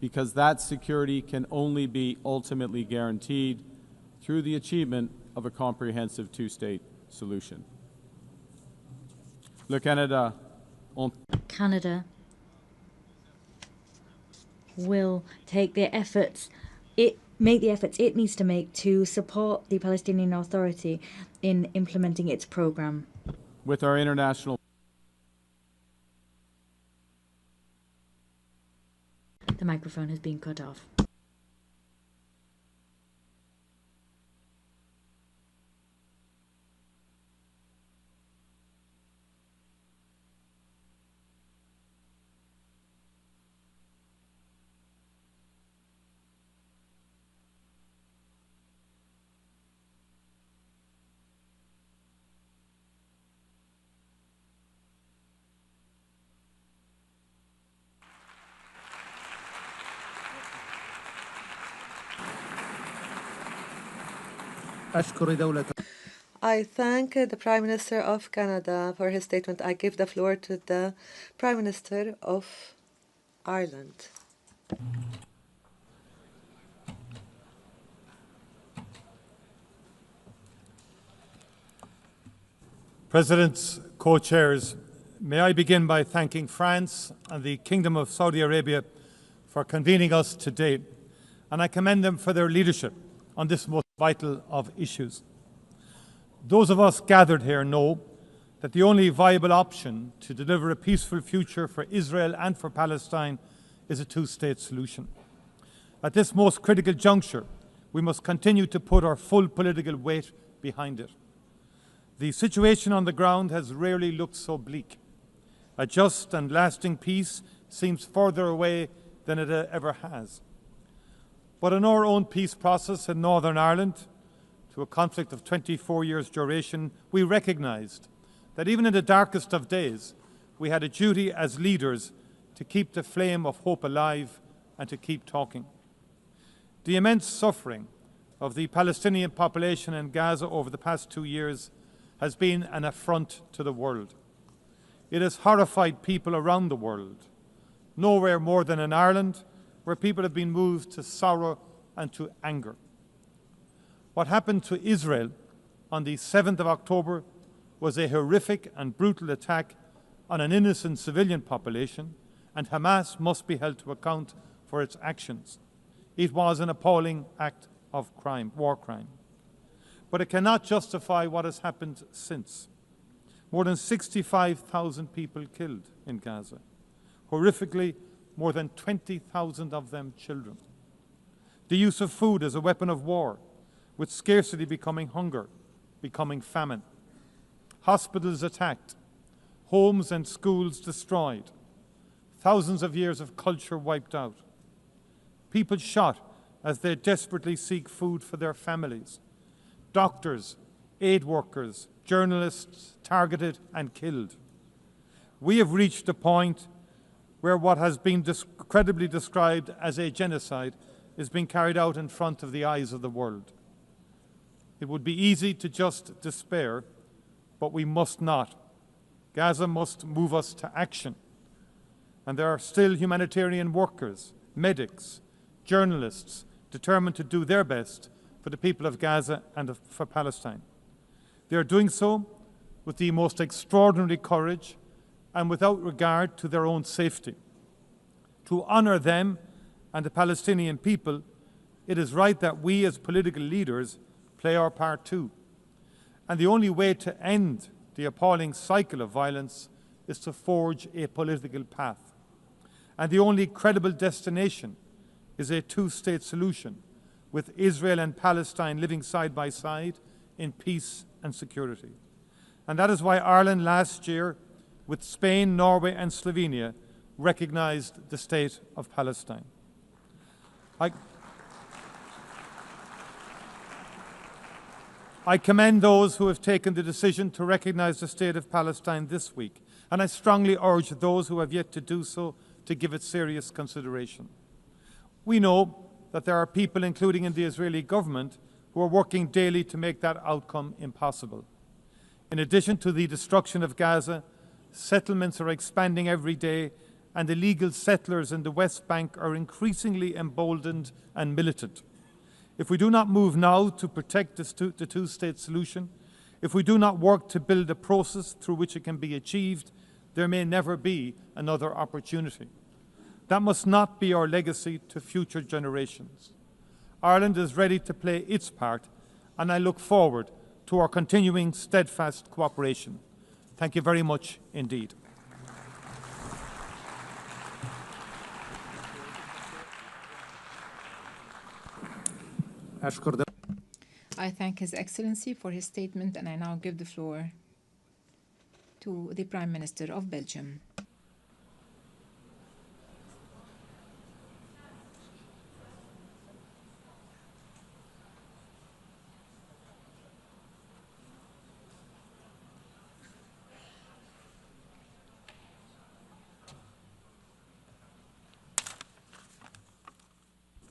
because that security can only be ultimately guaranteed through the achievement of a comprehensive two-state solution. Canada will make the efforts it needs to make to support the Palestinian Authority in implementing its program. With our international... The microphone has been cut off. أشكر دولة I thank the Prime Minister of Canada for his statement. I give the floor to the Prime Minister of Ireland. Presidents, co-chairs, may I begin by thanking France and the Kingdom of Saudi Arabia for convening us today, and I commend them for their leadership on this most vital of issues. Those of us gathered here know that the only viable option to deliver a peaceful future for Israel and for Palestine is a two-state solution. At this most critical juncture, we must continue to put our full political weight behind it. The situation on the ground has rarely looked so bleak. A just and lasting peace seems further away than it ever has. But in our own peace process in Northern Ireland, to a conflict of 24 years' duration, we recognised that even in the darkest of days, we had a duty as leaders to keep the flame of hope alive and to keep talking. The immense suffering of the Palestinian population in Gaza over the past 2 years has been an affront to the world. It has horrified people around the world, nowhere more than in Ireland, where people have been moved to sorrow and to anger. What happened to Israel on the 7th of October was a horrific and brutal attack on an innocent civilian population, and Hamas must be held to account for its actions. It was an appalling act of crime, war crime. But it cannot justify what has happened since. More than 65,000 people killed in Gaza. Horrifically, more than 20,000 of them children. The use of food as a weapon of war, with scarcity becoming hunger, becoming famine. Hospitals attacked, homes and schools destroyed, thousands of years of culture wiped out. People shot as they desperately seek food for their families. Doctors, aid workers, journalists targeted and killed. We have reached a point where what has been credibly described as a genocide is being carried out in front of the eyes of the world. It would be easy to just despair, but we must not. Gaza must move us to action. And there are still humanitarian workers, medics, journalists determined to do their best for the people of Gaza and for Palestine. They are doing so with the most extraordinary courage and without regard to their own safety. To honour them and the Palestinian people, it is right that we as political leaders play our part too. And the only way to end the appalling cycle of violence is to forge a political path. And the only credible destination is a two-state solution, with Israel and Palestine living side by side in peace and security. And that is why Ireland last year, with Spain, Norway and Slovenia, recognised the state of Palestine. I commend those who have taken the decision to recognise the state of Palestine this week, and I strongly urge those who have yet to do so to give it serious consideration. We know that there are people, including in the Israeli government, who are working daily to make that outcome impossible. In addition to the destruction of Gaza, settlements are expanding every day, and illegal settlers in the West Bank are increasingly emboldened and militant. If we do not move now to protect the two-state solution, if we do not work to build a process through which it can be achieved, there may never be another opportunity. That must not be our legacy to future generations. Ireland is ready to play its part, and I look forward to our continuing steadfast cooperation. Thank you very much indeed. I thank His Excellency for his statement, and I now give the floor to the Prime Minister of Belgium.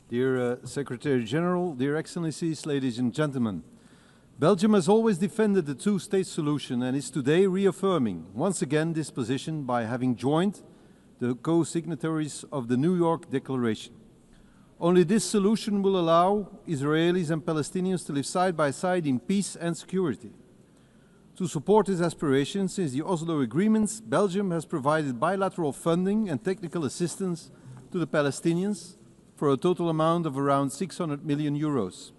Dear Secretary General, dear Excellencies, ladies and gentlemen, Belgium has always defended the two-state solution and is today reaffirming once again this position by having joined the co-signatories of the New York Declaration. Only this solution will allow Israelis and Palestinians to live side by side in peace and security. To support this aspiration, since the Oslo agreements, Belgium has provided bilateral funding and technical assistance to the Palestinians for a total amount of around 600 million euros.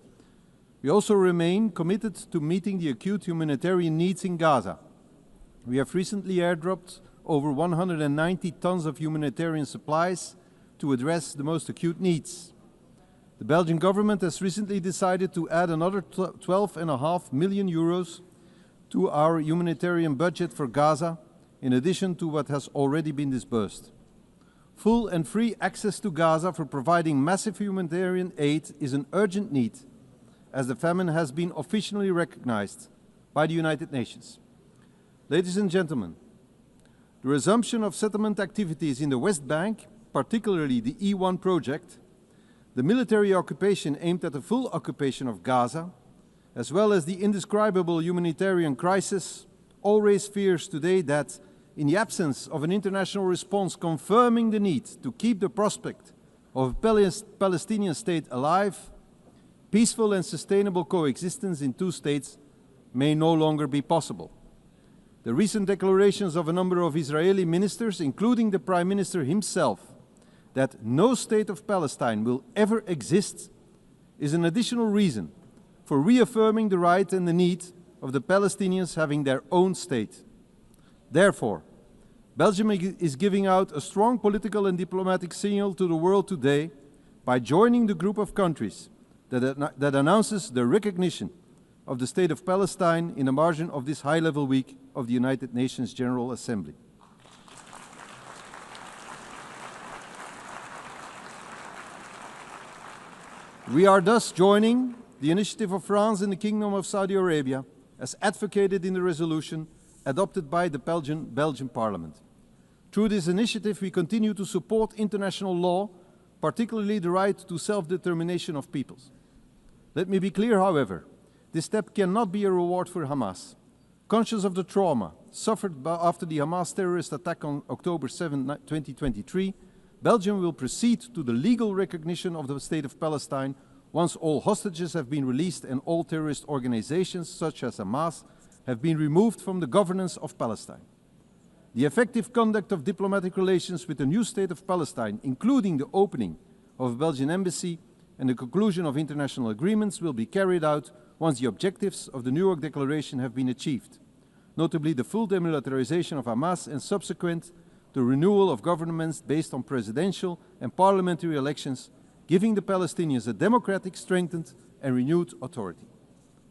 We also remain committed to meeting the acute humanitarian needs in Gaza. We have recently airdropped over 190 tons of humanitarian supplies to address the most acute needs. The Belgian government has recently decided to add another 12.5 million euros to our humanitarian budget for Gaza, in addition to what has already been disbursed. Full and free access to Gaza for providing massive humanitarian aid is an urgent need, as the famine has been officially recognized by the United Nations. Ladies and gentlemen, the resumption of settlement activities in the West Bank, particularly the E1 project, the military occupation aimed at the full occupation of Gaza, as well as the indescribable humanitarian crisis, all raise fears today that, in the absence of an international response confirming the need to keep the prospect of a Palestinian state alive, peaceful and sustainable coexistence in two states may no longer be possible. The recent declarations of a number of Israeli ministers, including the Prime Minister himself, that no state of Palestine will ever exist, is an additional reason for reaffirming the right and the need of the Palestinians having their own state. Therefore, Belgium is giving out a strong political and diplomatic signal to the world today by joining the group of countries that announces the recognition of the State of Palestine in the margin of this high-level week of the United Nations General Assembly. We are thus joining the initiative of France and the Kingdom of Saudi Arabia as advocated in the resolution adopted by the Belgian Parliament. Through this initiative, we continue to support international law, particularly the right to self-determination of peoples. Let me be clear, however, this step cannot be a reward for Hamas. Conscious of the trauma suffered after the Hamas terrorist attack on October 7, 2023, Belgium will proceed to the legal recognition of the State of Palestine once all hostages have been released and all terrorist organizations, such as Hamas, have been removed from the governance of Palestine. The effective conduct of diplomatic relations with the new State of Palestine, including the opening of a Belgian embassy and the conclusion of international agreements, will be carried out once the objectives of the New York Declaration have been achieved, notably the full demilitarization of Hamas and subsequent the renewal of governments based on presidential and parliamentary elections, giving the Palestinians a democratic, strengthened and renewed authority.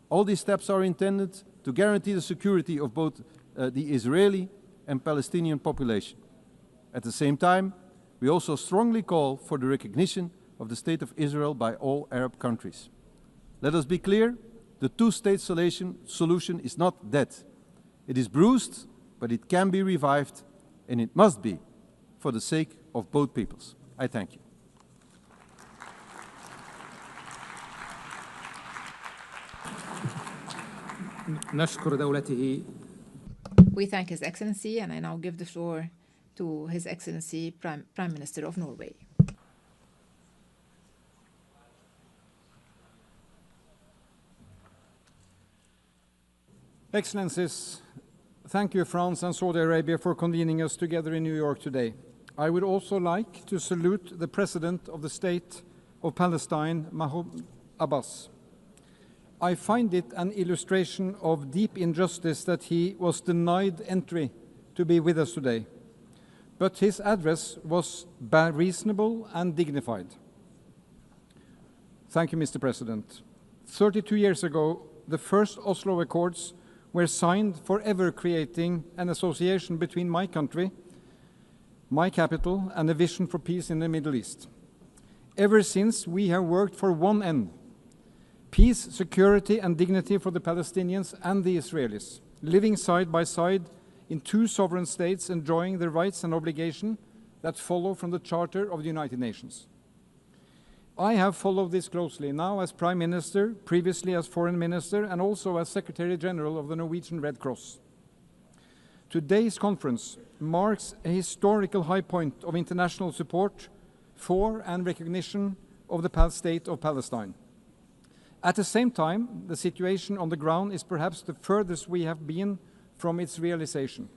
All these steps are intended to guarantee the security of both the Israeli and Palestinian population. At the same time, we also strongly call for the recognition of the State of Israel by all Arab countries. Let us be clear, the two-state solution is not dead. It is bruised, but it can be revived, and it must be for the sake of both peoples. I thank you. We thank His Excellency, and I now give the floor to His Excellency Prime Minister of Norway. Excellencies, thank you, France and Saudi Arabia, for convening us together in New York today. I would also like to salute the President of the State of Palestine, Mahmoud Abbas. I find it an illustration of deep injustice that he was denied entry to be with us today. But his address was reasonable and dignified. Thank you, Mr. President. 32 years ago, the first Oslo Accords were signed, forever creating an association between my country, my capital, and a vision for peace in the Middle East. Ever since, we have worked for one end: peace, security, and dignity for the Palestinians and the Israelis, living side by side in two sovereign states, enjoying the rights and obligations that follow from the Charter of the United Nations. I have followed this closely, now as Prime Minister, previously as Foreign Minister, and also as Secretary General of the Norwegian Red Cross. Today's conference marks a historical high point of international support for and recognition of the state of Palestine. At the same time, the situation on the ground is perhaps the furthest we have been from its realization.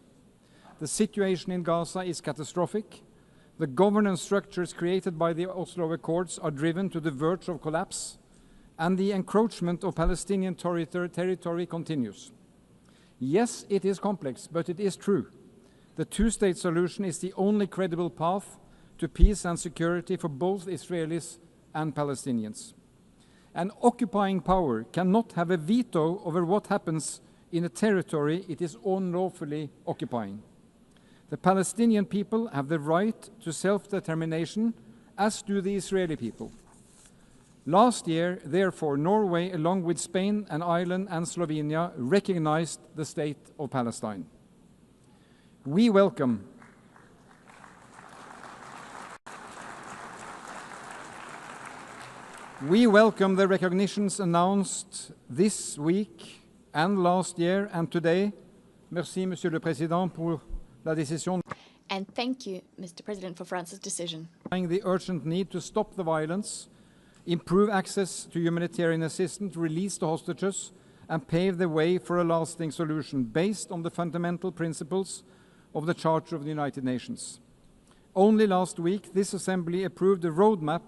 The situation in Gaza is catastrophic. The governance structures created by the Oslo Accords are driven to the verge of collapse, and the encroachment of Palestinian territory continues. Yes, it is complex, but it is true. The two-state solution is the only credible path to peace and security for both Israelis and Palestinians. An occupying power cannot have a veto over what happens in a territory it is unlawfully occupying. The Palestinian people have the right to self-determination, as do the Israeli people. Last year, therefore, Norway, along with Spain and Ireland and Slovenia, recognized the state of Palestine. We welcome the recognitions announced this week and last year and today. Merci, Monsieur le Président, pour la décision. And thank you, Mr. President, for France's decision. The urgent need to stop the violence, improve access to humanitarian assistance, release the hostages, and pave the way for a lasting solution based on the fundamental principles of the Charter of the United Nations. Only last week, this Assembly approved a roadmap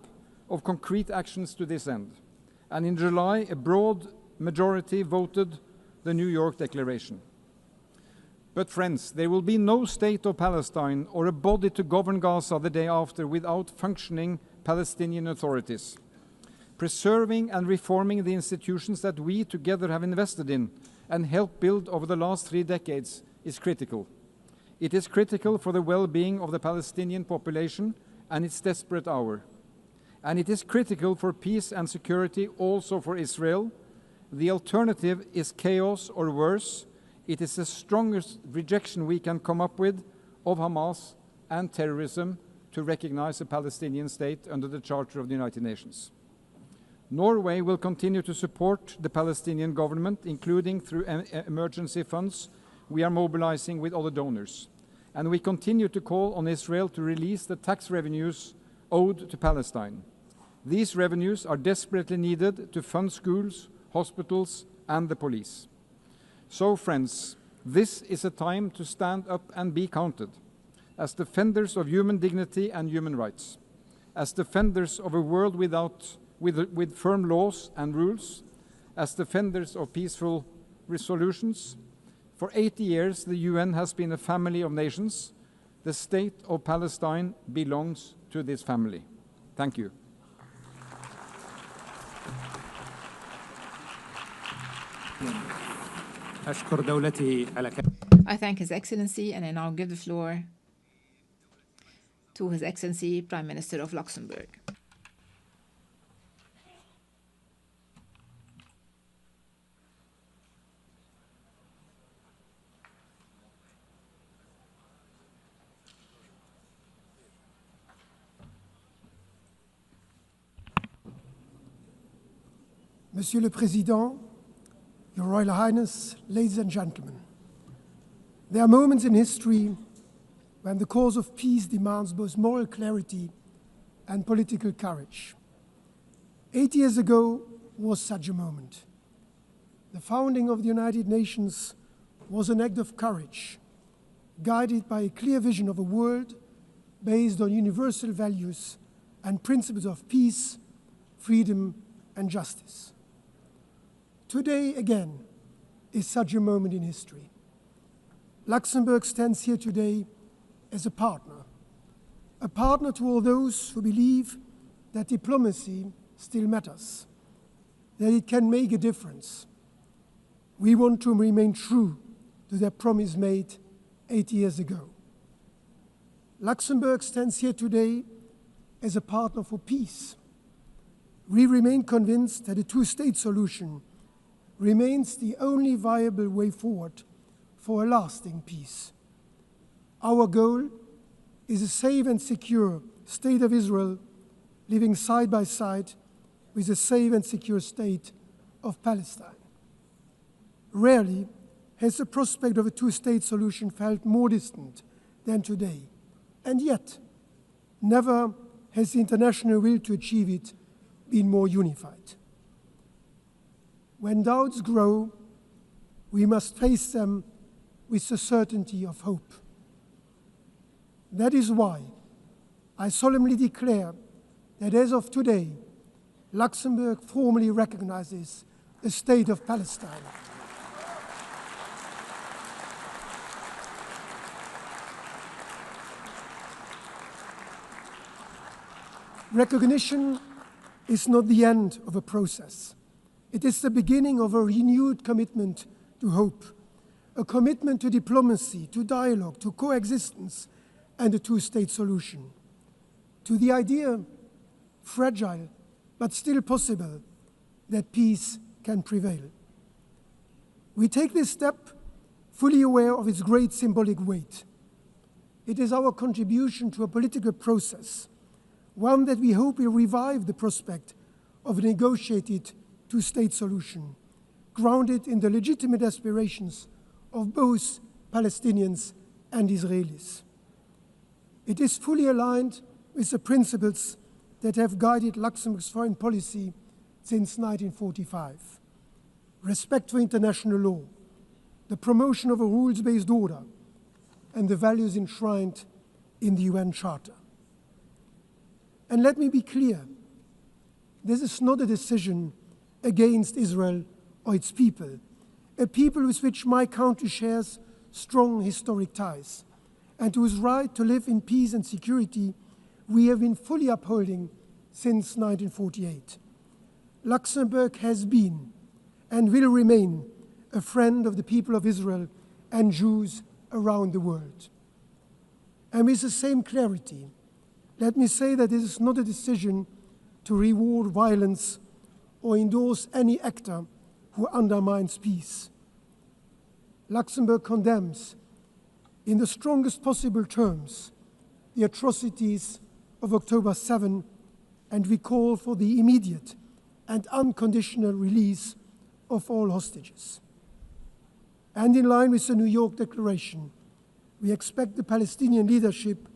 of concrete actions to this end. And in July, a broad majority voted the New York Declaration. But friends, there will be no state of Palestine or a body to govern Gaza the day after without functioning Palestinian authorities. Preserving and reforming the institutions that we together have invested in and helped build over the last 3 decades is critical. It is critical for the well-being of the Palestinian population and its desperate hour. And it is critical for peace and security also for Israel. The alternative is chaos or worse. It is the strongest rejection we can come up with of Hamas and terrorism to recognize a Palestinian state under the Charter of the United Nations. Norway will continue to support the Palestinian government, including through emergency funds we are mobilizing with other donors. And we continue to call on Israel to release the tax revenues owed to Palestine. These revenues are desperately needed to fund schools, hospitals, and the police. So, friends, this is a time to stand up and be counted. As defenders of human dignity and human rights, as defenders of a world with firm laws and rules, as defenders of peaceful resolutions. For 80 years, the UN has been a family of nations. The state of Palestine belongs to this family. Thank you. I thank His Excellency, and I now give the floor to His Excellency Prime Minister of Luxembourg. Monsieur le Président, Your Royal Highness, ladies and gentlemen, there are moments in history when the cause of peace demands both moral clarity and political courage. 8 years ago was such a moment. The founding of the United Nations was an act of courage, guided by a clear vision of a world based on universal values and principles of peace, freedom, and justice. Today, again, is such a moment in history. Luxembourg stands here today as a partner to all those who believe that diplomacy still matters, that it can make a difference. We want to remain true to that promise made 8 years ago. Luxembourg stands here today as a partner for peace. We remain convinced that a two-state solution remains the only viable way forward for a lasting peace. Our goal is a safe and secure state of Israel living side by side with a safe and secure state of Palestine. Rarely has the prospect of a two-state solution felt more distant than today, and yet never has the international will to achieve it been more unified. When doubts grow, we must face them with the certainty of hope. That is why I solemnly declare that as of today, Luxembourg formally recognizes the state of Palestine. Recognition is not the end of a process. It is the beginning of a renewed commitment to hope, a commitment to diplomacy, to dialogue, to coexistence, and a two-state solution, to the idea, fragile but still possible, that peace can prevail. We take this step fully aware of its great symbolic weight. It is our contribution to a political process, one that we hope will revive the prospect of a negotiated two-state solution, grounded in the legitimate aspirations of both Palestinians and Israelis. It is fully aligned with the principles that have guided Luxembourg's foreign policy since 1945. Respect for international law, the promotion of a rules-based order, and the values enshrined in the UN Charter. And let me be clear, this is not a decision against Israel or its people, a people with which my country shares strong historic ties, and whose right to live in peace and security we have been fully upholding since 1948. Luxembourg has been and will remain a friend of the people of Israel and Jews around the world. And with the same clarity, let me say that this is not a decision to reward violence or endorse any actor who undermines peace. Luxembourg condemns, in the strongest possible terms, the atrocities of October 7, and we call for the immediate and unconditional release of all hostages. And in line with the New York Declaration, we expect the Palestinian leadership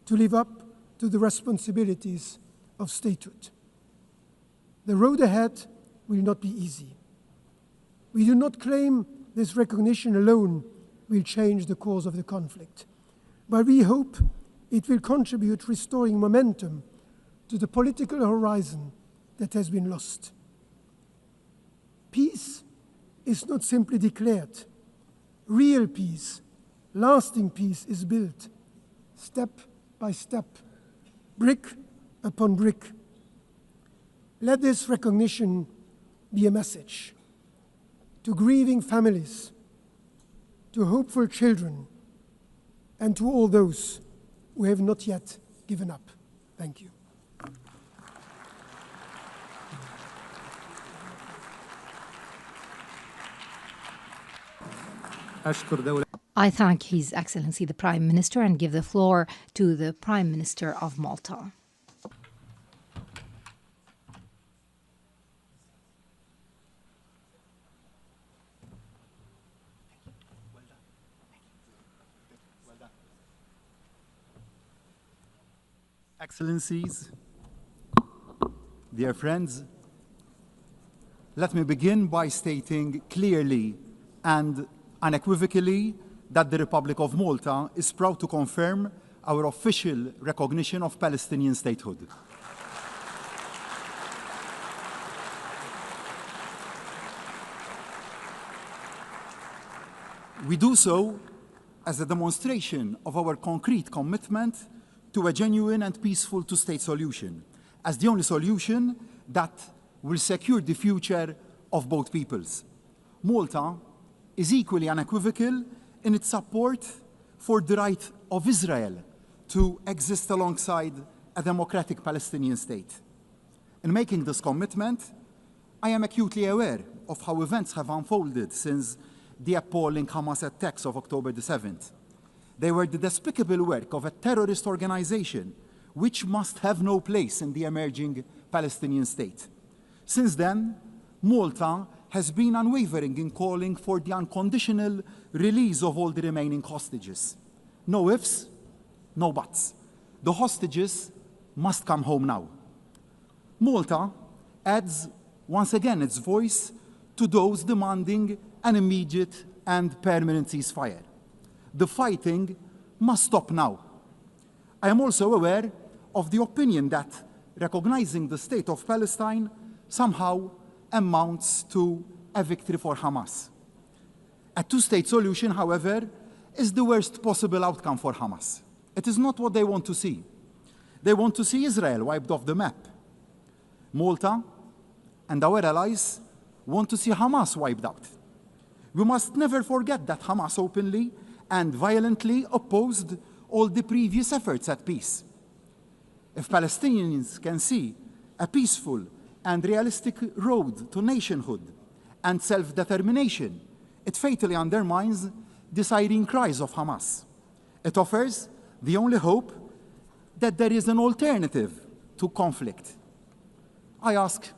to live up to the responsibilities of statehood. The road ahead will not be easy. We do not claim this recognition alone will change the course of the conflict, but we hope it will contribute to restoring momentum to the political horizon that has been lost. Peace is not simply declared. Real peace, lasting peace is built step by step, brick upon brick. Let this recognition be a message to grieving families, to hopeful children, and to all those who have not yet given up. Thank you. I thank His Excellency the Prime Minister and give the floor to the Prime Minister of Malta. Excellencies, dear friends, let me begin by stating clearly and unequivocally that the Republic of Malta is proud to confirm our official recognition of Palestinian statehood. We do so as a demonstration of our concrete commitment to a genuine and peaceful two-state solution, as the only solution that will secure the future of both peoples. Malta is equally unequivocal in its support for the right of Israel to exist alongside a democratic Palestinian state. In making this commitment, I am acutely aware of how events have unfolded since the appalling Hamas attacks of October the 7th. They were the despicable work of a terrorist organization which must have no place in the emerging Palestinian state. Since then, Malta has been unwavering in calling for the unconditional release of all the remaining hostages. No ifs, no buts. The hostages must come home now. Malta adds once again its voice to those demanding an immediate and permanent ceasefire. The fighting must stop now. I am also aware of the opinion that recognizing the state of Palestine somehow amounts to a victory for Hamas. A two-state solution, however, is the worst possible outcome for Hamas. It is not what they want to see. They want to see Israel wiped off the map. Malta and our allies want to see Hamas wiped out. We must never forget that Hamas openly and violently opposed all the previous efforts at peace. If Palestinians can see a peaceful and realistic road to nationhood and self-determination, it fatally undermines the siren cries of Hamas. It offers the only hope that there is an alternative to conflict. I ask,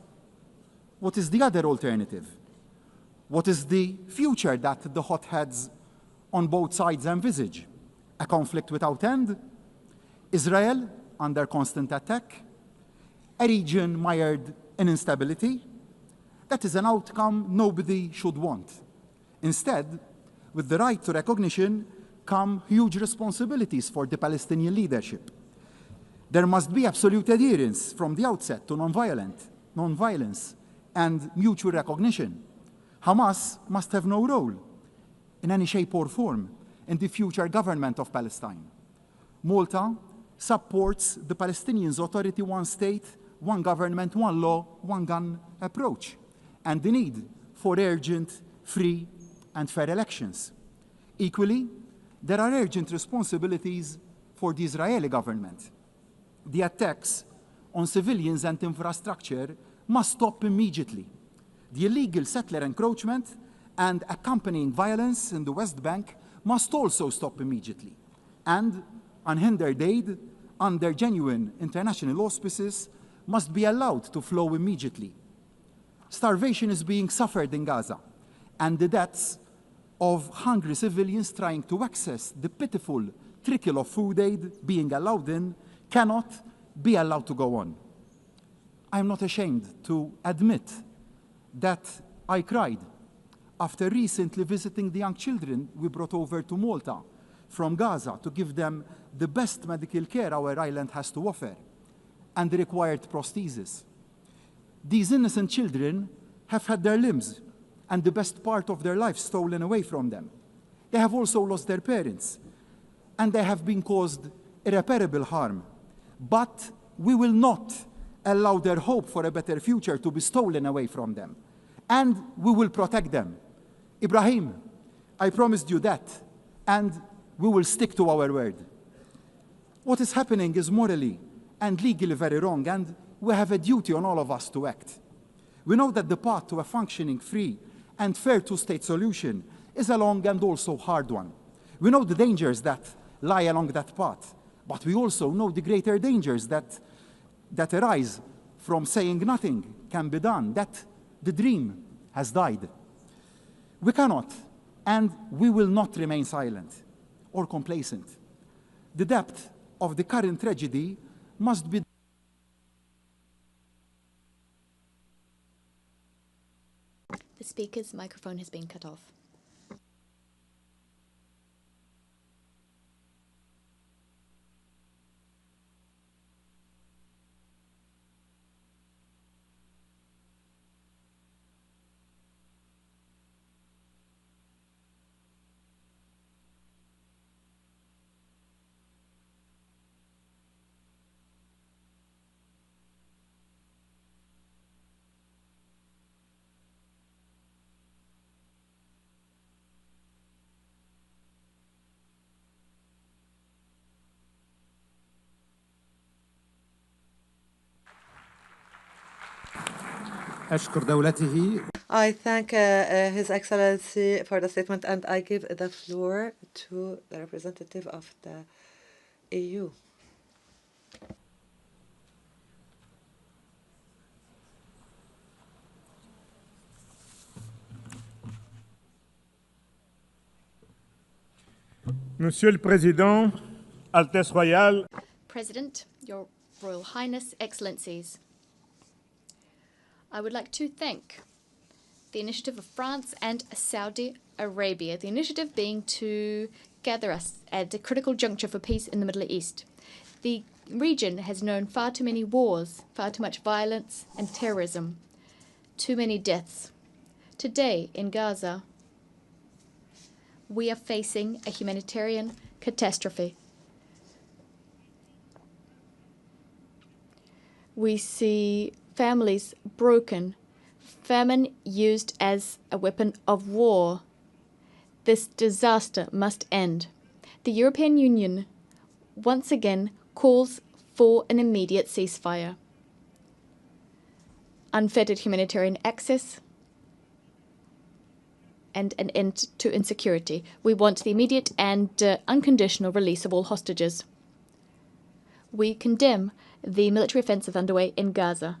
what is the other alternative? What is the future that the hotheads on both sides envisage? A conflict without end? Israel under constant attack? A region mired in instability? That is an outcome nobody should want. Instead, with the right to recognition come huge responsibilities for the Palestinian leadership. There must be absolute adherence from the outset to nonviolence, and mutual recognition. Hamas must have no role in any shape or form in the future government of Palestine. Malta supports the Palestinians' authority, one state, one government, one law, one gun approach, and the need for urgent, free, and fair elections. Equally, there are urgent responsibilities for the Israeli government. The attacks on civilians and infrastructure must stop immediately. The illegal settler encroachment and accompanying violence in the West Bank must also stop immediately. And unhindered aid under genuine international auspices must be allowed to flow immediately. Starvation is being suffered in Gaza, and the deaths of hungry civilians trying to access the pitiful trickle of food aid being allowed in cannot be allowed to go on. I am not ashamed to admit that I cried after recently visiting the young children we brought over to Malta from Gaza to give them the best medical care our island has to offer and the required prosthesis. These innocent children have had their limbs and the best part of their life stolen away from them. They have also lost their parents, and they have been caused irreparable harm. But we will not allow their hope for a better future to be stolen away from them. And we will protect them. Ibrahim, I promised you that, and we will stick to our word. What is happening is morally and legally very wrong, and we have a duty on all of us to act. We know that the path to a functioning, free, and fair two-state solution is a long and also hard one. We know the dangers that lie along that path, but we also know the greater dangers that arise from saying nothing can be done, that the dream has died. We cannot, and we will not remain silent or complacent. The depth of the current tragedy must be The speaker's microphone has been cut off. أشكر دولته. I thank His Excellency for the statement, and I give the floor to the representative of the EU. Monsieur le Président, Altesse Royale, President, Your Royal Highness, Excellencies, I would like to thank the initiative of France and Saudi Arabia, the initiative being to gather us at a critical juncture for peace in the Middle East. The region has known far too many wars, far too much violence and terrorism, too many deaths. Today in Gaza, we are facing a humanitarian catastrophe. We see families broken, famine used as a weapon of war. This disaster must end. The European Union once again calls for an immediate ceasefire, unfettered humanitarian access, and an end to insecurity. We want the immediate and unconditional release of all hostages. We condemn the military offensive underway in Gaza.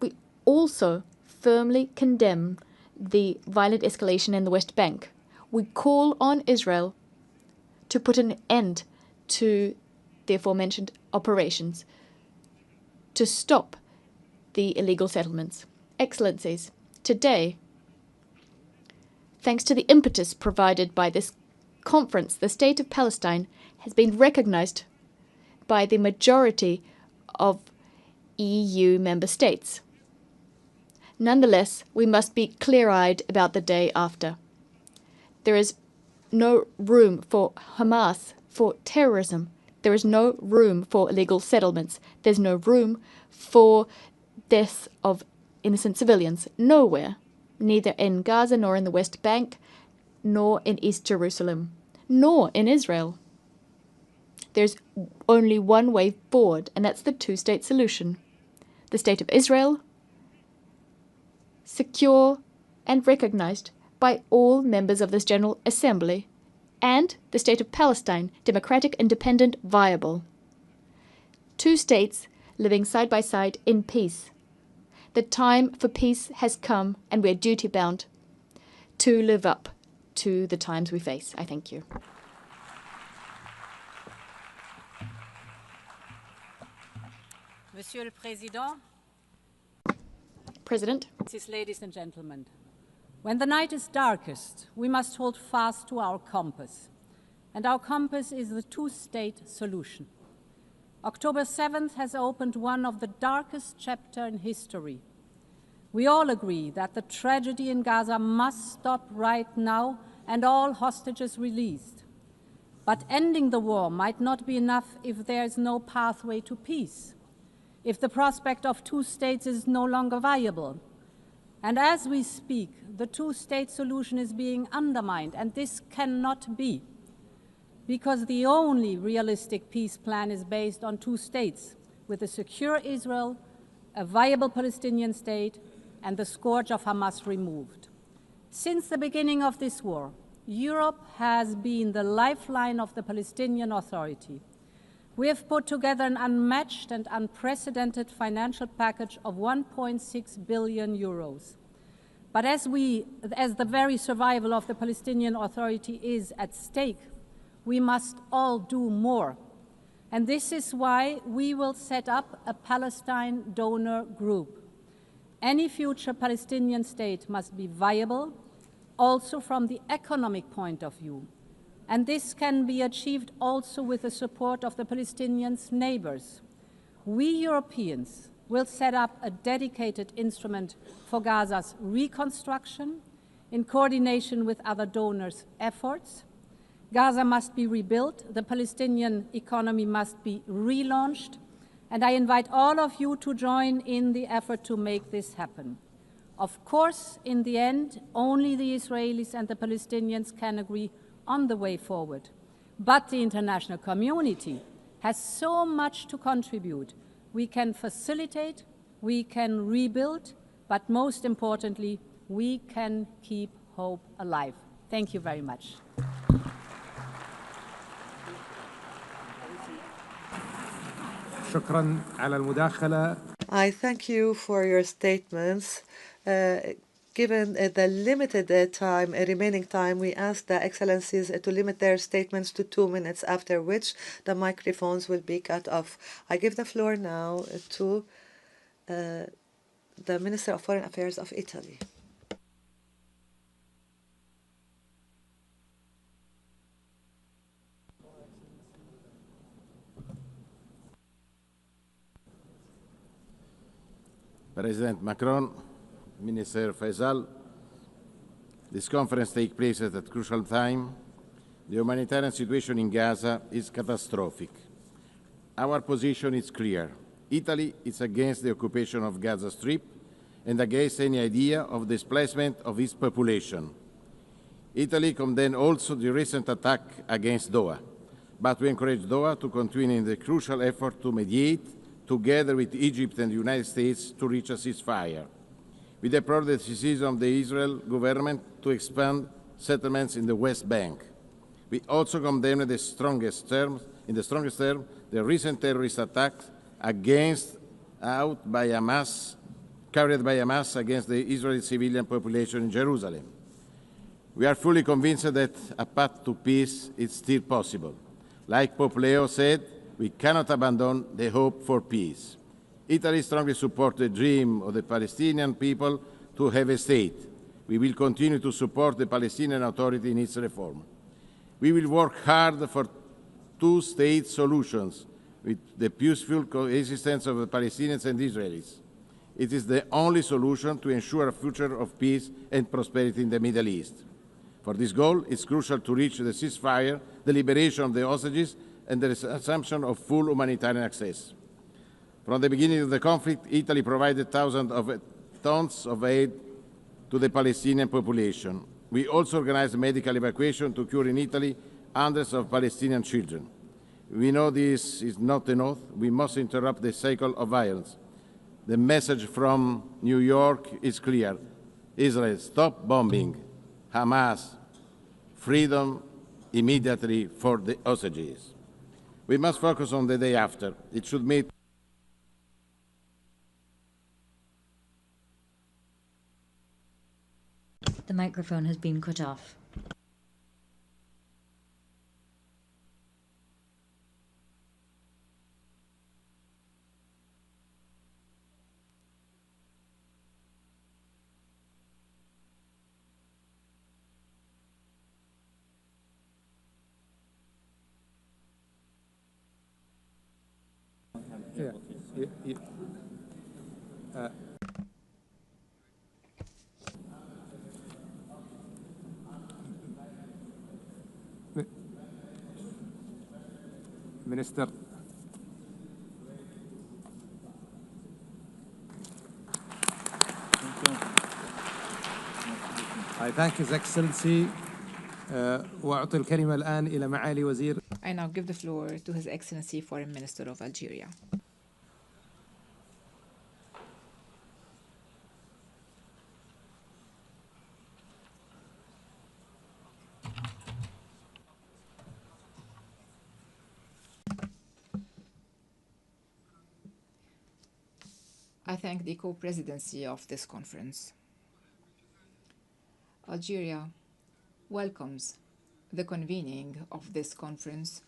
We also firmly condemn the violent escalation in the West Bank. We call on Israel to put an end to the aforementioned operations, to stop the illegal settlements. Excellencies, today, thanks to the impetus provided by this conference, the State of Palestine has been recognized by the majority of EU member states. Nonetheless, we must be clear-eyed about the day after. There is no room for Hamas, for terrorism. There is no room for illegal settlements. There's no room for deaths of innocent civilians. Nowhere, neither in Gaza nor in the West Bank, nor in East Jerusalem, nor in Israel. There's only one way forward, and that's the two-state solution. The State of Israel, secure and recognized by all members of this General Assembly, and the State of Palestine, democratic, independent, viable. Two states living side by side in peace. The time for peace has come, and we're duty-bound to live up to the times we face. I thank you. Monsieur le Président, President, ladies and gentlemen, when the night is darkest, we must hold fast to our compass. And our compass is the two-state solution. October 7th has opened one of the darkest chapters in history. We all agree that the tragedy in Gaza must stop right now and all hostages released. But ending the war might not be enough if there is no pathway to peace, if the prospect of two states is no longer viable. And as we speak, the two-state solution is being undermined, and this cannot be, because the only realistic peace plan is based on two states, with a secure Israel, a viable Palestinian state, and the scourge of Hamas removed. Since the beginning of this war, Europe has been the lifeline of the Palestinian Authority. We have put together an unmatched and unprecedented financial package of 1.6 billion euros. But as the very survival of the Palestinian Authority is at stake, we must all do more. And this is why we will set up a Palestine donor group. Any future Palestinian state must be viable, also from the economic point of view. And this can be achieved also with the support of the Palestinians' neighbors. We Europeans will set up a dedicated instrument for Gaza's reconstruction in coordination with other donors' efforts. Gaza must be rebuilt, the Palestinian economy must be relaunched, and I invite all of you to join in the effort to make this happen. Of course, in the end, only the Israelis and the Palestinians can agree on the way forward. But the international community has so much to contribute. We can facilitate, we can rebuild, but most importantly, we can keep hope alive. Thank you very much. I thank you for your statements. Given the limited remaining time, we ask the Excellencies to limit their statements to 2 minutes, after which the microphones will be cut off. I give the floor now to the Minister of Foreign Affairs of Italy. President Macron, Minister Faisal, this conference takes place at a crucial time. The humanitarian situation in Gaza is catastrophic. Our position is clear. Italy is against the occupation of Gaza Strip and against any idea of displacement of its population. Italy condemned also the recent attack against Doha, but we encourage Doha to continue in the crucial effort to mediate together with Egypt and the United States to reach a ceasefire. We deplore the decision of the Israel government to expand settlements in the West Bank. We also condemn in the strongest terms, the recent terrorist attacks carried by Hamas against the Israeli civilian population in Jerusalem. We are fully convinced that a path to peace is still possible. Like Pope Leo said, we cannot abandon the hope for peace. Italy strongly supports the dream of the Palestinian people to have a state. We will continue to support the Palestinian Authority in its reform. We will work hard for two-state solutions with the peaceful coexistence of the Palestinians and Israelis. It is the only solution to ensure a future of peace and prosperity in the Middle East. For this goal, it's crucial to reach the ceasefire, the liberation of the hostages, and the assumption of full humanitarian access. From the beginning of the conflict, Italy provided thousands of tons of aid to the Palestinian population. We also organized medical evacuation to cure in Italy hundreds of Palestinian children. We know this is not enough. We must interrupt the cycle of violence. The message from New York is clear. Israel, stop bombing. Hamas, freedom immediately for the hostages. We must focus on the day after. It should meet The microphone has been cut off. Minister. I thank His Excellency. وأعطي الكلمة الآن إلى معالي وزير. I now give the floor to His Excellency Foreign Minister of Algeria. I thank the co-presidency of this conference. Algeria welcomes the convening of this conference,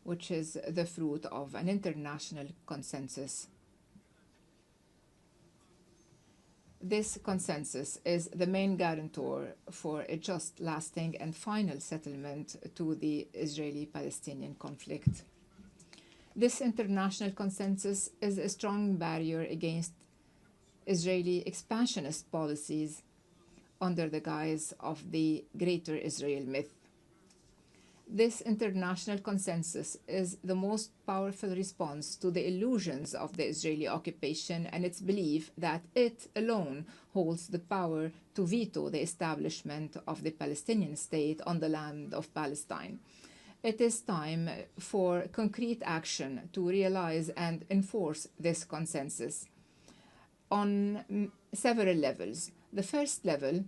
which is the fruit of an international consensus. This consensus is the main guarantor for a just, lasting, and final settlement to the Israeli-Palestinian conflict. This international consensus is a strong barrier against Israeli expansionist policies under the guise of the Greater Israel myth. This international consensus is the most powerful response to the illusions of the Israeli occupation and its belief that it alone holds the power to veto the establishment of the Palestinian state on the land of Palestine. It is time for concrete action to realize and enforce this consensus on several levels. The first level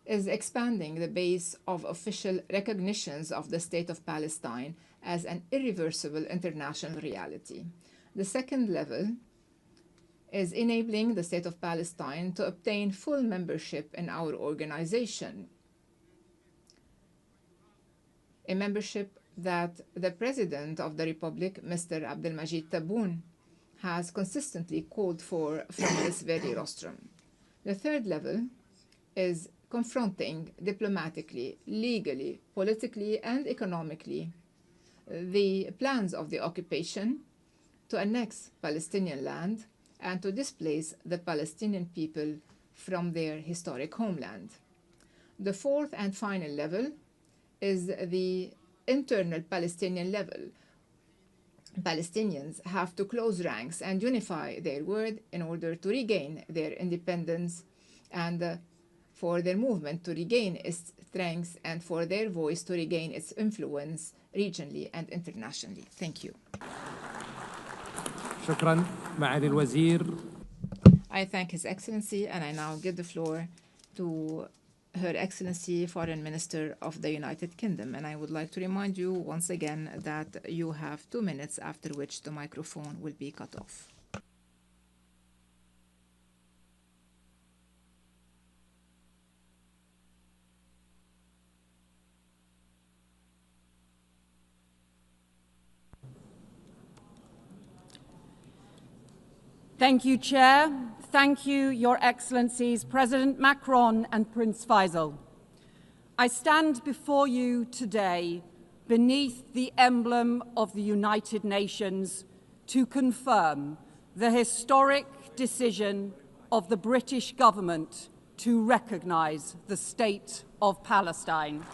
is expanding the base of official recognitions of the State of Palestine as an irreversible international reality. The second level is enabling the State of Palestine to obtain full membership in our organization, a membership that the President of the Republic, Mr. Abdelmajid Tebboune, has consistently called for from this very rostrum. The third level is confronting diplomatically, legally, politically, and economically the plans of the occupation to annex Palestinian land and to displace the Palestinian people from their historic homeland. The fourth and final level is the internal Palestinian level. Palestinians have to close ranks and unify their word in order to regain their independence and for their movement to regain its strength and for their voice to regain its influence regionally and internationally. Thank you. شكرا معالي الوزير. I thank His Excellency, and I now give the floor to Her Excellency Foreign Minister of the United Kingdom. And I would like to remind you once again that you have 2 minutes, after which the microphone will be cut off. Thank you, Chair. Thank you, Your Excellencies, President Macron and Prince Faisal. I stand before you today beneath the emblem of the United Nations to confirm the historic decision of the British government to recognise the State of Palestine.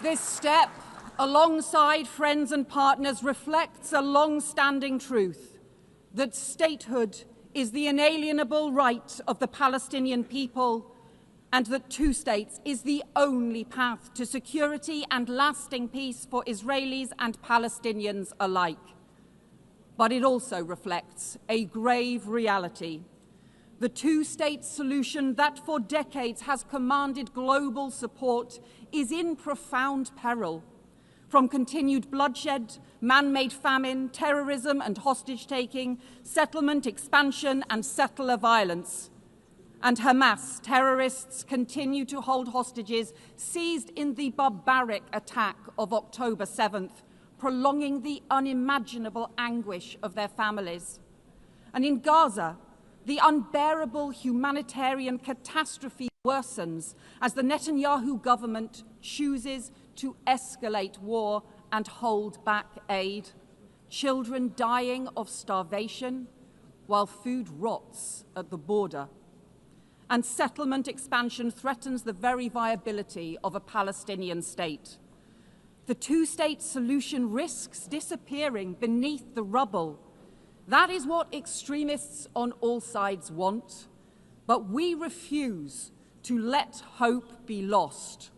This step, alongside friends and partners, reflects a long-standing truth that statehood is the inalienable right of the Palestinian people and that two states is the only path to security and lasting peace for Israelis and Palestinians alike. But it also reflects a grave reality. The two-state solution that for decades has commanded global support is in profound peril. From continued bloodshed, man-made famine, terrorism and hostage-taking, settlement expansion and settler violence. And Hamas terrorists continue to hold hostages seized in the barbaric attack of October 7th, prolonging the unimaginable anguish of their families. And in Gaza, the unbearable humanitarian catastrophe worsens as the Netanyahu government chooses to escalate war and hold back aid. Children dying of starvation while food rots at the border. And settlement expansion threatens the very viability of a Palestinian state. The two-state solution risks disappearing beneath the rubble. That is what extremists on all sides want, but we refuse to let hope be lost.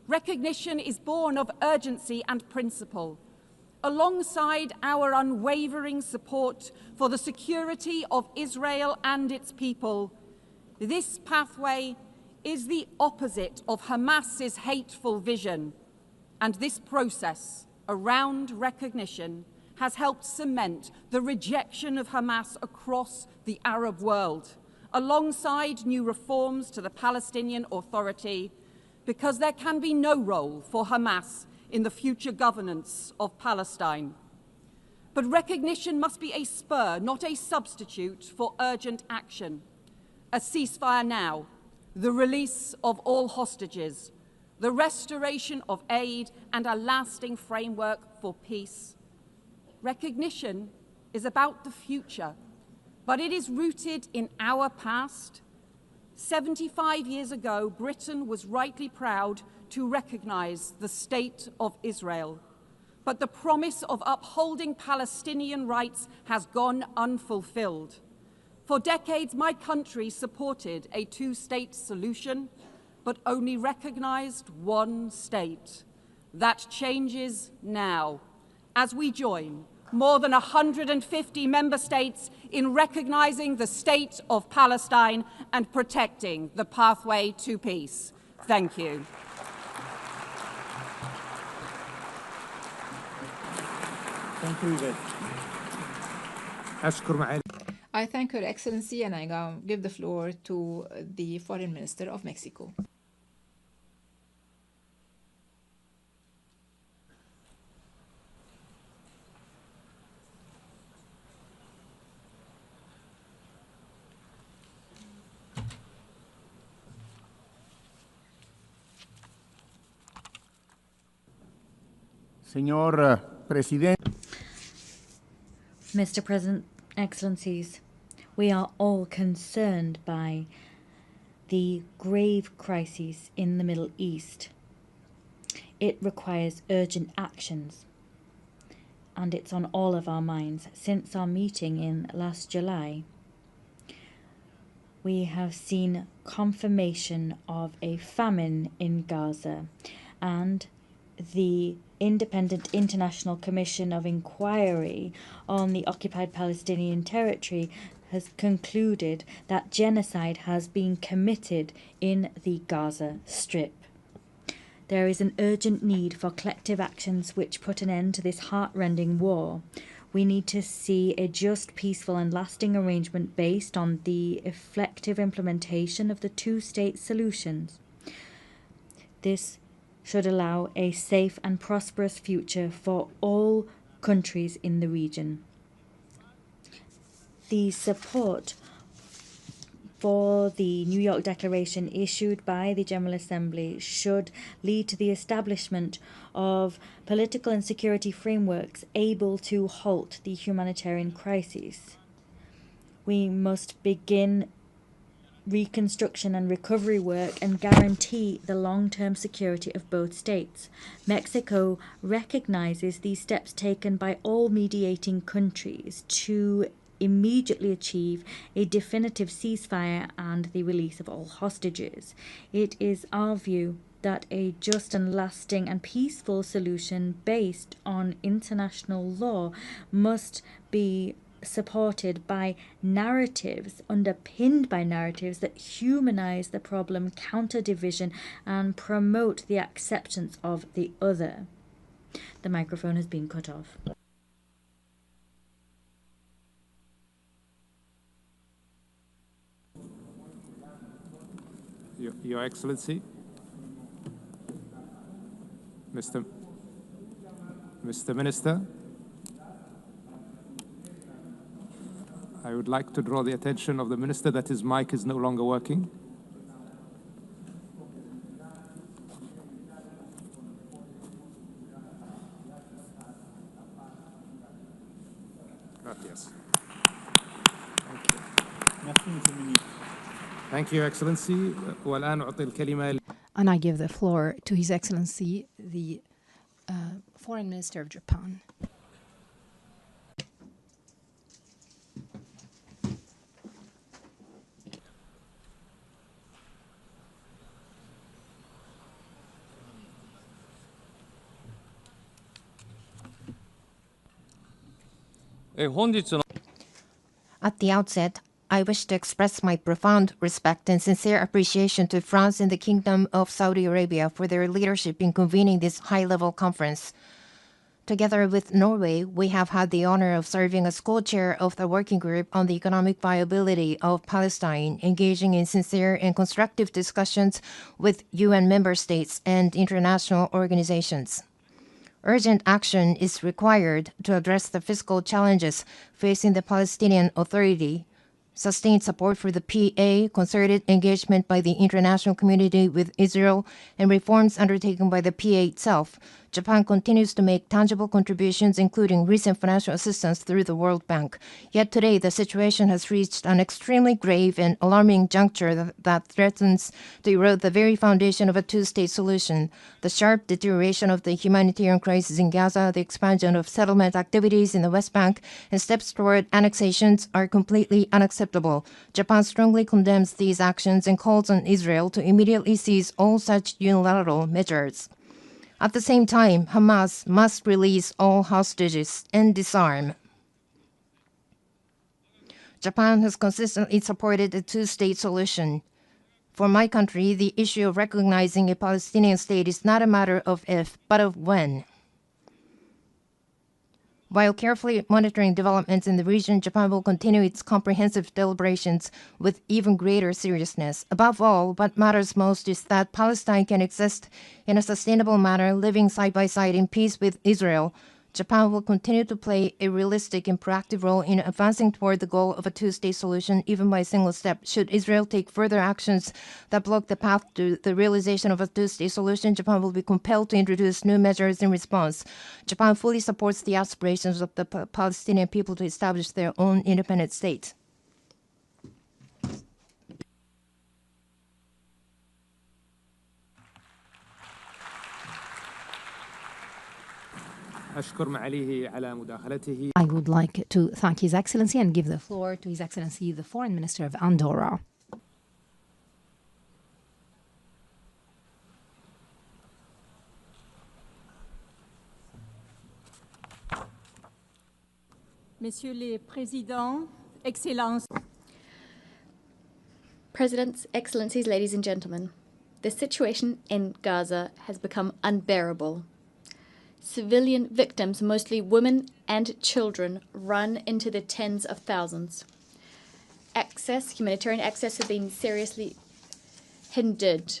Recognition is born of urgency and principle, alongside our unwavering support for the security of Israel and its people. This pathway is the opposite of Hamas's hateful vision, and this process around recognition has helped cement the rejection of Hamas across the Arab world, alongside new reforms to the Palestinian Authority, because there can be no role for Hamas in the future governance of Palestine. But recognition must be a spur, not a substitute for urgent action. A ceasefire now, the release of all hostages, the restoration of aid, and a lasting framework for peace. Recognition is about the future, but it is rooted in our past. 75 years ago, Britain was rightly proud to recognise the State of Israel. But the promise of upholding Palestinian rights has gone unfulfilled. For decades, my country supported a two-state solution, but only recognised one state. That changes now, as we join more than 150 member states in recognising the State of Palestine and protecting the pathway to peace. Thank you. Thank you, Yvette. أشكر معالي. I thank Her Excellency, and I now give the floor to the Foreign Minister of Mexico. Señor Presidente. Mr. President, Excellencies, we are all concerned by the grave crises in the Middle East. It requires urgent actions, and it's on all of our minds. Since our meeting in last July, we have seen confirmation of a famine in Gaza, and the Independent International Commission of Inquiry on the Occupied Palestinian Territory has concluded that genocide has been committed in the Gaza Strip. There is an urgent need for collective actions which put an end to this heart-rending war. We need to see a just, peaceful and lasting arrangement based on the effective implementation of the two-state solutions. This should allow a safe and prosperous future for all countries in the region. The support for the New York Declaration issued by the General Assembly should lead to the establishment of political and security frameworks able to halt the humanitarian crises. We must begin reconstruction and recovery work and guarantee the long-term security of both states. Mexico recognizes these steps taken by all mediating countries to immediately achieve a definitive ceasefire and the release of all hostages. It is our view that a just and lasting and peaceful solution based on international law must be supported by narratives, underpinned by narratives that humanize the problem, counter division, and promote the acceptance of the other. The microphone has been cut off. Your Excellency, Mr. Minister, I would like to draw the attention of the Minister that his mic is no longer working. Gracias. Thank you, Excellency. والآن أعطي الكلمة. And I give the floor to His Excellency, the Foreign Minister of Japan. At the outset, I wish to express my profound respect and sincere appreciation to France and the Kingdom of Saudi Arabia for their leadership in convening this high-level conference. Together with Norway, we have had the honor of serving as co-chair of the working group on the economic viability of Palestine, engaging in sincere and constructive discussions with UN member states and international organizations. Urgent action is required to address the fiscal challenges facing the Palestinian Authority, sustained support for the PA, concerted engagement by the international community with Israel, and reforms undertaken by the PA itself. Japan continues to make tangible contributions, including recent financial assistance through the World Bank. Yet today, the situation has reached an extremely grave and alarming juncture that threatens to erode the very foundation of a two-state solution. The sharp deterioration of the humanitarian crisis in Gaza, the expansion of settlement activities in the West Bank, and steps toward annexations are completely unacceptable. Japan strongly condemns these actions and calls on Israel to immediately cease all such unilateral measures. At the same time, Hamas must release all hostages and disarm. Japan has consistently supported a two-state solution. For my country, the issue of recognizing a Palestinian state is not a matter of if, but of when. While carefully monitoring developments in the region, Japan will continue its comprehensive deliberations with even greater seriousness. Above all, what matters most is that Palestine can exist in a sustainable manner, living side by side in peace with Israel. Japan will continue to play a realistic and proactive role in advancing toward the goal of a two-state solution, even by a single step. Should Israel take further actions that block the path to the realization of a two-state solution, Japan will be compelled to introduce new measures in response. Japan fully supports the aspirations of the Palestinian people to establish their own independent state. I would like to thank His Excellency and give the floor to His Excellency, the Foreign Minister of Andorra. Messieurs les Présidents, Excellences. Presidents, Excellencies, ladies and gentlemen, the situation in Gaza has become unbearable. Civilian victims, mostly women and children, run into the tens of thousands. Humanitarian access has been seriously hindered.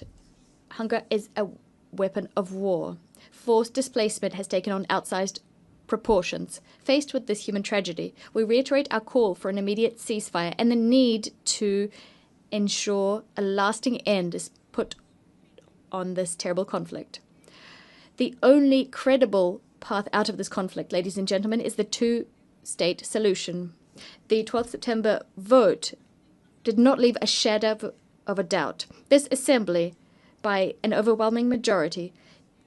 Hunger is a weapon of war. Forced displacement has taken on outsized proportions. Faced with this human tragedy, we reiterate our call for an immediate ceasefire and the need to ensure a lasting end is put on this terrible conflict. The only credible path out of this conflict, ladies and gentlemen, is the two-state solution. The 12th September vote did not leave a shadow of a doubt. This assembly, by an overwhelming majority,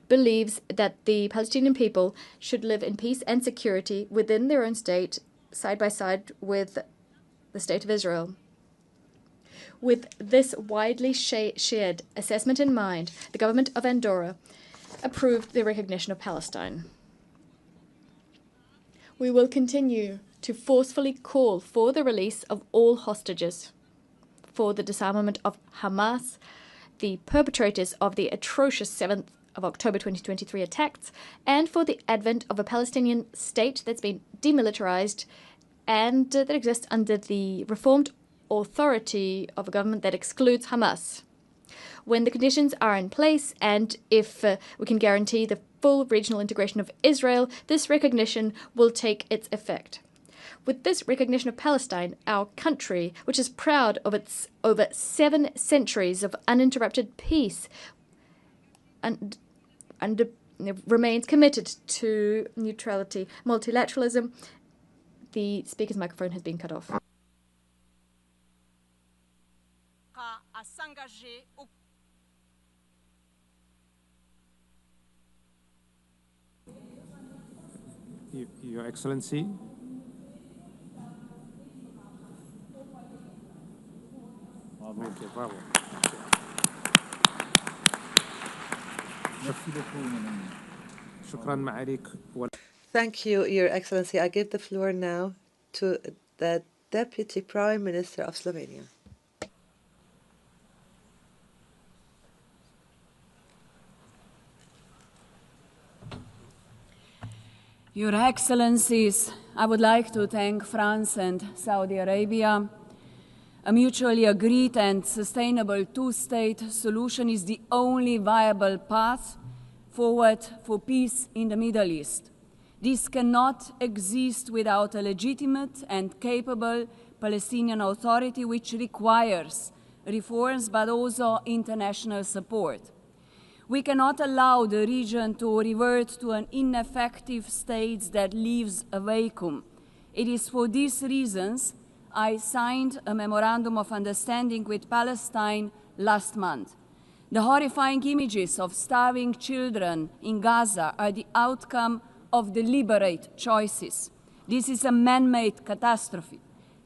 believes that the Palestinian people should live in peace and security within their own state, side by side with the State of Israel. With this widely shared assessment in mind, the government of Andorra approved the recognition of Palestine. We will continue to forcefully call for the release of all hostages, for the disarmament of Hamas, the perpetrators of the atrocious 7th of October 2023 attacks, and for the advent of a Palestinian state that's been demilitarized and that exists under the reformed authority of a government that excludes Hamas. When the conditions are in place and if we can guarantee the full regional integration of Israel, this recognition will take its effect. With this recognition of Palestine, our country, which is proud of its over 7 centuries of uninterrupted peace, and remains committed to neutrality, multilateralism. The speaker's microphone has been cut off. Your Excellency. Okay, bravo. Thank you, Your Excellency. I give the floor now to the Deputy Prime Minister of Slovenia. Your Excellencies, I would like to thank France and Saudi Arabia. A mutually agreed and sustainable two-state solution is the only viable path forward for peace in the Middle East. This cannot exist without a legitimate and capable Palestinian Authority, which requires reforms but also international support. We cannot allow the region to revert to an ineffective state that leaves a vacuum. It is for these reasons I signed a memorandum of understanding with Palestine last month. The horrifying images of starving children in Gaza are the outcome of deliberate choices. This is a man-made catastrophe.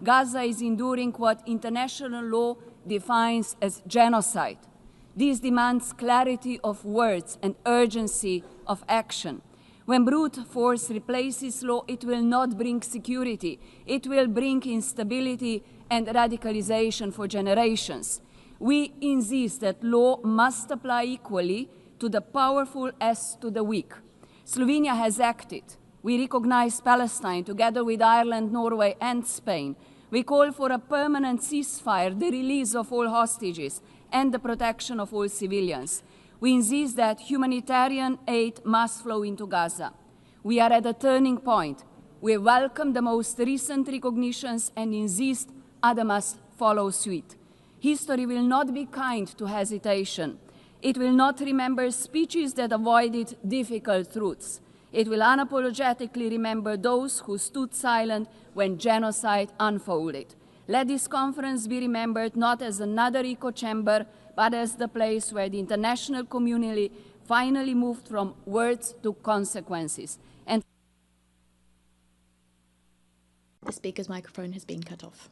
Gaza is enduring what international law defines as genocide. This demands clarity of words and urgency of action. When brute force replaces law, it will not bring security. It will bring instability and radicalization for generations. We insist that law must apply equally to the powerful as to the weak. Slovenia has acted We recognize Palestine together with Ireland, Norway, and Spain. We call for a permanent ceasefire, the release of all hostages, and the protection of all civilians. We insist that humanitarian aid must flow into Gaza. We are at a turning point. We welcome the most recent recognitions and insist others must follow suit. History will not be kind to hesitation. It will not remember speeches that avoided difficult truths. It will unapologetically remember those who stood silent when genocide unfolded. Let this conference be remembered not as another echo chamber, but as the place where the international community finally moved from words to consequences. And the speaker's microphone has been cut off.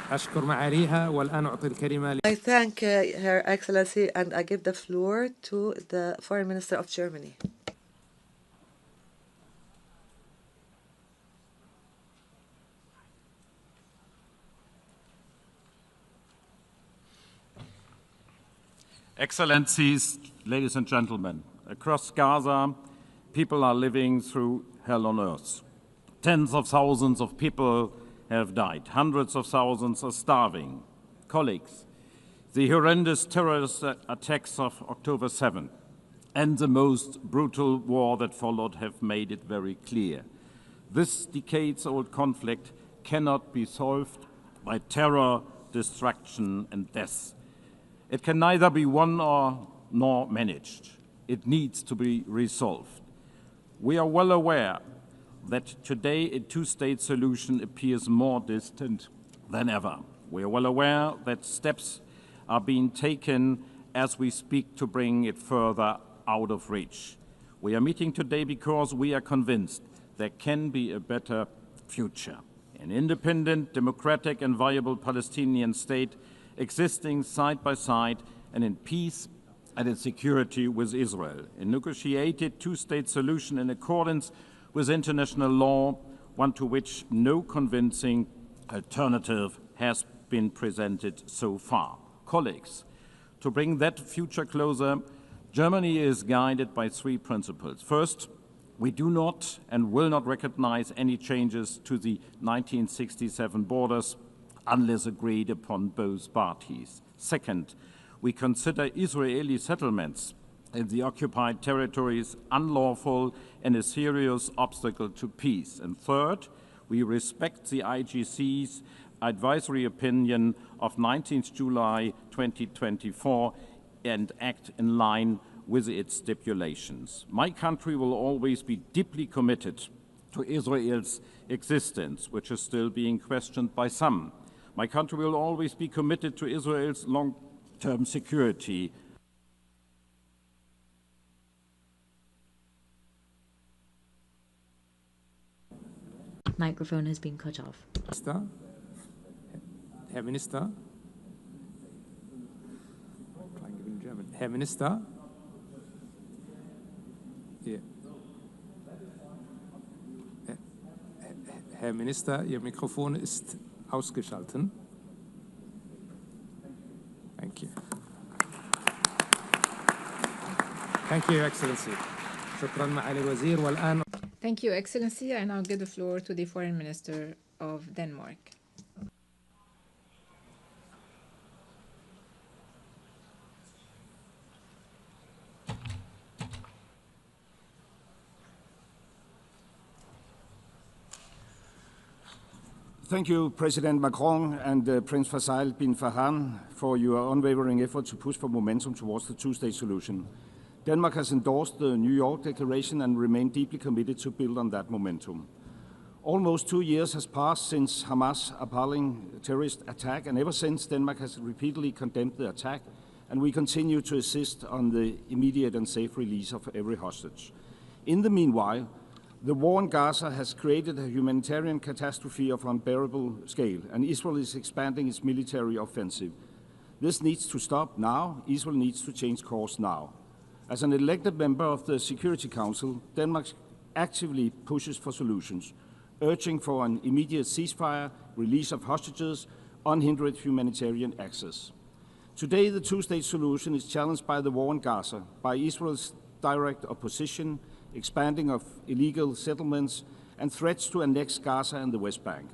أشكر معاليها والآن أعطي الكلمة. I thank Her Excellency and I give the floor to the Foreign Minister of Germany. Excellencies, ladies and gentlemen, across Gaza, people are living through hell on earth. Tens of thousands of people have died. Hundreds of thousands are starving. Colleagues, the horrendous terrorist attacks of October 7 and the most brutal war that followed have made it very clear. This decades-old conflict cannot be solved by terror, destruction, and death. It can neither be won nor managed. It needs to be resolved. We are well aware that today a two-state solution appears more distant than ever. We are well aware that steps are being taken as we speak to bring it further out of reach. We are meeting today because we are convinced there can be a better future. An independent, democratic and viable Palestinian state existing side by side and in peace and in security with Israel. A negotiated two-state solution in accordance with international law, one to which no convincing alternative has been presented so far. Colleagues, to bring that future closer, Germany is guided by three principles. First, we do not and will not recognize any changes to the 1967 borders unless agreed upon both parties. Second, we consider Israeli settlements in the occupied territories unlawful and a serious obstacle to peace. And third, we respect the IGC's advisory opinion of 19th July 2024 and act in line with its stipulations. My country will always be deeply committed to Israel's existence, which is still being questioned by some. My country will always be committed to Israel's long-term security. Microphone has been cut off. Herr Minister. Herr Minister. Herr Minister, Ihr Mikrofon ist ausgeschaltet. Thank you. Thank you, Your Excellency. شكرا معالي الوزير والآن. Thank you, Excellency. I now give the floor to the Foreign Minister of Denmark. Thank you, President Macron and Prince Faisal bin Farhan, for your unwavering effort to push for momentum towards the two-state solution. Denmark has endorsed the New York Declaration and remained deeply committed to build on that momentum. Almost 2 years has passed since Hamas' appalling terrorist attack, and ever since, Denmark has repeatedly condemned the attack, and we continue to insist on the immediate and safe release of every hostage. In the meanwhile, the war in Gaza has created a humanitarian catastrophe of unbearable scale, and Israel is expanding its military offensive. This needs to stop now. Israel needs to change course now. As an elected member of the Security Council, Denmark actively pushes for solutions, urging for an immediate ceasefire, release of hostages, unhindered humanitarian access. Today, the two-state solution is challenged by the war in Gaza, by Israel's direct opposition, expanding of illegal settlements, and threats to annex Gaza and the West Bank.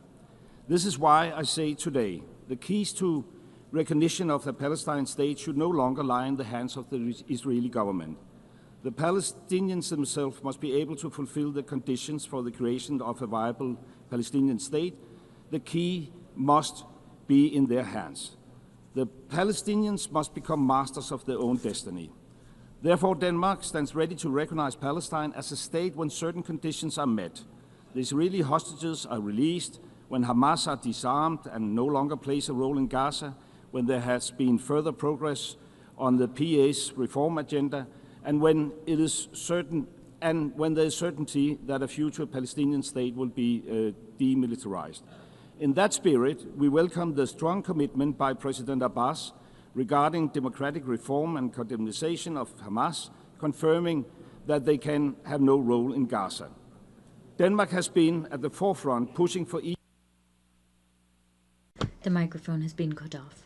This is why I say today, the keys to recognition of the Palestinian state should no longer lie in the hands of the Israeli government. The Palestinians themselves must be able to fulfill the conditions for the creation of a viable Palestinian state. The key must be in their hands. The Palestinians must become masters of their own destiny. Therefore, Denmark stands ready to recognize Palestine as a state when certain conditions are met. The Israeli hostages are released, when Hamas are disarmed and no longer plays a role in Gaza, when there has been further progress on the PA's reform agenda, and when it is certain, and when there is certainty that a future Palestinian state will be demilitarized. In that spirit, we welcome the strong commitment by President Abbas regarding democratic reform and condemnation of Hamas, confirming that they can have no role in Gaza. Denmark has been at the forefront pushing for The microphone has been cut off.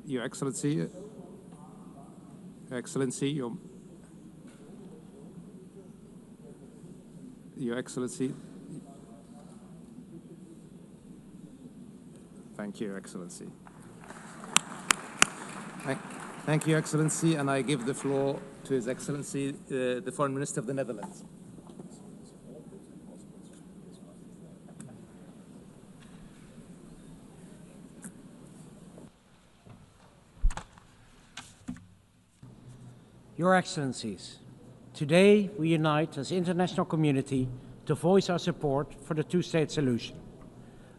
Your Excellency, Your Excellency. Thank you, Your Excellency. Thank you, Your Excellency, and I give the floor to His Excellency, the Foreign Minister of the Netherlands. Your Excellencies, today we unite as international community to voice our support for the two-state solution.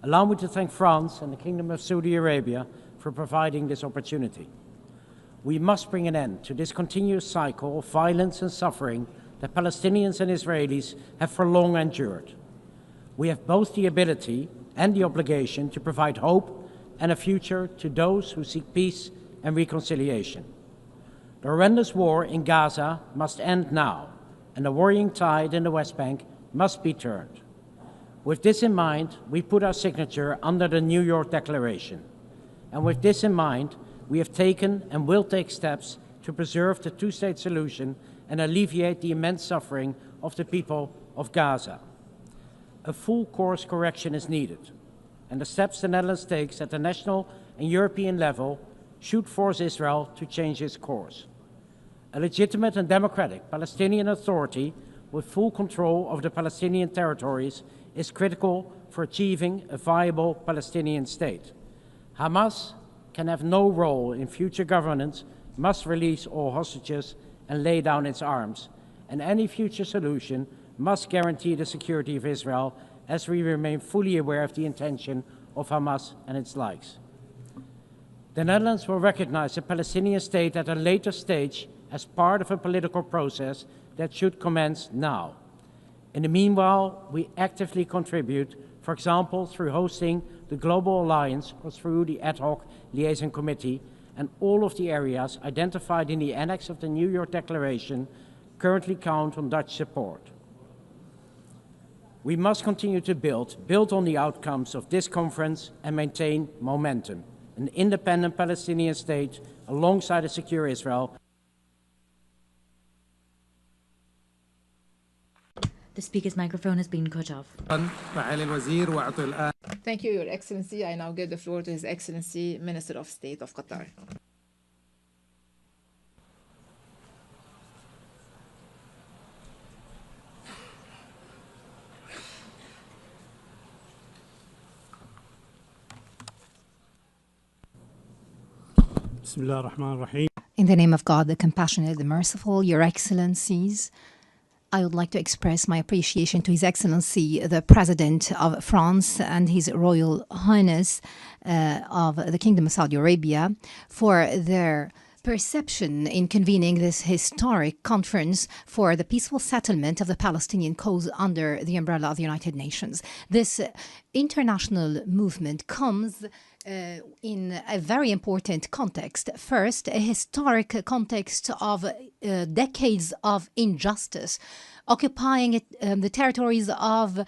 Allow me to thank France and the Kingdom of Saudi Arabia for providing this opportunity. We must bring an end to this continuous cycle of violence and suffering that Palestinians and Israelis have for long endured. We have both the ability and the obligation to provide hope and a future to those who seek peace and reconciliation. The horrendous war in Gaza must end now, and the worrying tide in the West Bank must be turned. With this in mind, we put our signature under the New York Declaration. And with this in mind, we have taken and will take steps to preserve the two-state solution and alleviate the immense suffering of the people of Gaza. A full course correction is needed, and the steps the Netherlands takes at the national and European level should force Israel to change its course. A legitimate and democratic Palestinian Authority with full control of the Palestinian territories is critical for achieving a viable Palestinian state. Hamas can have no role in future governance, must release all hostages and lay down its arms, and any future solution must guarantee the security of Israel, as we remain fully aware of the intention of Hamas and its likes. The Netherlands will recognize the Palestinian state at a later stage as part of a political process that should commence now. In the meanwhile, we actively contribute, for example, through hosting the Global Alliance or through the Ad Hoc Liaison Committee, and all of the areas identified in the annex of the New York Declaration currently count on Dutch support. We must continue to build on the outcomes of this conference and maintain momentum. An independent Palestinian state alongside a secure Israel. The speaker's microphone has been cut off. Thank you, Your Excellency. I now give the floor to His Excellency, Minister of State of Qatar. In the name of God, the compassionate, the merciful, Your Excellencies, I would like to express my appreciation to His Excellency, the President of France and His Royal Highness of the Kingdom of Saudi Arabia for their perception in convening this historic conference for the peaceful settlement of the Palestinian cause under the umbrella of the United Nations. This international movement comes in a very important context. First, a historic context of decades of injustice, occupying the territories of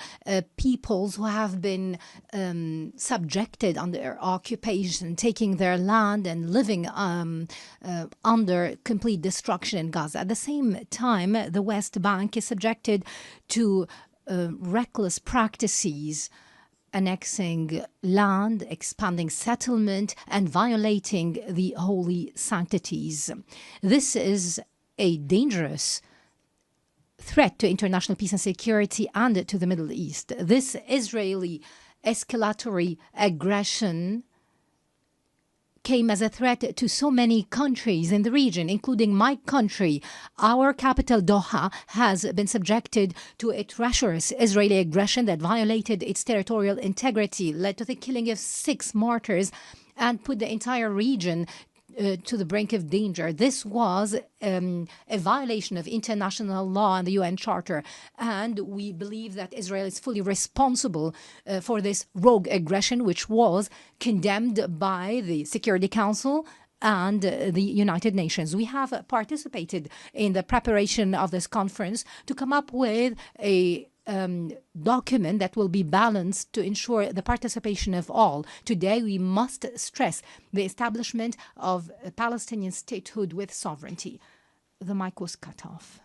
peoples who have been subjected under occupation, taking their land and living under complete destruction in Gaza. At the same time, the West Bank is subjected to reckless practices, annexing land, expanding settlement, and violating the holy sanctities. This is a dangerous threat to international peace and security and to the Middle East. This Israeli escalatory aggression came as a threat to so many countries in the region, including my country. Our capital, Doha, has been subjected to a treacherous Israeli aggression that violated its territorial integrity, led to the killing of 6 martyrs, and put the entire region to the brink of danger. This was a violation of international law and the UN Charter, and we believe that Israel is fully responsible for this rogue aggression, which was condemned by the Security Council and the United Nations. We have participated in the preparation of this conference to come up with a document that will be balanced to ensure the participation of all. Today, we must stress the establishment of a Palestinian statehood with sovereignty. The mic was cut off.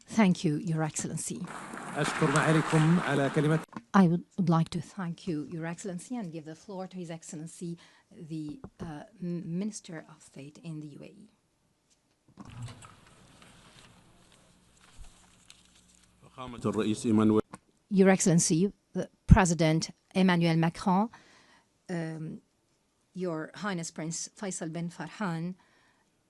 Thank you, Your Excellency. I would like to thank you, Your Excellency, and give the floor to His Excellency, the Minister of State in the UAE. Your Excellency, the President Emmanuel Macron, Your Highness Prince Faisal bin Farhan,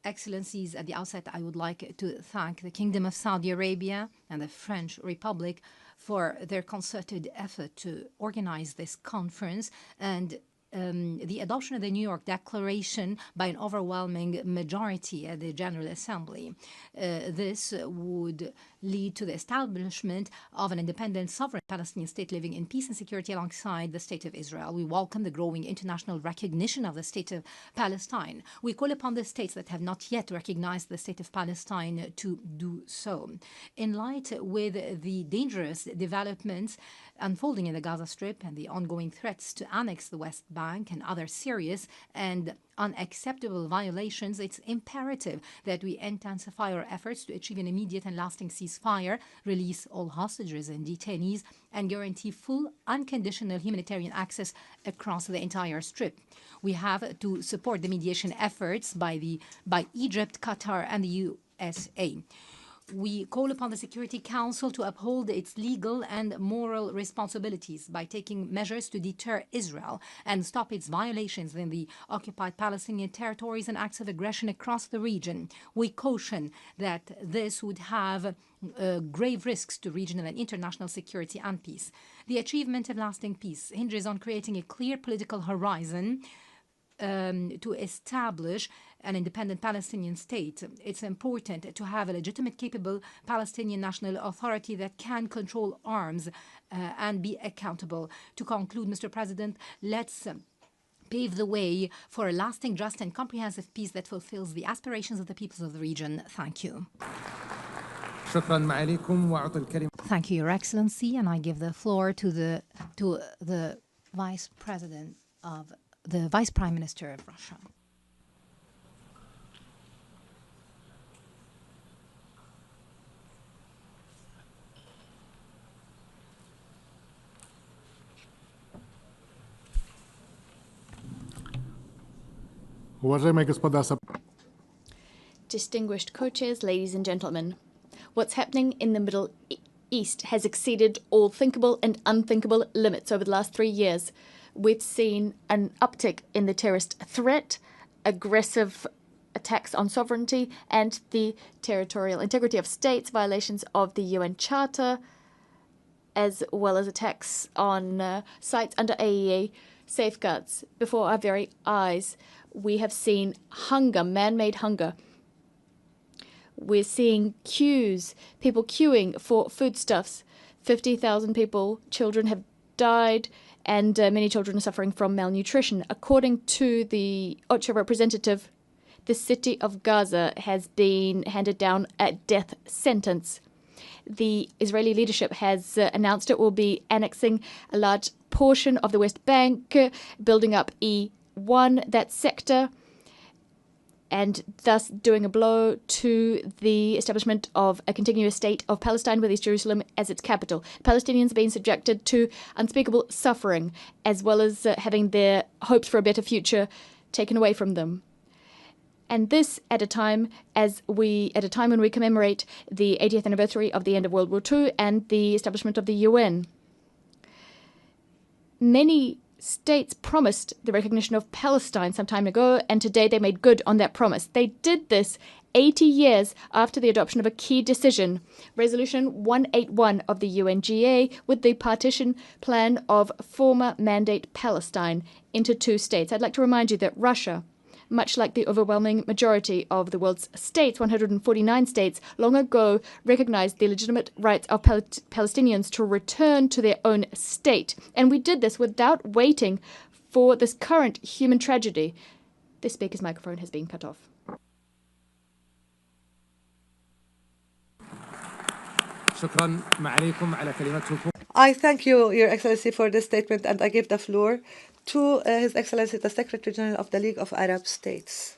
Excellencies, at the outset, I would like to thank the Kingdom of Saudi Arabia and the French Republic for their concerted effort to organize this conference and the adoption of the New York Declaration by an overwhelming majority at the General Assembly. This would lead to the establishment of an independent, sovereign Palestinian state living in peace and security alongside the State of Israel. We welcome the growing international recognition of the State of Palestine. We call upon the states that have not yet recognized the State of Palestine to do so. In light with the dangerous developments unfolding in the Gaza Strip and the ongoing threats to annex the West Bank and other serious and unacceptable violations, it's imperative that we intensify our efforts to achieve an immediate and lasting ceasefire, release all hostages and detainees, and guarantee full, unconditional humanitarian access across the entire Strip. We have to support the mediation efforts by Egypt, Qatar, and the USA. We call upon the Security Council to uphold its legal and moral responsibilities by taking measures to deter Israel and stop its violations in the occupied Palestinian territories and acts of aggression across the region. We caution that this would have grave risks to regional and international security and peace. The achievement of lasting peace hinges on creating a clear political horizon to establish an independent Palestinian state. It's important to have a legitimate, capable Palestinian national authority that can control arms and be accountable. To conclude, Mr. President, let's pave the way for a lasting, just, and comprehensive peace that fulfills the aspirations of the peoples of the region. Thank you. Thank you, Your Excellency, and I give the floor to the Vice President of the Vice Prime Minister of Russia. Distinguished co-chairs, ladies and gentlemen, what's happening in the Middle East has exceeded all thinkable and unthinkable limits over the last 3 years. We've seen an uptick in the terrorist threat, aggressive attacks on sovereignty and the territorial integrity of states, violations of the UN Charter, as well as attacks on sites under AEA safeguards. Before our very eyes, we have seen hunger, man-made hunger. we're seeing queues, people queuing for foodstuffs. 50,000 people, children have died, and many children are suffering from malnutrition. According to the OCHA representative, the city of Gaza has been handed down a death sentence. The Israeli leadership has announced it will be annexing a large portion of the West Bank, building up E1, that sector, and thus doing a blow to the establishment of a continuous state of Palestine with East Jerusalem as its capital. Palestinians are being subjected to unspeakable suffering, as well as having their hopes for a better future taken away from them. And this at a time when we commemorate the 80th anniversary of the end of World War II and the establishment of the UN. Many states promised the recognition of Palestine some time ago, and today they made good on that promise. They did this 80 years after the adoption of a key decision, Resolution 181 of the UNGA, with the partition plan of former Mandate Palestine into 2 states. I'd like to remind you that Russia, much like the overwhelming majority of the world's states, 149 states, long ago recognized the legitimate rights of Palestinians to return to their own state. And we did this without waiting for this current human tragedy. The speaker's microphone has been cut off. I thank you, Your Excellency, for this statement, and I give the floor to His Excellency, the Secretary General of the League of Arab States.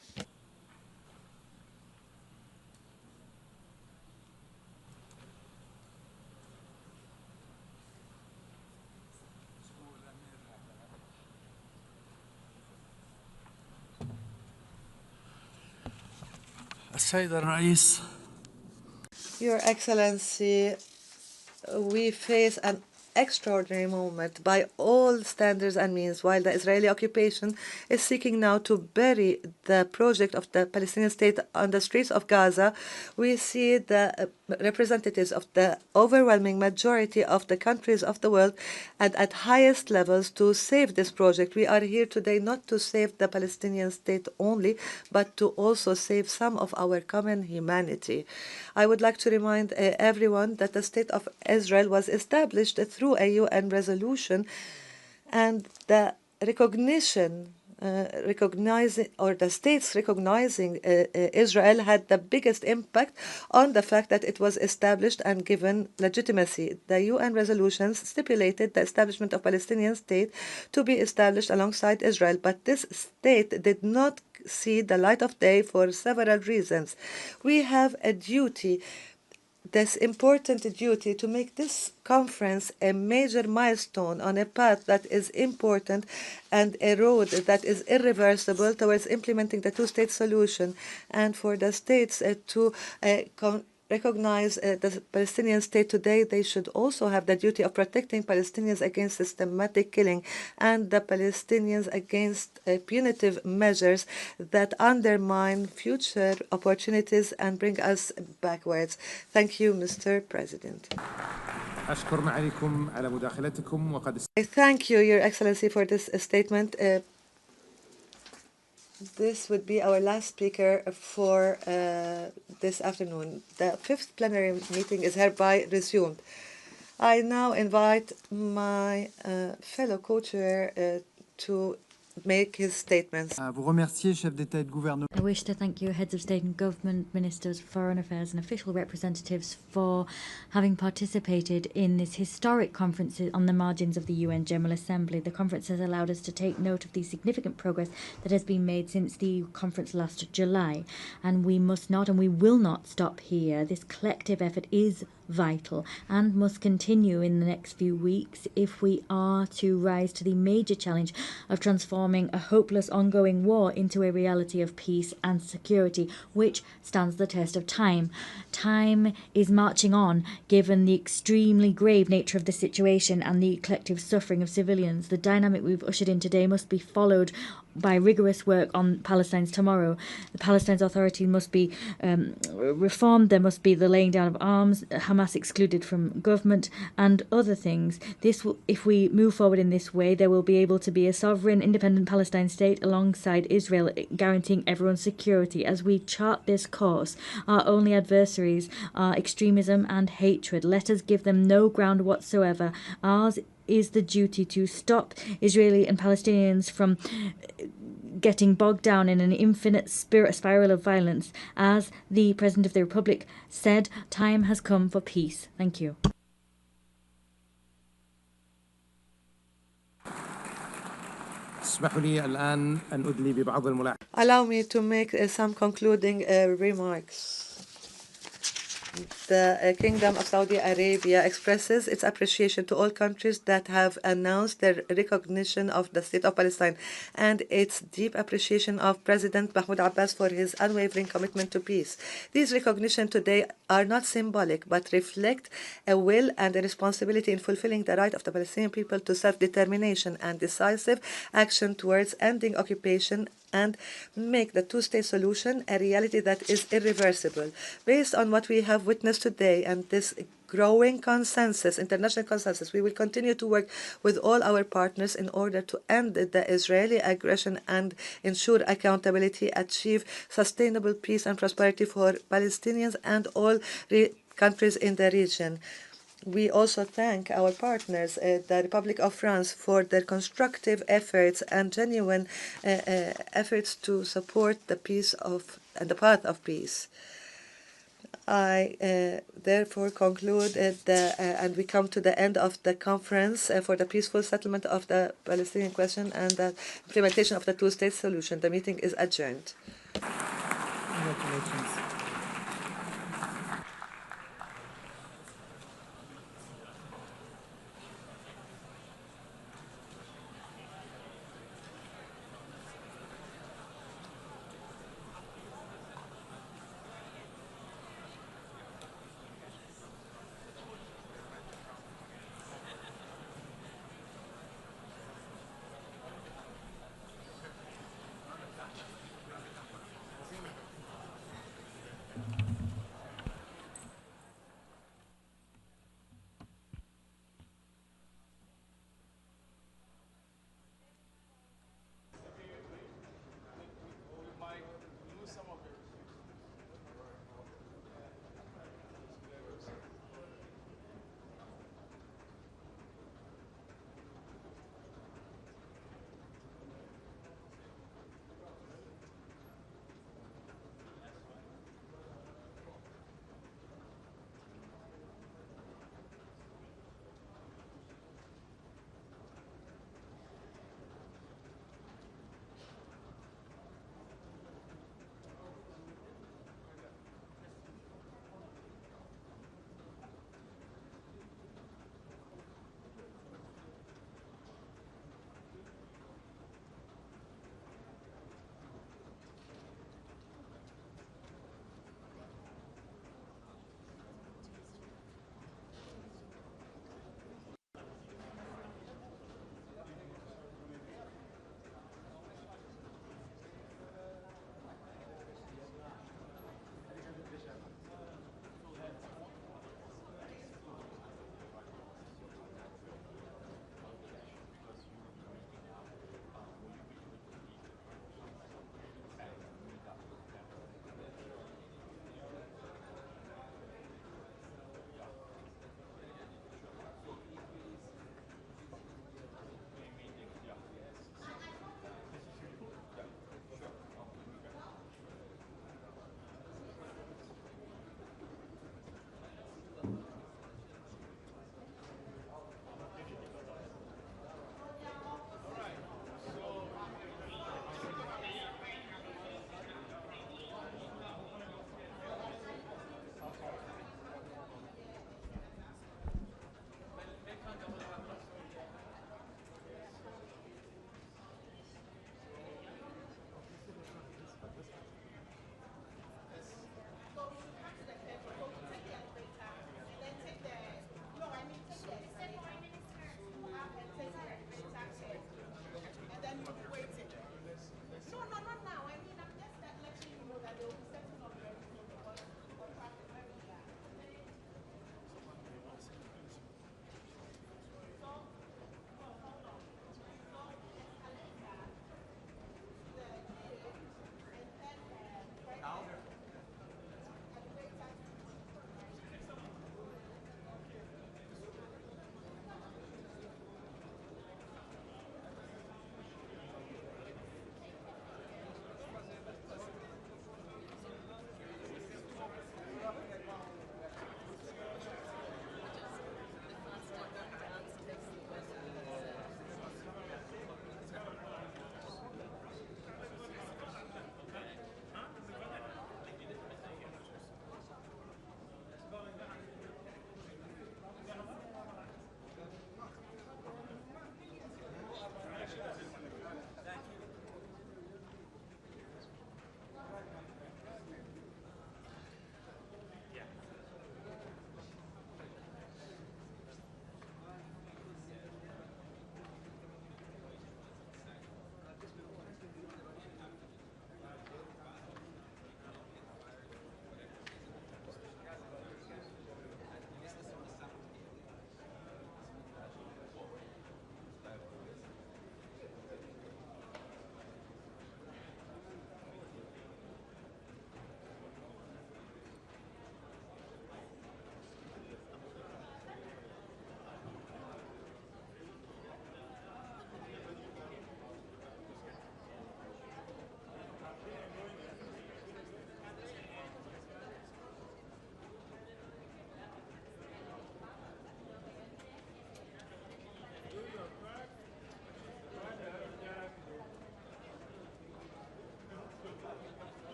Your Excellency, we face an extraordinary moment by all standards and means, while the Israeli occupation is seeking now to bury the project of the Palestinian state on the streets of Gaza. We see the representatives of the overwhelming majority of the countries of the world and at highest levels to save this project. We are here today not to save the Palestinian state only, but to also save some of our common humanity. I would like to remind everyone that the State of Israel was established through a UN resolution, and the recognition the states recognizing Israel had the biggest impact on the fact that it was established and given legitimacy. The UN resolutions stipulated the establishment of Palestinian state to be established alongside Israel, but this state did not see the light of day for several reasons. We have a duty, this important duty, to make this conference a major milestone on a path that is important and a road that is irreversible towards implementing the two-state solution, and for the states to recognize the Palestinian state today. They should also have the duty of protecting Palestinians against systematic killing and the Palestinians against punitive measures that undermine future opportunities and bring us backwards. Thank you, Mr. President. I thank you, Your Excellency, for this statement. This would be our last speaker for this afternoon. The 5th plenary meeting is hereby resumed. I now invite my fellow co-chair to make his statements. Vous remercier, chef d'État et de gouvernement. I wish to thank you, heads of state and government, ministers, foreign affairs and official representatives for having participated in this historic conference on the margins of the UN General Assembly. The conference has allowed us to take note of the significant progress that has been made since the conference last July. And we must not and we will not stop here. This collective effort is vital and must continue in the next few weeks if we are to rise to the major challenge of transforming a hopeless ongoing war into a reality of peace and security which stands the test of time. Time is marching on given the extremely grave nature of the situation and the collective suffering of civilians. The dynamic we've ushered in today must be followed by rigorous work on Palestine's tomorrow. The Palestinian Authority must be reformed. There must be the laying down of arms, Hamas excluded from government, and other things. This will, if we move forward in this way, there will be able to be a sovereign, independent Palestine state alongside Israel, guaranteeing everyone's security. As we chart this course, our only adversaries are extremism and hatred. Let us give them no ground whatsoever. Ours is the duty to stop Israeli and Palestinians from getting bogged down in an infinite spiral of violence. As the President of the Republic said, time has come for peace. Thank you. Allow me to make some concluding remarks. The Kingdom of Saudi Arabia expresses its appreciation to all countries that have announced their recognition of the State of Palestine and its deep appreciation of President Mahmoud Abbas for his unwavering commitment to peace. These recognitions today are not symbolic but reflect a will and a responsibility in fulfilling the right of the Palestinian people to self-determination and decisive action towards ending occupation and make the two-state solution a reality that is irreversible. Based on what we have witnessed today and this growing consensus, international consensus, we will continue to work with all our partners in order to end the Israeli aggression and ensure accountability, achieve sustainable peace and prosperity for Palestinians and all countries in the region. We also thank our partners, the Republic of France, for their constructive efforts and genuine efforts to support the peace and the path of peace. I therefore conclude and we come to the end of the conference for the peaceful settlement of the Palestinian question and the implementation of the two-state solution. The meeting is adjourned. Congratulations.